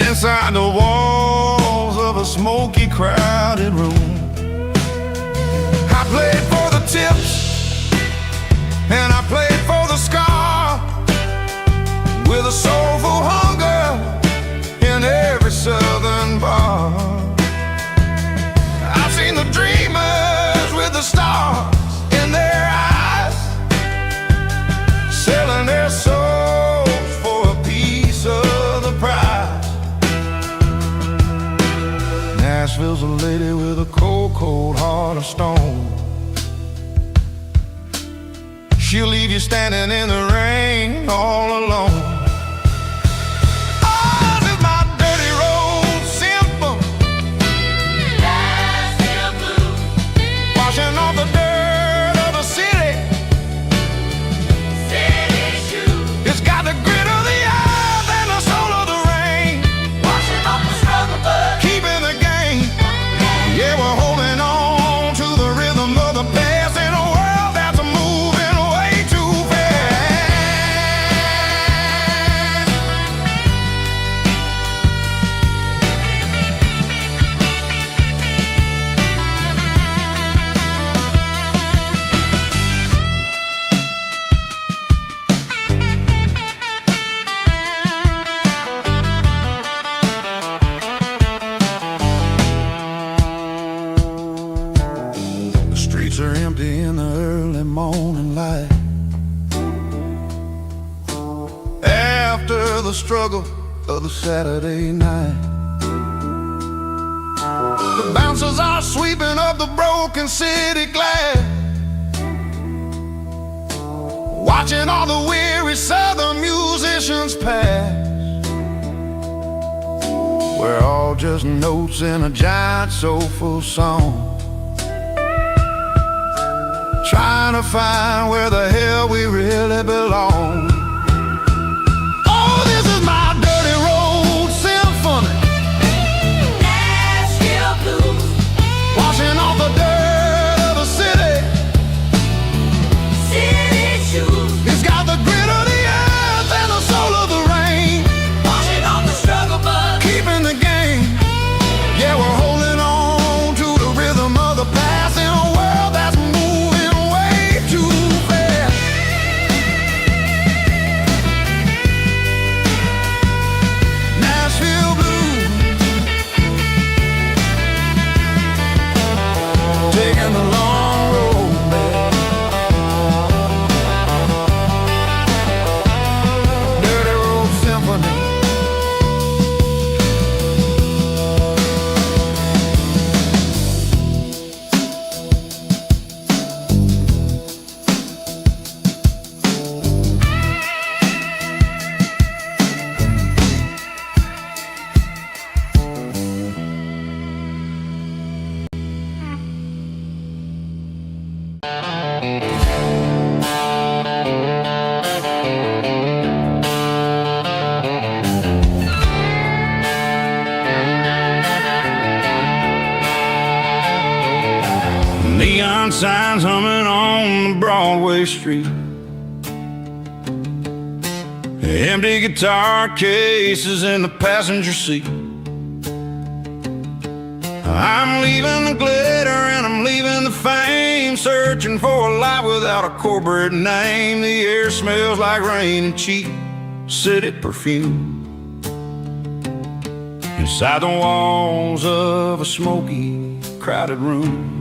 Inside the walls of a smoky, crowded room, I played for the tips and I played for the scar, with a soulful hunger in every southern bar. I've seen the dreamers with the stars in their eyes, sailing cold heart of stone. She'll leave you standing in the rain all alone. Oh, this is my dirty road symphony. Nashville blues. Washing off the dirt of the city. City shoes. It's got the grit of the earth and the soul of the rain. Washing off the struggle, but keeping the game. Yeah, we're holding on to the rhythm of the past in a world that's moving way too fast. The streets are empty in the early morning light. After the struggle of the Saturday night, the bouncers are sweeping up the broken city glass, watching all the weary southern musicians pass. We're all just notes in a giant soulful song, trying to find where the hell we really belong. Oh, this is my dirty road symphony. Nashville blues. Washing off the dirt of the city. City shoes. It's got the grit of the earth and the soul of the rain. Washing off the struggle, but keeping the game. Yeah, we're holding on to the rhythm of the past in a world that's moving way too fast. Nashville blues, taking the long road back. Dirty road symphony. Neon signs humming on the Broadway street. Empty guitar cases in the passenger seat. I'm leaving the glitter and I'm leaving the fame, searching for a life without a corporate name. The air smells like rain and cheap city perfume. Inside the walls of a smoky, crowded room,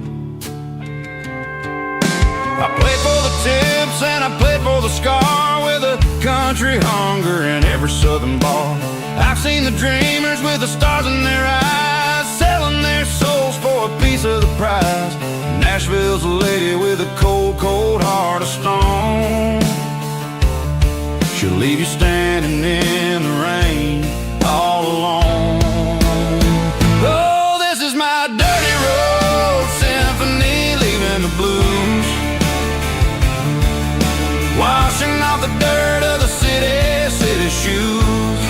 I played for the tips and I played for the scar, with a country hunger in every southern bar. I've seen the dreamers with the stars in their eyes, selling their souls for a piece of the prize. Nashville's a lady with a cold, cold heart of stone. She'll leave you standing in the rain all alone. Oh, this is my dirty road symphony, leaving the blues. Washing off the dirt of the city shoes.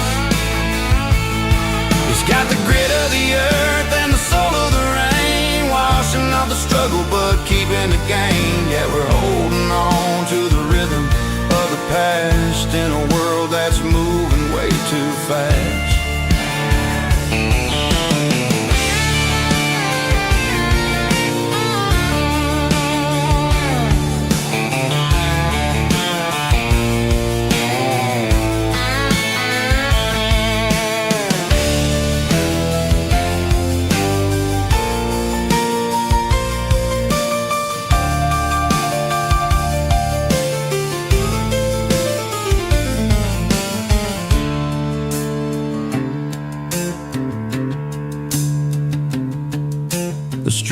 It's got the grit of the earth and the soul of the rain. Washing off the struggle but keeping the game. Yeah, we're holding on to the rhythm of the past in a world that's moving way too fast.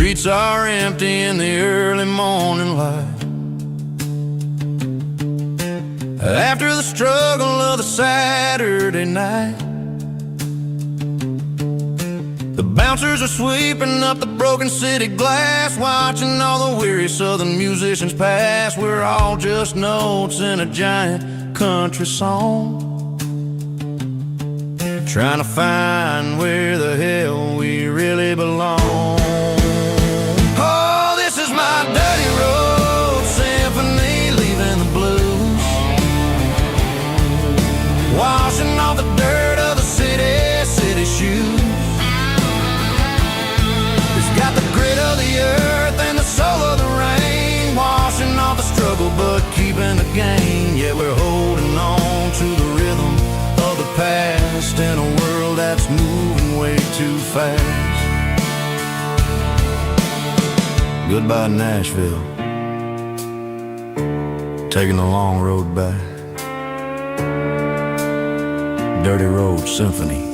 streets are empty in the early morning light. After the struggle of the Saturday night, the bouncers are sweeping up the broken city glass, watching all the weary southern musicians pass. We're all just notes in a giant country song, trying to find where the hell we really belong. Oh, this is my dirty road symphony, leaving the blues, washing off the dirt of the city shoes. It's got the grit of the earth and the soul of the rain, washing off the struggle but keeping the gain. Yeah, we're holding on to the rhythm of the past in a world that's moving way too fast. Goodbye Nashville, taking the long road back. Dirty Road Symphony.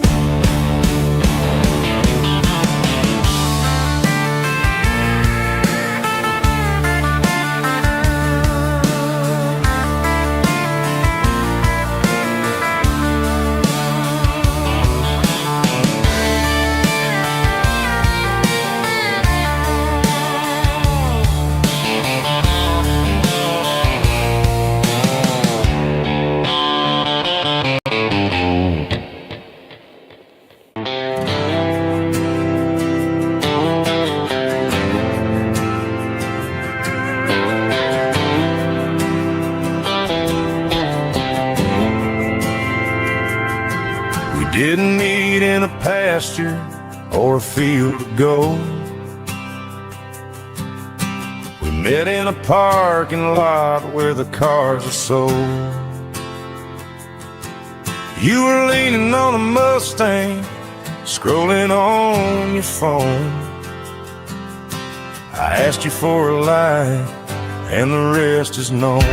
Didn't meet in a pasture or a field of gold. We met in a parking lot where the cars are sold. You were leaning on a Mustang, scrolling on your phone. I asked you for a light, and the rest is known.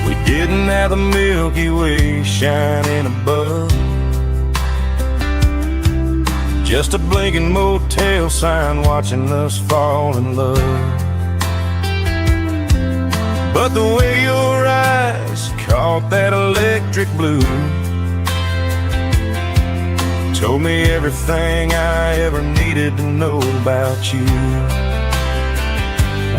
We didn't have the Milky Way shining above, just a blinking motel sign watching us fall in love. But the way your eyes caught that electric blue told me everything I ever needed to know about you.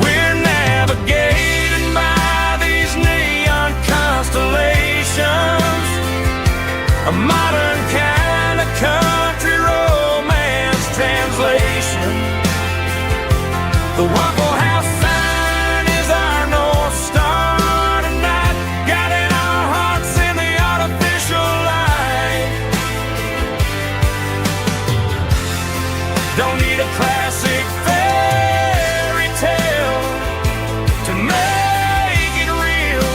We're navigating by these neon constellations, a modern kind of country romance translation. The Waffle House sign is our North Star tonight, guiding our hearts in the artificial light. Don't need a classic fairy tale to make it real,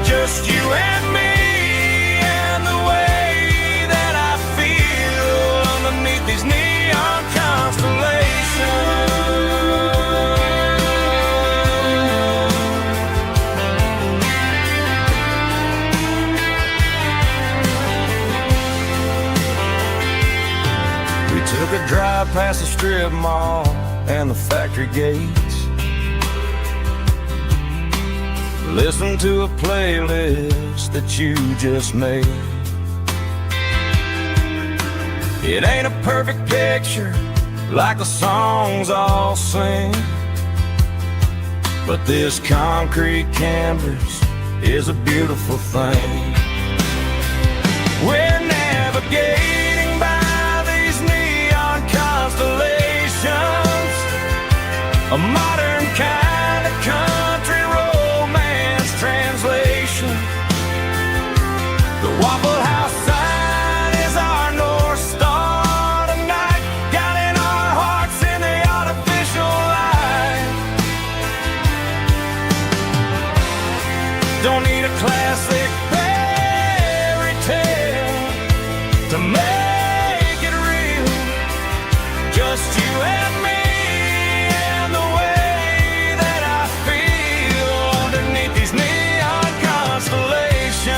just you and me and the way that I feel underneath these neon constellations. We took a drive past the strip mall and the factory gates, listened to a playlist that you just made. It ain't a perfect picture like the songs all sing, but this concrete canvas is a beautiful thing. We're navigating by these neon constellations, a modern kind of country romance translation. The Waffle House sign is our North Star tonight, guiding our hearts in the artificial light. Don't need a classic fairy tale to make it real, just you and me and the way that I feel underneath these neon constellations.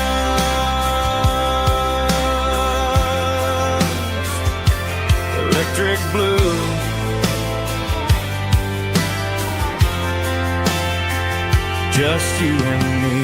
Electric just you and me.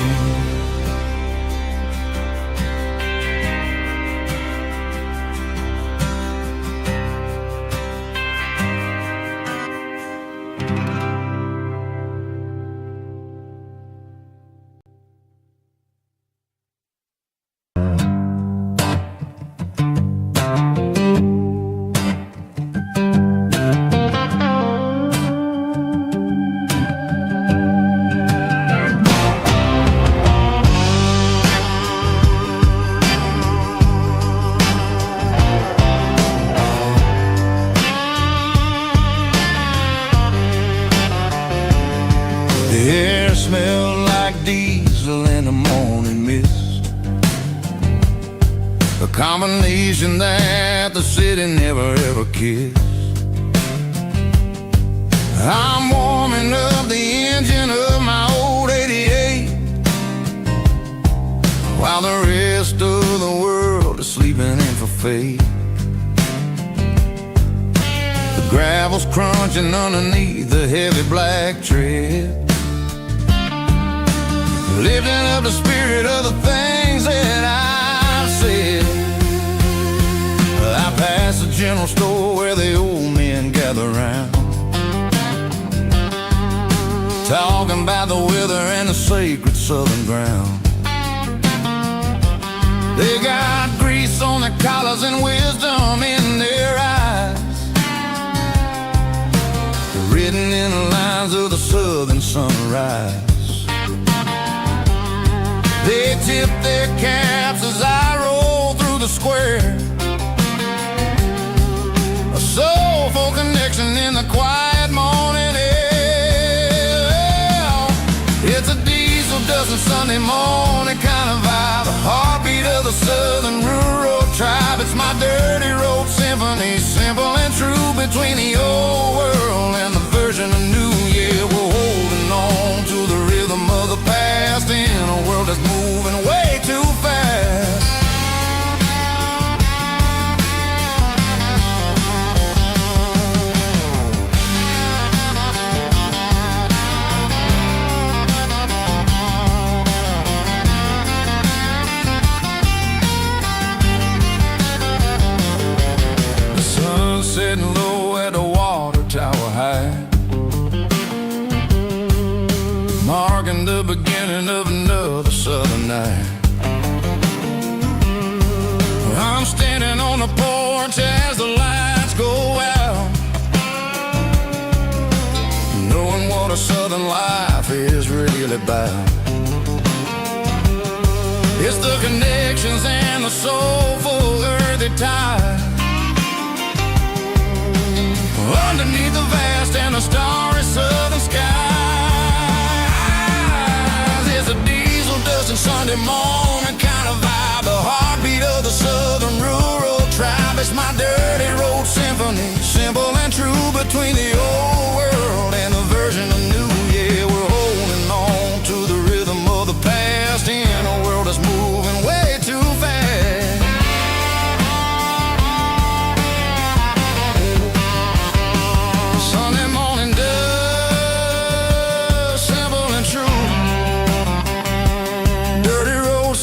The air smelled like diesel in the morning mist, a combination that the city never ever kissed. I'm warming up the engine of my old 88, while the rest of the world is sleeping in for fate. The gravel's crunching underneath the heavy black tread, lifting up the spirit of the things that I've said. I pass the general store where the old men gather round, talking about the weather and the sacred southern ground. They got grease on their collars and wisdom in their eyes, written in the lines of the southern sunrise. They tip their caps as I roll through the square, a soulful connection in the quiet morning air. It's a diesel dozen Sunday morning kind of vibe, the heartbeat of the southern rural tribe. It's my dirty road symphony, simple and true, between the old world and the version of new. Yeah, we're holding on to the rhythm of the past in a world that's moving way too fast. The sun's setting low at the water tower high, marking the beginning of another southern night. I'm standing on the porch as the lights go out, knowing what a southern life is really about. It's the connections and the soulful earthy tide, underneath the vast and the starry southern skies. It's a diesel dusting Sunday morning kind of vibe, the heartbeat of the southern rural tribe. It's my dirty road symphony, simple and true, between the old world and the version of new. Yeah, we're holding on to the rhythm of the past in a world that's moving way too fast. Sunday morning dust, simple and true, dirty road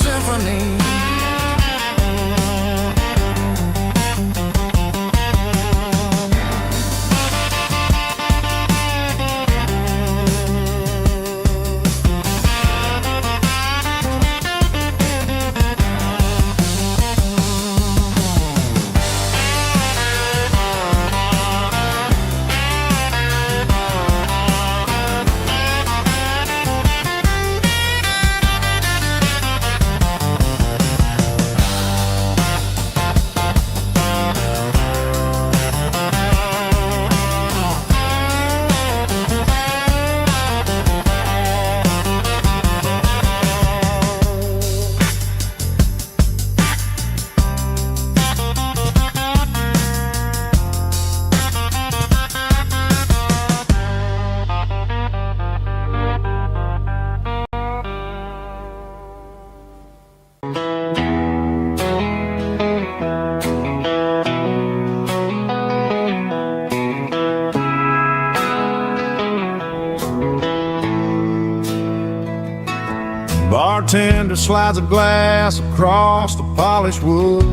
Bartender slides a glass across the polished wood.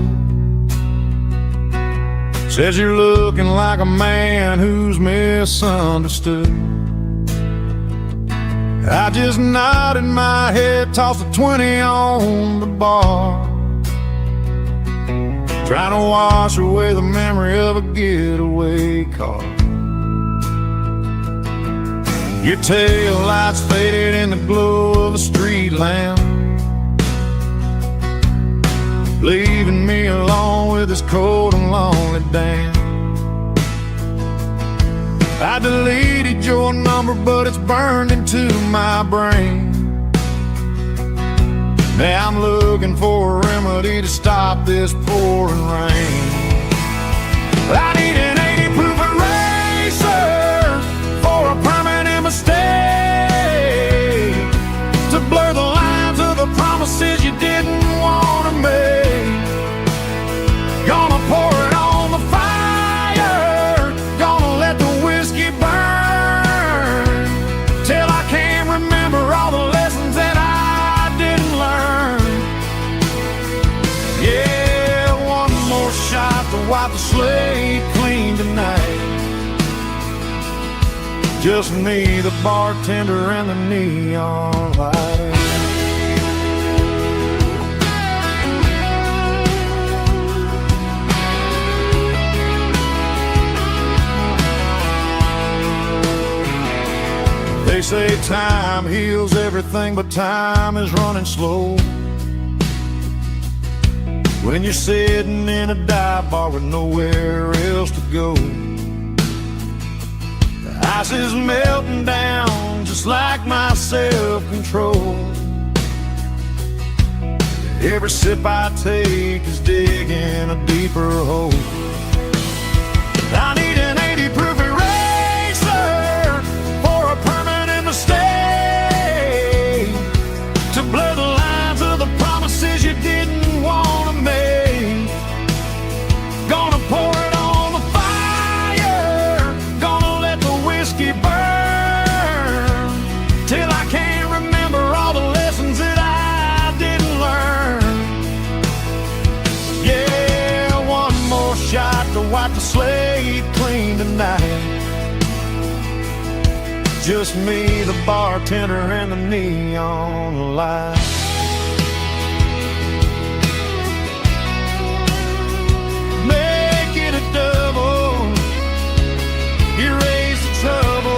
Says you're looking like a man who's misunderstood. I just nodded my head, tossed a 20 on the bar, trying to wash away the memory of a getaway car. Your tail lights faded in the glow of a street lamp, leaving me alone with this cold and lonely damn. I deleted your number, but it's burned into my brain. Now I'm looking for a remedy to stop this pouring rain. I need an 80 proof eraser for a permanent mistake, to blur the lines of the promises you didn't want to make. Gonna pour it on the fire, gonna let the whiskey burn, till I can't remember all the lessons that I didn't learn. Yeah, one more shot to wipe the slate clean tonight. Just me, the bartender, and the neon light. They say time heals everything, but time is running slow when you're sitting in a dive bar with nowhere else to go. The ice is melting down just like my self-control. Every sip I take is digging a deeper hole. I need an 80 proof eraser for a permanent mistake, to blur the lines of the promises you didn't want to make. Gonna pour it on the fire, gonna let the whiskey burn, till I can't remember all the lessons that I didn't learn. Yeah, one more shot to wipe the slate clean tonight. Just me, the bartender, and the neon light. Make it a double, erase the trouble.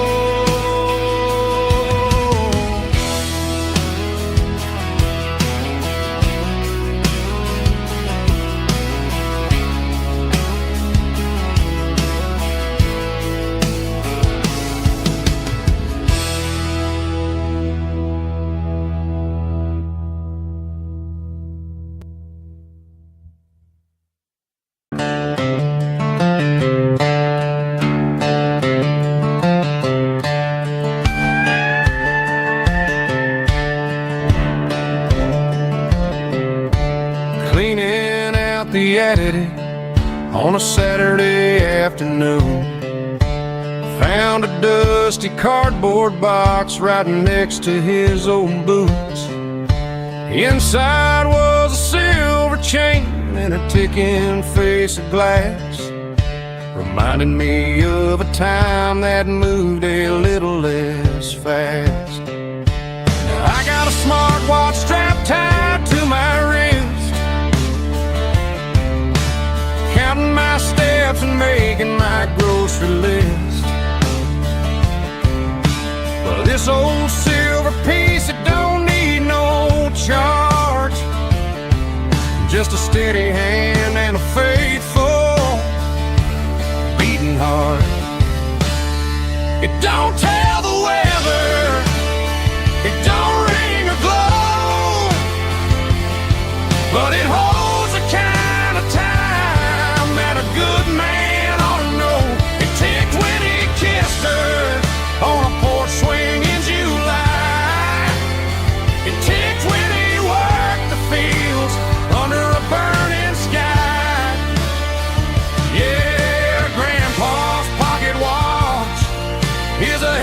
Cleaning out the attic on a Saturday afternoon, found a dusty cardboard box right next to his old boots. Inside was a silver chain and a ticking face of glass, reminding me of a time that moved a little less fast. Now I got a smartwatch strapped tied to my wrist, counting my steps and making my grocery list. Well, this old silver piece, it don't need no charge, just a steady hand and a faithful beating heart. It don't tell the weather, it don't ring or glow, but it holds the kind of time that a good man ought to know. It ticked when he kissed her on a porch swing in July. It ticked when he worked the fields under a burning sky. Yeah, Grandpa's pocket watch is a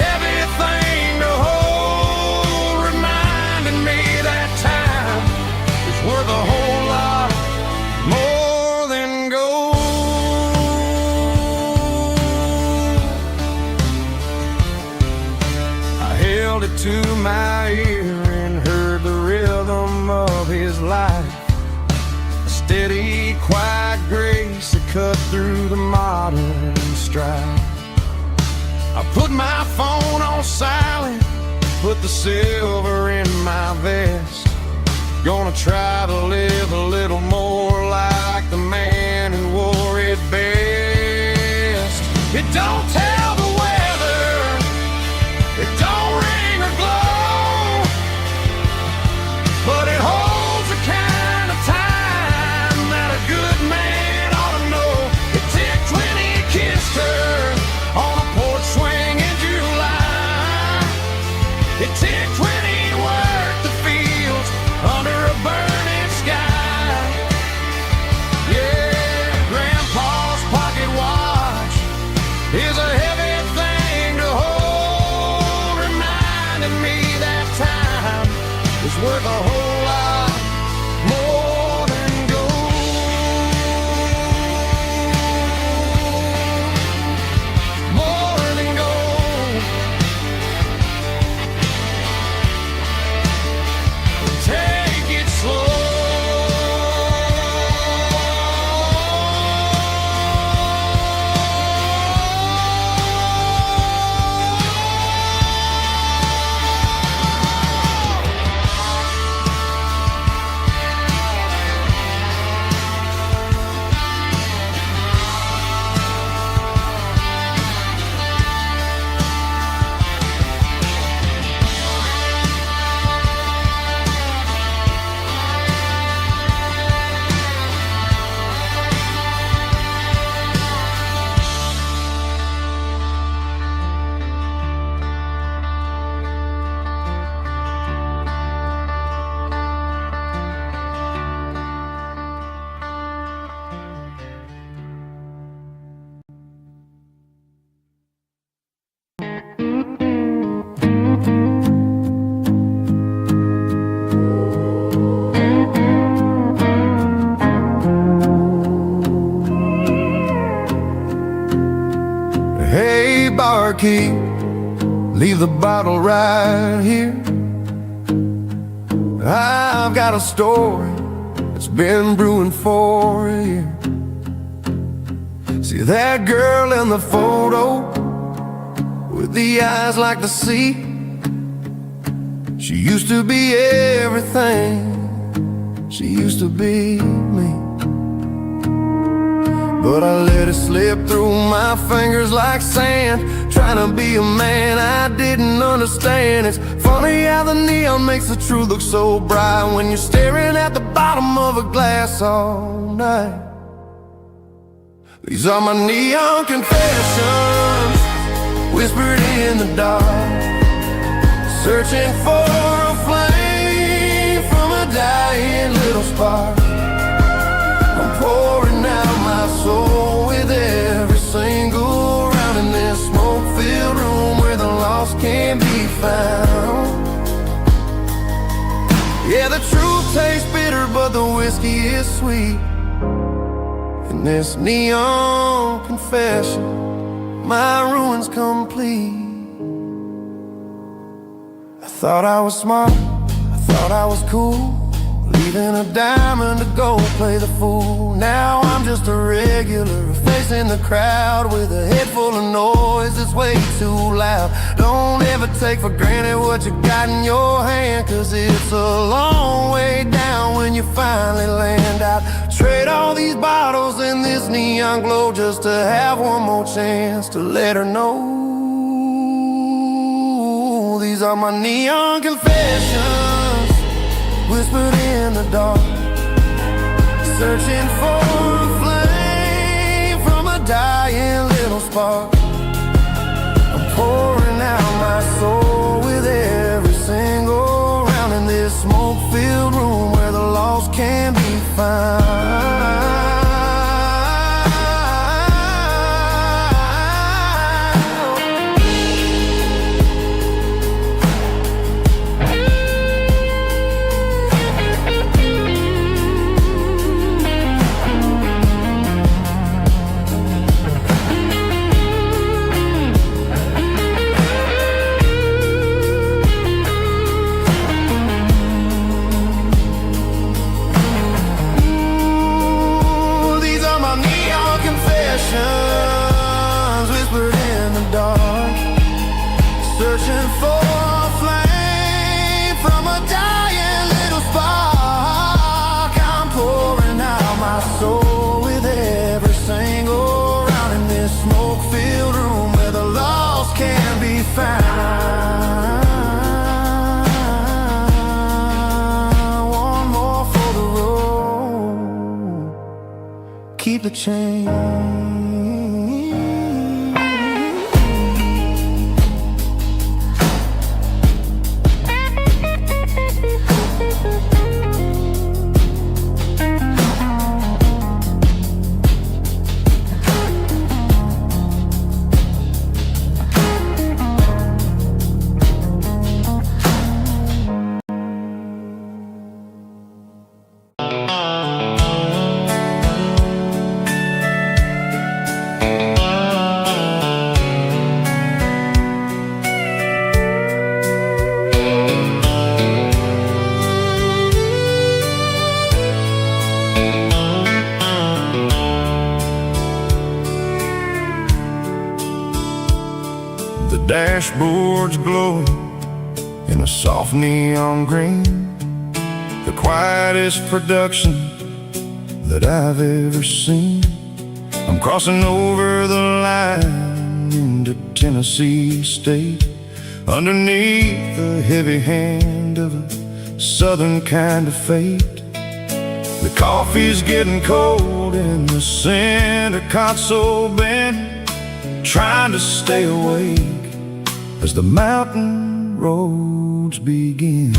to my ear and heard the rhythm of his life. A steady, quiet grace that cut through the modern strife. I put my phone on silent, put the silver in my vest. Gonna try to live a little more like the man who wore it best. It don't tell the weather, it don't ring or glow, but it holds the kind of time that a good man ought to know. It ticked when he kissed her on a porch swing in July. It ticked when he worked the fields under a burning sky. Yeah, Grandpa's pocket watch is a heavy thing to hold, reminding me that time is worth a whole lot more than gold. More than gold. Take it slow. Hey, barkeep, leave the bottle right here. I've got a story that's been brewing for a year. See that girl in the photo with the eyes like the sea? She used to be everything, she used to be me. But I let it slip through my fingers like sand, trying to be a man I didn't understand. It's funny how the neon makes the truth look so bright when you're staring at the bottom of a glass all night. These are my neon confessions, whispered in the dark, searching for a flame from a dying little spark. I'm pouring out my soul with every single round in this smoke-filled room where the lost can't be found. Yeah, the truth tastes bitter, but the whiskey is sweet. In this neon confession, my ruin's complete. I thought I was smart, I thought I was cool, leaving a diamond to go play the fool. Now I'm just a regular, facing the crowd with a head full of noise that's way too loud. Don't ever take for granted what you got in your hand, cause it's a long way down when you finally land out. Trade all these bottles and this neon glow just to have one more chance to let her know. These are my neon confessions, whispered in the dark, searching for a flame from a dying little spark. I'm pouring out my soul with every single round in this smoke-filled room where the lost can be found. keep the change. The dashboard's glowing in a soft neon green, the quietest production that I've ever seen. I'm crossing over the line into Tennessee State, underneath the heavy hand of a southern kind of fate. The coffee's getting cold in the center console bin, trying to stay awake as the mountain roads begin.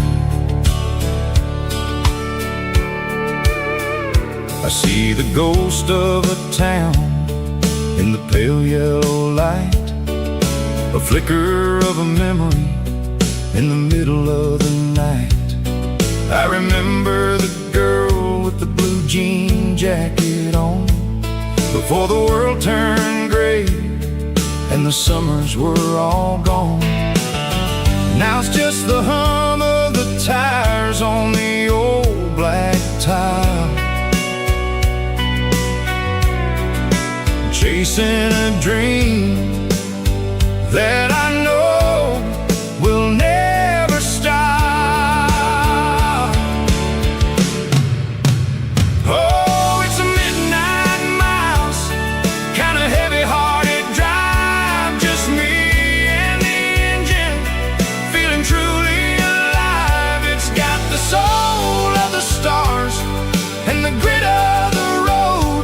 I see the ghost of a town in the pale yellow light, a flicker of a memory in the middle of the night. I remember the girl with the blue jean jacket on, before the world turned gray and the summers were all gone. Now it's just the hum of the tires on the old black tile, chasing a dream that I know will never stop. Oh, it's a midnight miles, kind of heavy-hearted drive, just me and the engine, feeling truly alive. It's got the soul of the stars and the grit of the road,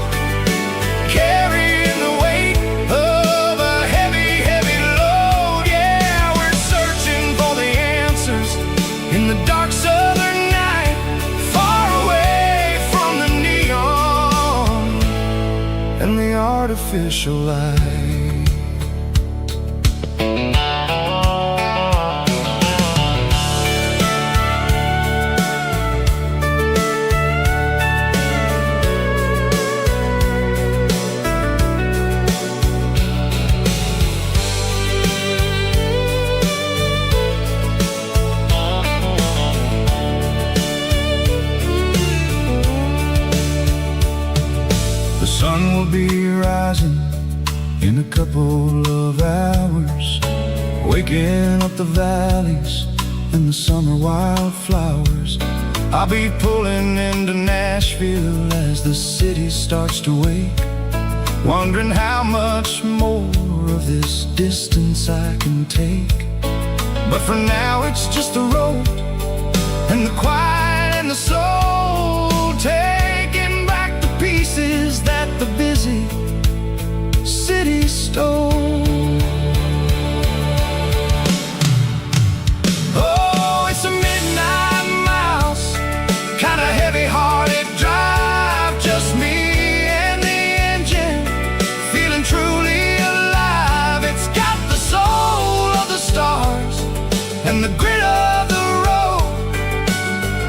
carrying the weight of a heavy, heavy load. Yeah, we're searching for the answers in the dark southern night, far away from the neon and the artificial light. The sun will be rising in a couple of hours, waking up the valleys and the summer wildflowers. I'll be pulling into Nashville as the city starts to wake, wondering how much more of this distance I can take. But for now it's just the road and the quiet and the soul, taking back the pieces that the busy city stole. Oh, it's a midnight miles, kind of heavy-hearted drive, just me and the engine, feeling truly alive. It's got the soul of the stars and the grit of the road,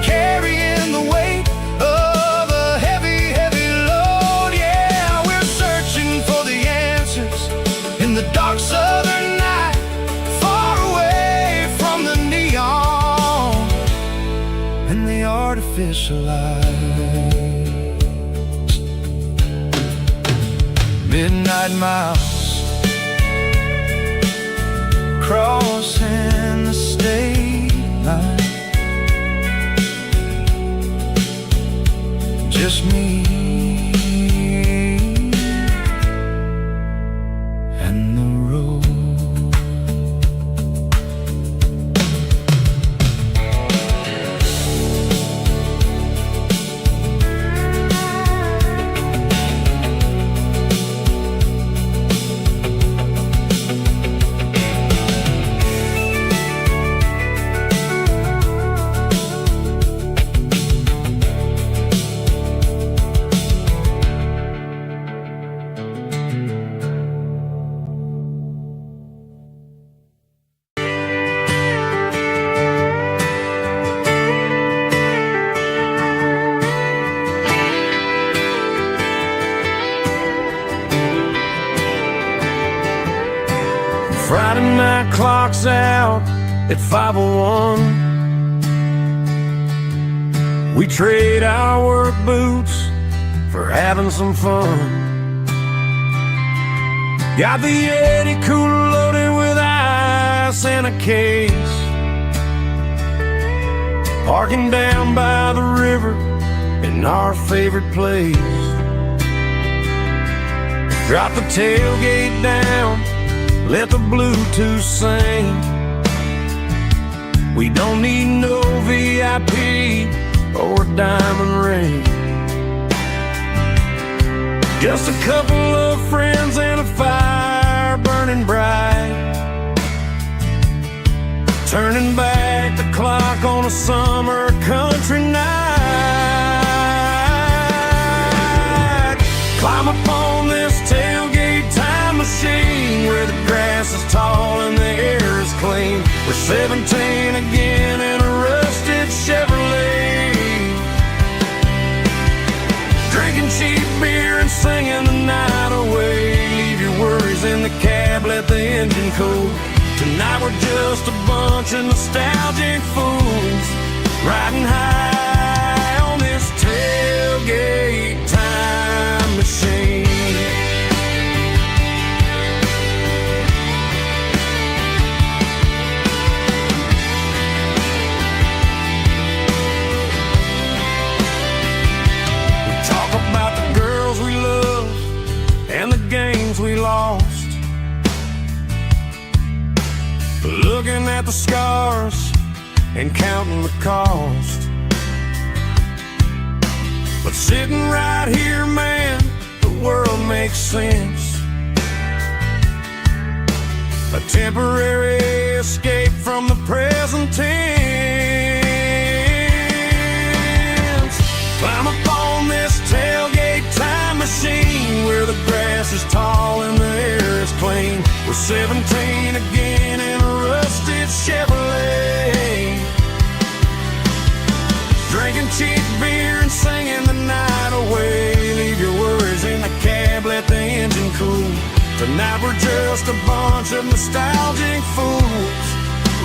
carrying the weight of a heavy, heavy load. Yeah, we're searching for the answers in the dark southern night, far away from the neon and the artificial lights. Midnight miles, crossing the state line, just me and the road. midnight clock's out at 5:01. We trade our work boots for having some fun. Got the Yeti cooler loaded with ice and a case, parking down by the river in our favorite place. Drop the tailgate down, let the Bluetooth sing. We don't need no VIP or a diamond ring. Just a couple of friends and a fire burning bright, turning back the clock on a summer country night. Climb up on this tailgate time machine where the grass is tall and the air is clean. We're 17 again in a rusted Chevrolet, drinking cheap beer and singing the night away. Leave your worries in the cab, let the engine cool. Tonight we're just a bunch of nostalgic fools, riding high on this tailgate time machine. We talk about the girls we love and the games we lost, looking at the scars and counting the cost. But sitting right here, man, the world makes sense. A temporary escape from the present tense. Climb up on this tailgate time machine where the grass is tall and the air is clean. We're 17 again in a rusted Chevrolet, drinking cheap beer and singing the night away. Leave your worries in the cab, let the engine cool. Tonight we're just a bunch of nostalgic fools,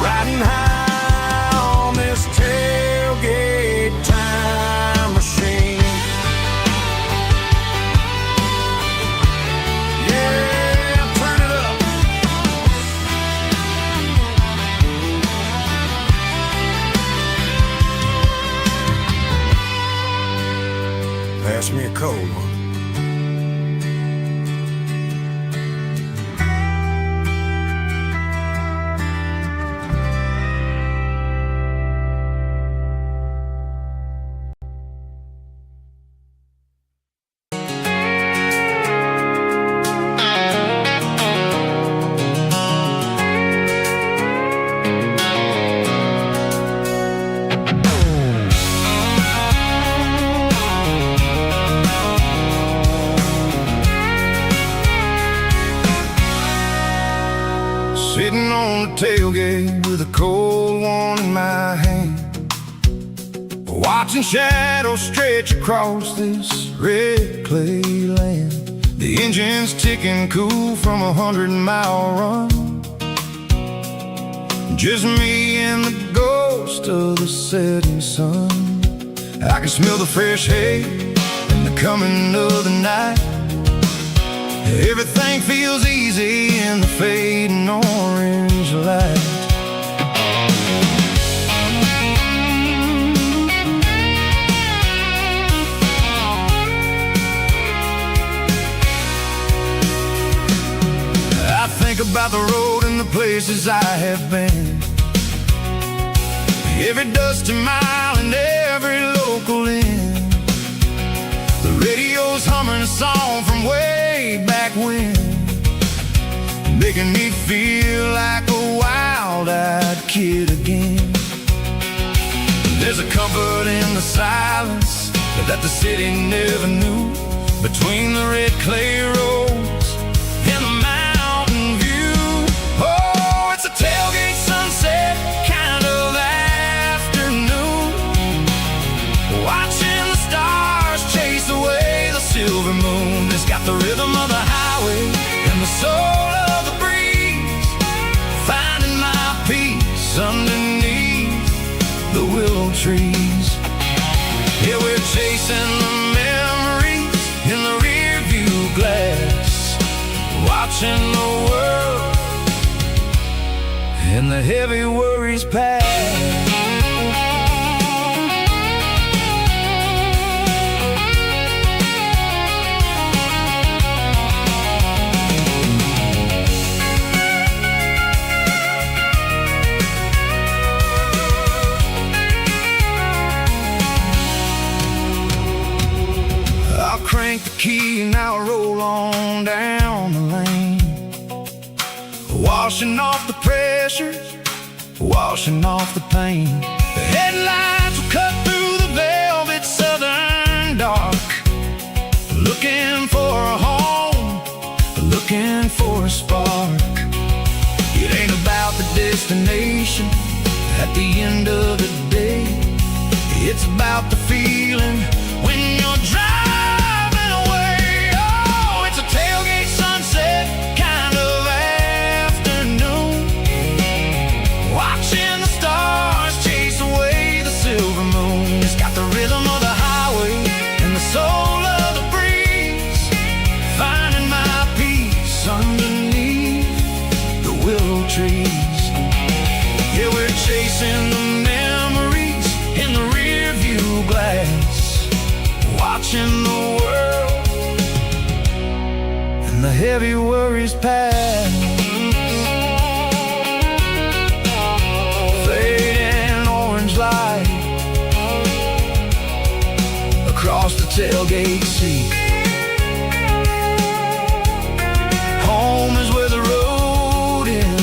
riding high on this tailgate time machine. Pass me a cold one. Sitting on the tailgate with a cold one in my hand, watching shadows stretch across this red clay land. The engine's ticking cool from 100-mile run. Just me and the ghost of the setting sun. I can smell the fresh hay and the coming of the night. Everything feels easy in the fading orange light. I think about the road and the places I have been, every dusty mile and every local inn. The radio's humming a song from way back when, making me feel like a wild-eyed kid again. There's a comfort in the silence that the city never knew, between the red clay roads and the mountain view. Oh, it's a tailgate sunset kind of afternoon, watching the stars chase away the silver moon. It's got the rhythm of the highway and the soul of the breeze. heavy worries past. I'll crank the key and I'll roll on down the lane, washing off the pressure, washing off the pain. The headlights will cut through the velvet southern dark, looking for a home, looking for a spark. It ain't about the destination at the end of the day, it's about the feeling when you're driving away. Oh, it's a tailgate sunset kind of afternoon, watching the stars chase away the silver moon. It's got the rhythm of the highway and the soul of the breeze, finding my peace underneath the willow trees. Yeah, we're chasing the memories in the rear view glass, watching the world and the heavy worries pass. Fading orange light across the tailgate seat. Home is where the road ends.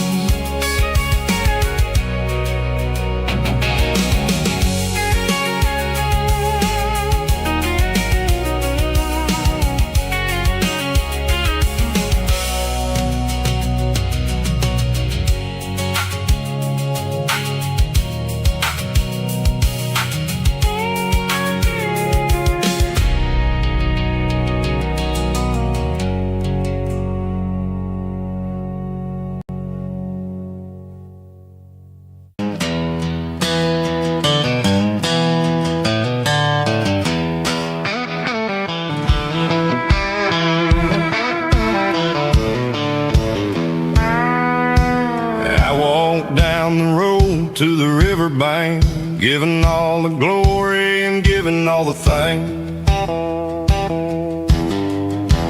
Down the road to the riverbank, giving all the glory and giving all the thanks.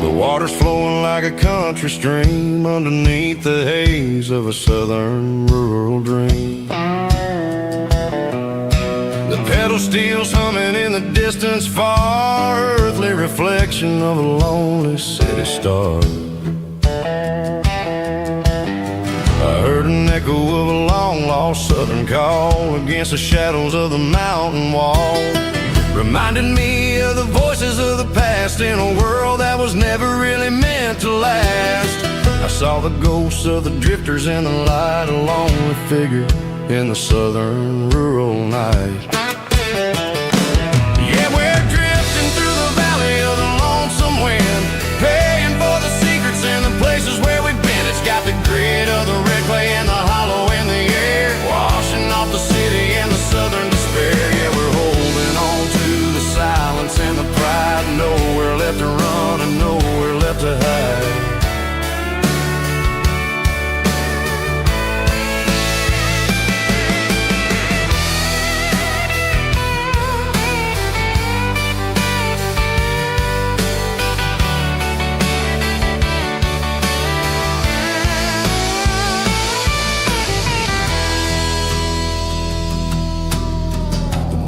The water's flowing like a country stream underneath the haze of a southern rural dream. The pedal steel's humming in the distance far, earthly reflection of a lonely city star. I heard an echo of a long-lost southern call against the shadows of the mountain wall, reminded me of the voices of the past in a world that was never really meant to last. I saw the ghosts of the drifters in the light, a lonely figure in the southern rural night. Yeah, we're drifting through the valley of the lonesome wind, paying for the secrets and the places where we've been. It's got the grit of the red clay and the hollow in the air, washing off the city and the southern despair. Yeah, we're holding on to the silence and the pride, nowhere left to run and nowhere left to hide.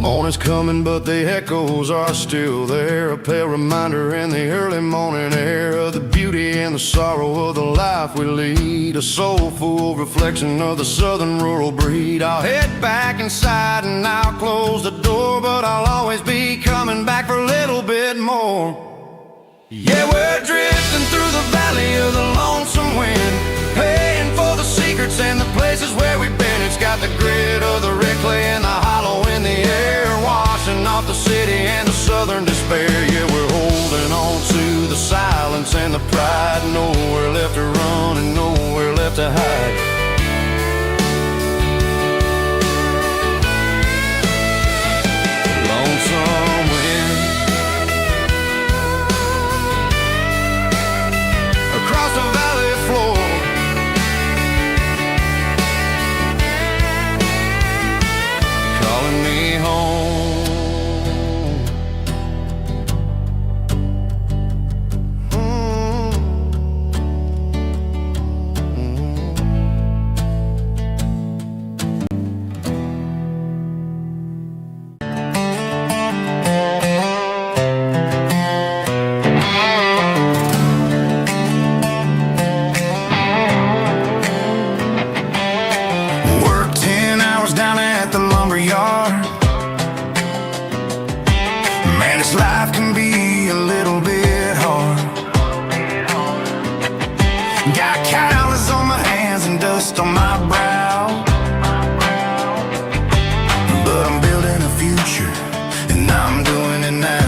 Morning's coming, but the echoes are still there, a pale reminder in the early morning air of the beauty and the sorrow of the life we lead, a soulful reflection of the southern rural breed. I'll head back inside and I'll close the door, but I'll always be coming back for a little bit more. Yeah, we're drifting through the valley of the lonesome wind, paying for the secrets and the places where we've been. It's got the grit of the red clay and the hollow in the air, washing off the city and the southern despair. Yeah, we're holding on to the silence and the pride, nowhere left to run and nowhere left to hide. Lonesome wind across the valley floor, Man, this life can be a little bit hard. Got calluses on my hands and dust on my brow, but I'm building a future, and I'm doing it now.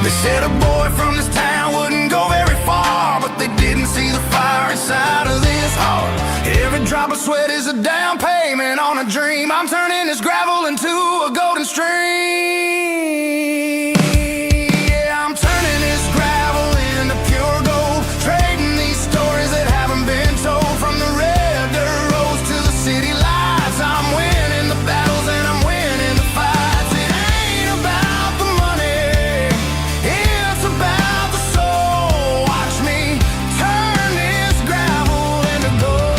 They said a boy from this town wouldn't go very far, but they didn't see the fire inside of this heart. Every drop of sweat is a down payment on a dream. I'm turning this gravel into a golden stream. Yeah, I'm turning this gravel into pure gold, trading these stories that haven't been told. From the red dirt roads to the city lights, I'm winning the battles and I'm winning the fights. It ain't about the money, it's about the soul. Watch me turn this gravel into gold.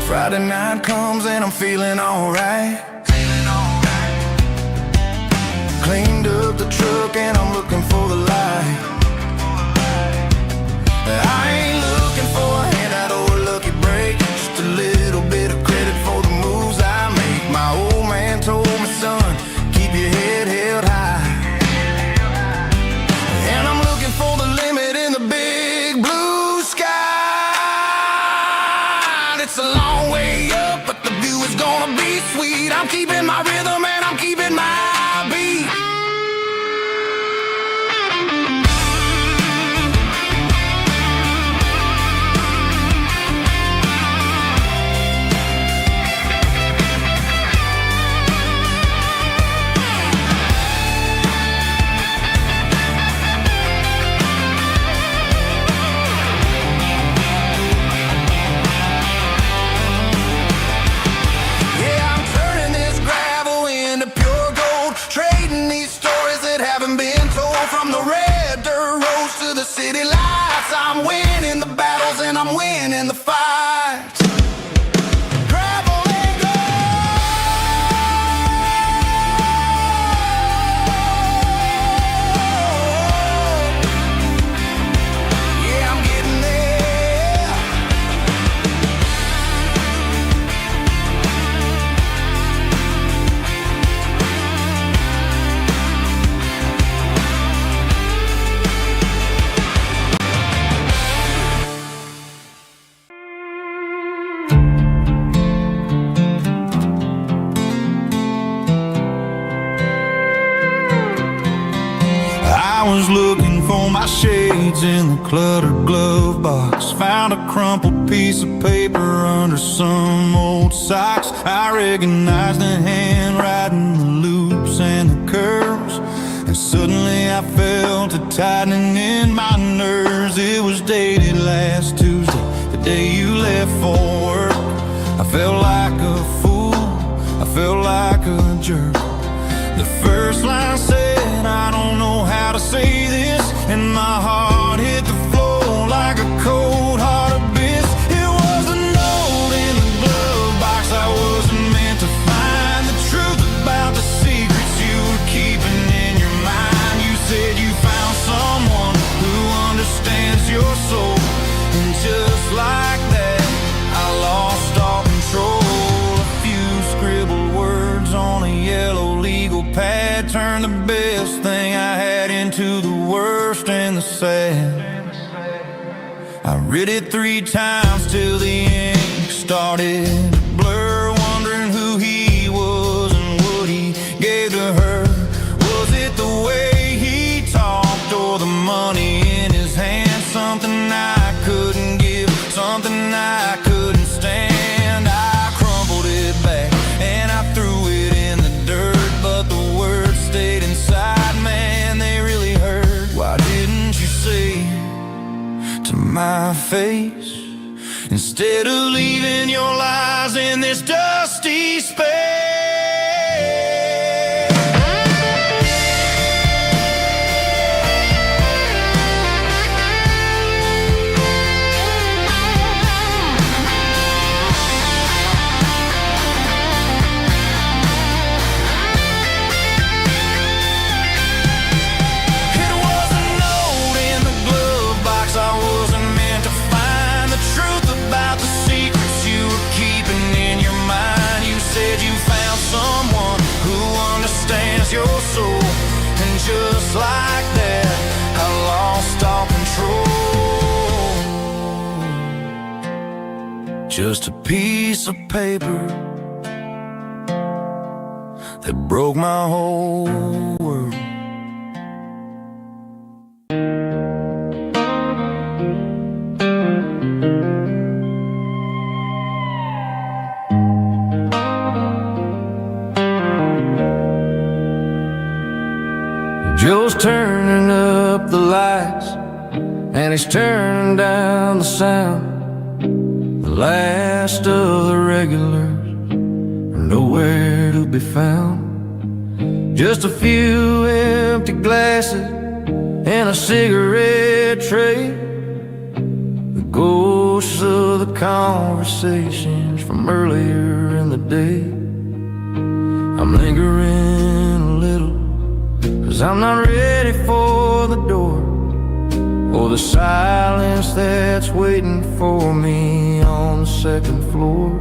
Friday night comes and I'm feeling alright. Cleaned up the truck and I'm looking for the light. I ain't looking for a handout or a lucky break, just a little bit of credit for the moves I make. My old man told me, son, keep your head held high. And I'm looking for the limit in the big blue sky. It's a long way up, but the view is gonna be sweet. I'm keeping my rhythm and I'm keeping my beat. Yeah, I'm turning this gravel into pure gold, trading these stories that haven't been told. From the red dirt roads to the city lights, I'm winning the battles and I'm winning the fights. Gravel and gold. Yeah, I'm getting there. I was looking for my shades in the cluttered glove box. Found a crumpled piece of paper under some old socks. I recognized the handwriting, the loops and the curves, and suddenly I felt a tightening in my nerves. It was dated last Tuesday, the day you left for work. I felt like a fool, I felt like a jerk. The first line said, I don't know how to say this, and my heart hit the floor like a cold heart abyss. It was a note in the glove box I wasn't meant to find. The truth about the secrets you were keeping in your mind. You said you found someone who understands your soul, and just like that, I lost all control. A few scribbled words on a yellow legal pad turned the best thing I had into the worst and the sad. I read it 3 times till the ink started to blur, wondering who he was and what he gave to her. Was it the way he talked or the money in his hand? Something I couldn't give, something I couldn't stand. I crumpled it back and I threw it in the dirt, but the words stayed inside, man, they really hurt. Why didn't you say to my face, instead of leaving your lies in this dusty space? About the secrets you were keeping in just a piece of paper that broke my whole world. Joe's turning up the lights and he's turning down the sound. The last of the regulars are nowhere to be found. Just a few empty glasses and a cigarette tray, the ghosts of the conversations from earlier in the day. I'm lingering a little, 'cause I'm not ready for the door, or the silence that's waiting for me on the second floor.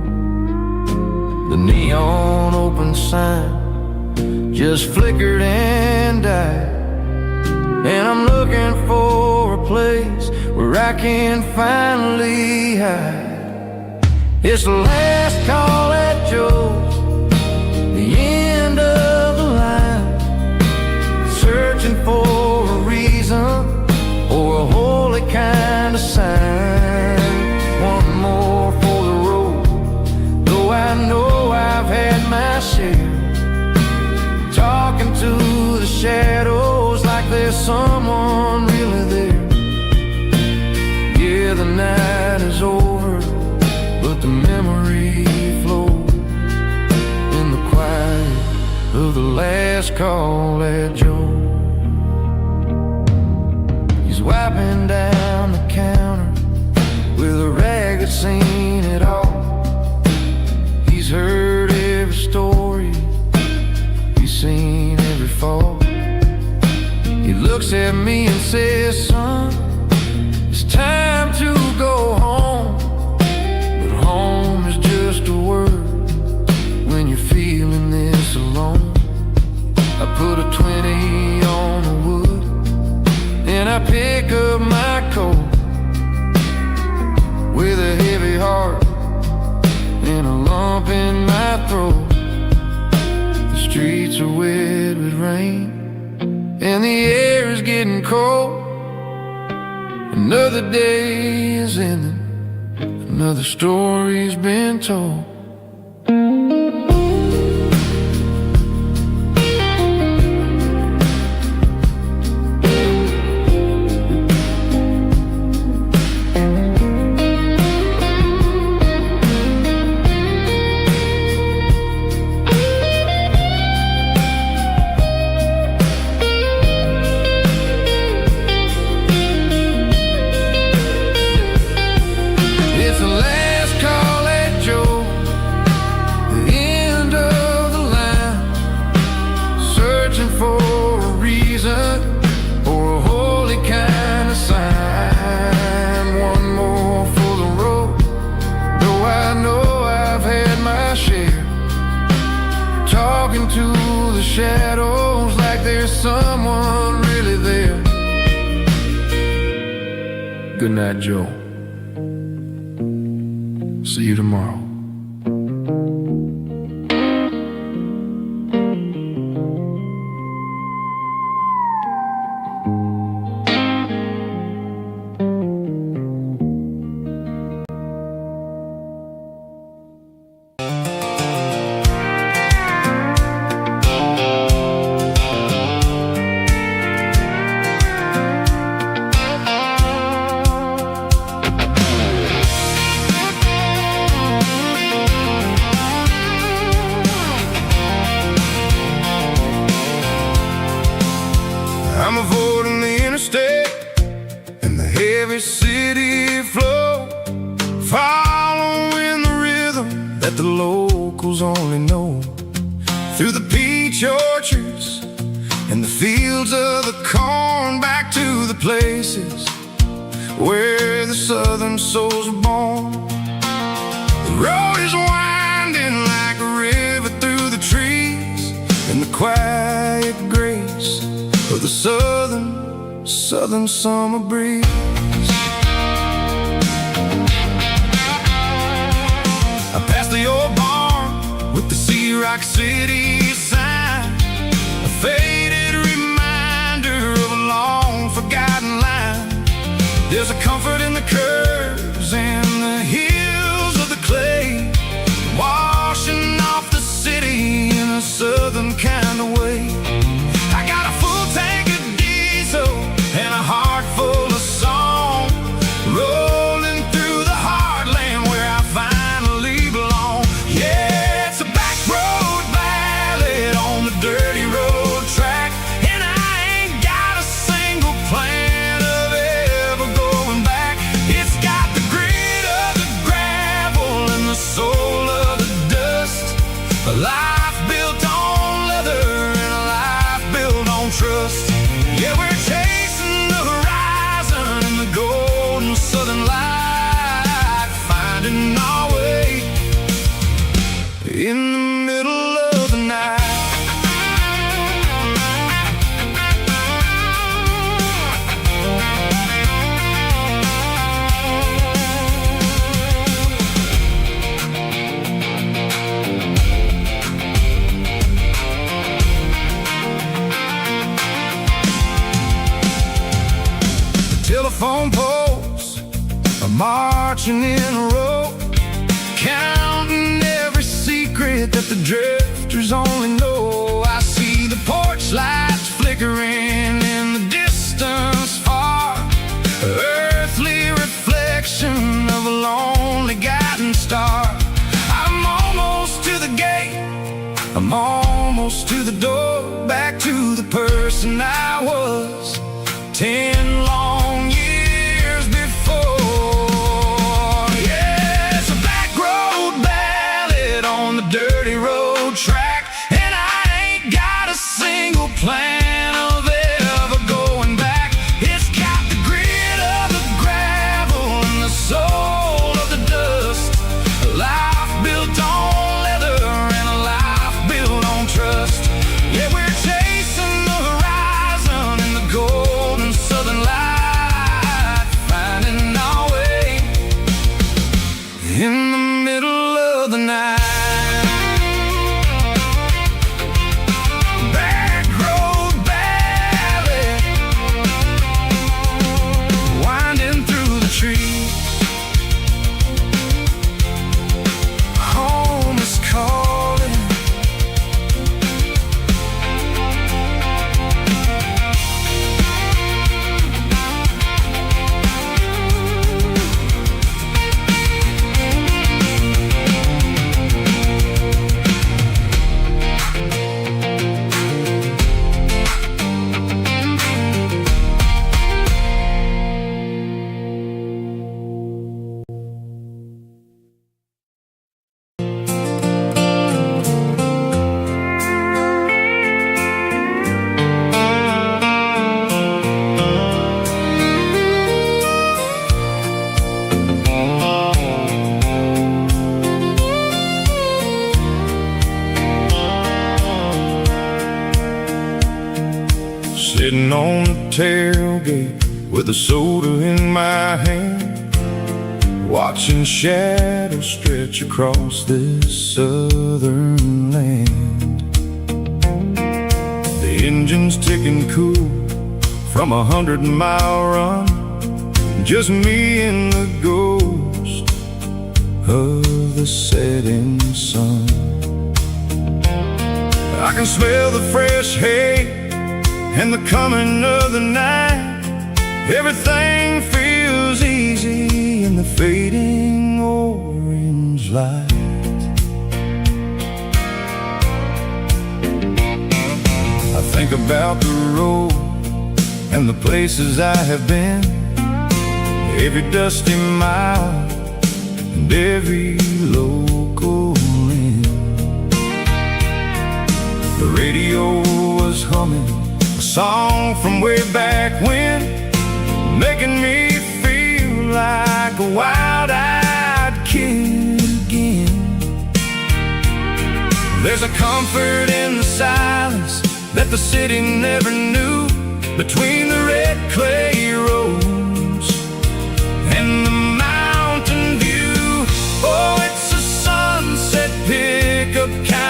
The neon open sign just flickered and died, and I'm looking for a place where I can finally hide. It's the last call at Joe's, the end of the line, searching for a reason or a holy kind of sign. One more for the road, though I know I've had my share. Talking to the shadows like there's someone really there. Yeah, the night is over, but the memory flows in the quiet of the last call at Joe. He's wiping down the counter with a rag that's seen it all. He's heard every story, he's seen every fall. He looks at me and says, son, it's time to go home. But home is just a word when you're feeling this alone. I put a 20 on the wood and I pick up my coat with a heavy heart and a lump in my throat. The streets are wet with rain and the air is getting cold. Another day is ending, another story's been told. To the shadows like there's someone really there. Good night, Joe. See you tomorrow. I'm avoiding the interstate and the heavy city flow, following the rhythm that the locals only know. Through the peach orchards and the fields of the corn, back to the places where the southern souls are born. The road is winding like a river through the trees, and the quiet grace of the southern summer breeze. the Sea Rock City sign, a faded reminder of a long forgotten line. There's a comfort in the curves and the hills of the clay, washing off the city in a southern kind of way. I got a full tank of diesel and a heart full of song, rolling through the heartland where I finally belong. Yeah, it's a back road ballad on the dirty road track, and I ain't got a single plan of ever going back. It's got the grit of the gravel and the soul of the dust, a life built on leather and a life built on trust. Yeah, we're chasing the horizon in the golden southern light, finding our way in the middle of the night. Telephone poles are marching in a row, counting every secret that the drifters only know. I see the porch lights flickering in the distance far, earthly reflection of a lonely guiding star. I'm almost to the gate, I'm almost to the door, back to the person I was 10 long years before. Yeah, it's a back road ballad on the dirty road track, and I ain't got a single plan of ever going back. It's got the grit of the gravel and the soul of the dust, a life built on leather and a life built on trust. Yeah, we're chasing the horizon in the golden southern light, finding our way in the middle of the night. Back road ballad, winding through the trees. Home is calling. Sitting on the tailgate with a soda in my hand, watching shadows stretch across this southern land. The engine's ticking cool from 100-mile run, just me and the ghost of the setting sun. I can smell the fresh hay and the coming of the night. Everything feels easy in the fading orange light. I think about the road and the places I have been, every dusty mile and every local inn. The radio was humming a song from way back when, making me feel like a wild-eyed kid again. There's a comfort in the silence that the city never knew, between the red clay roads and the mountain view. Oh, it's a sunset pickup kind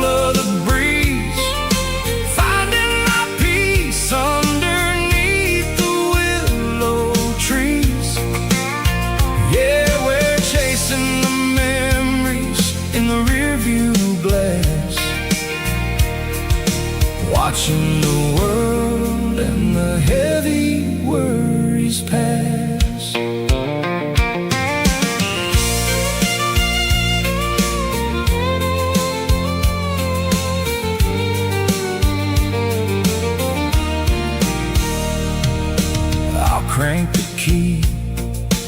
soul of the breeze, finding my peace underneath the willow trees. Yeah, we're chasing the memories in the rearview glass, watching the world and the heavy worries pass. I'll crank the key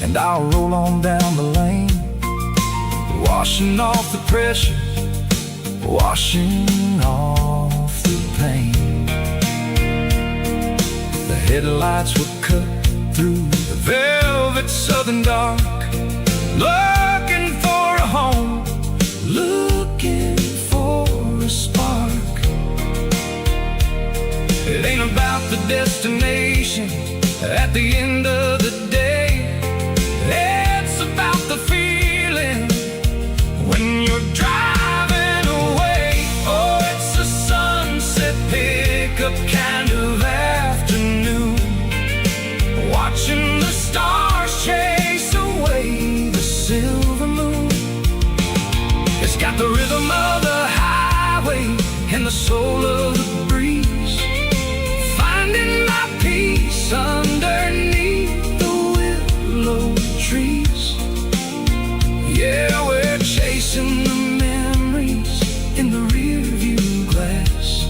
and I'll roll on down the lane, washing off the pressure, washing off the pain. The headlights will cut through the velvet southern dark, looking for a home, looking for a spark. It ain't about the destination at the end of the day, it's about the feeling when you're driving away. Oh, it's a sunset pickup kind of afternoon, watching the stars chase away the silver moon. It's got the rhythm of the highway and the soul of the breeze, finding my peace underneath the willow trees. Yeah, we're chasing the memories in the rearview glass,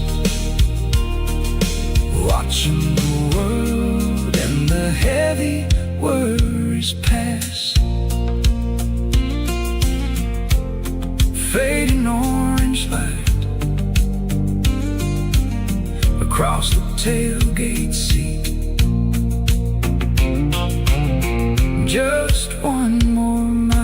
watching the world and the heavy worries pass. Fading orange light across the tailgate seat, just one more mile.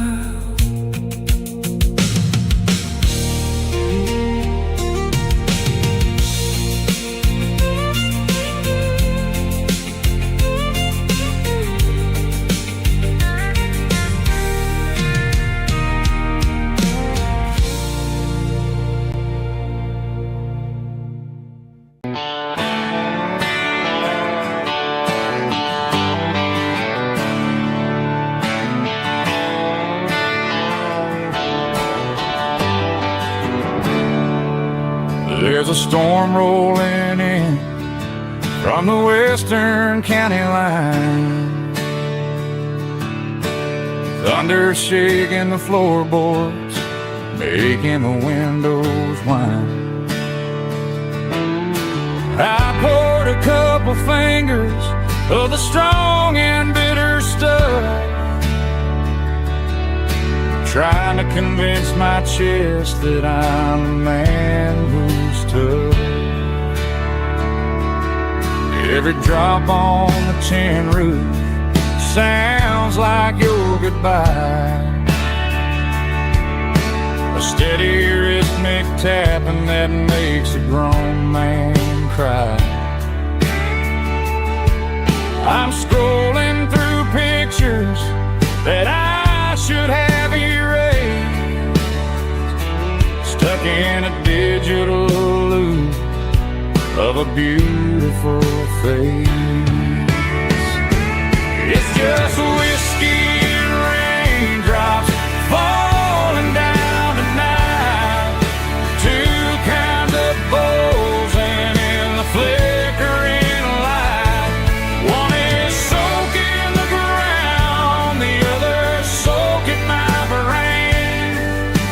There's a storm rolling in from the western county line, thunder shaking the floorboards, making the windows whine. I poured a couple fingers of the strong and bitter stuff, trying to convince my chest that I'm a man who's tough. Every drop on the tin roof sounds like your goodbye, a steady rhythmic tapping that makes a grown man cry. I'm scrolling through pictures that I should have erased, stuck in a digital loop of a beautiful face. It's just whiskey and raindrops falling down tonight, two kinds of bowls and in the flickering light. One is soaking the ground, the other soaking my brain.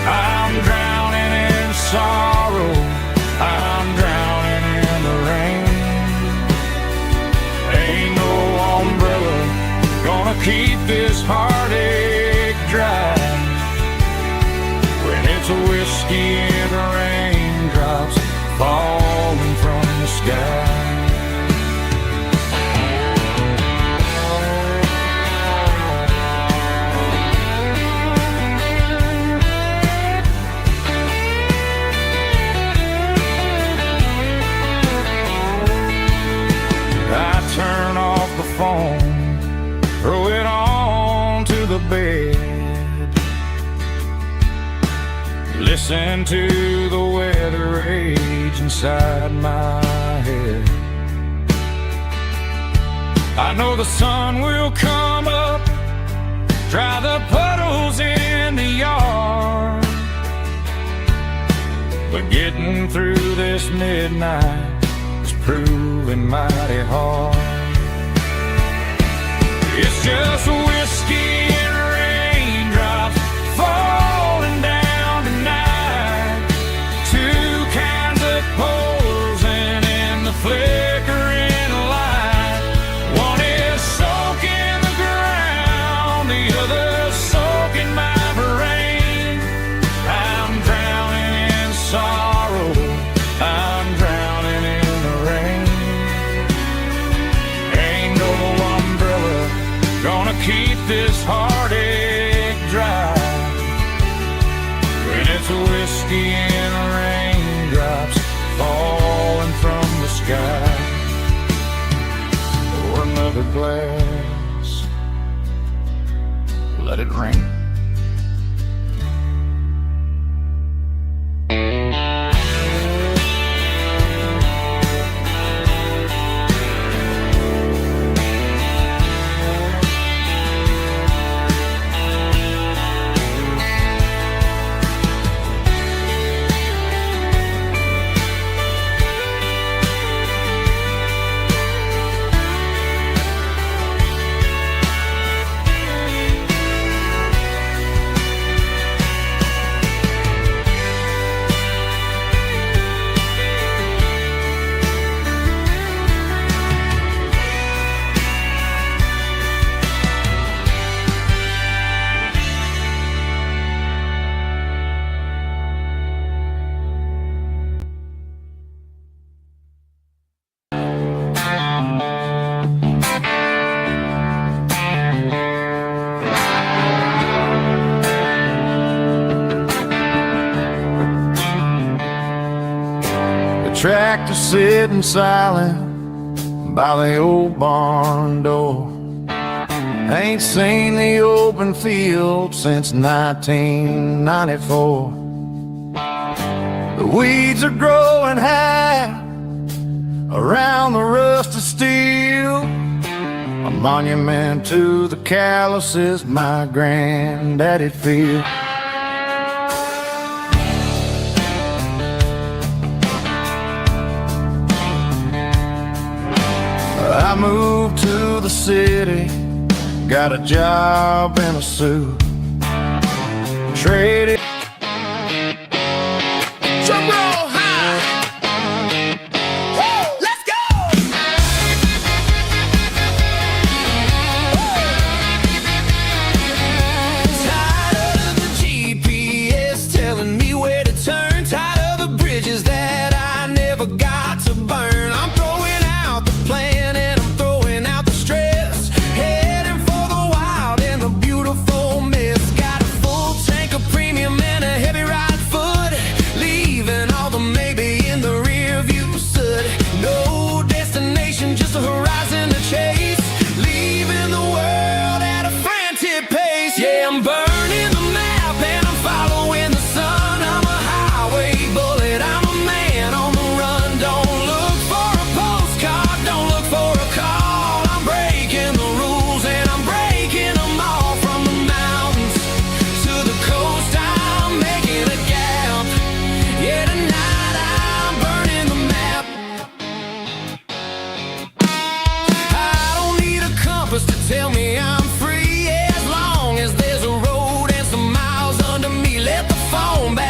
I'm drowning in sorrow, I'm drowning in the rain. Ain't no umbrella gonna keep this heartache dry when it's a whiskey and raindrops falling from the sky. I turn off the phone, throw it on to the bed, listen to the weather inside my head. I know the sun will come up, dry the puddles in the yard, but getting through this midnight is proving mighty hard. It's just whiskey and raindrops falling down tonight, two kinds of posing in the flickering light. One is soaking the ground, the other soaking my brain. I'm drowning in sorrow, I'm drowning in the rain. Ain't no umbrella gonna keep this heartache dry when it's whiskey and raindrops falling from the sky. Pour another glass, let it rain. Tractor sitting silent by the old barn door. Ain't seen the open field since 1994. The weeds are growing high around the rusted steel, a monument to the calluses my granddaddy'd feel. I moved to the city, got a job in a suit, traded. Drum roll high. Woo, let's go. Tired of the GPS telling me where to turn, tired of the bridges that I never got to burn.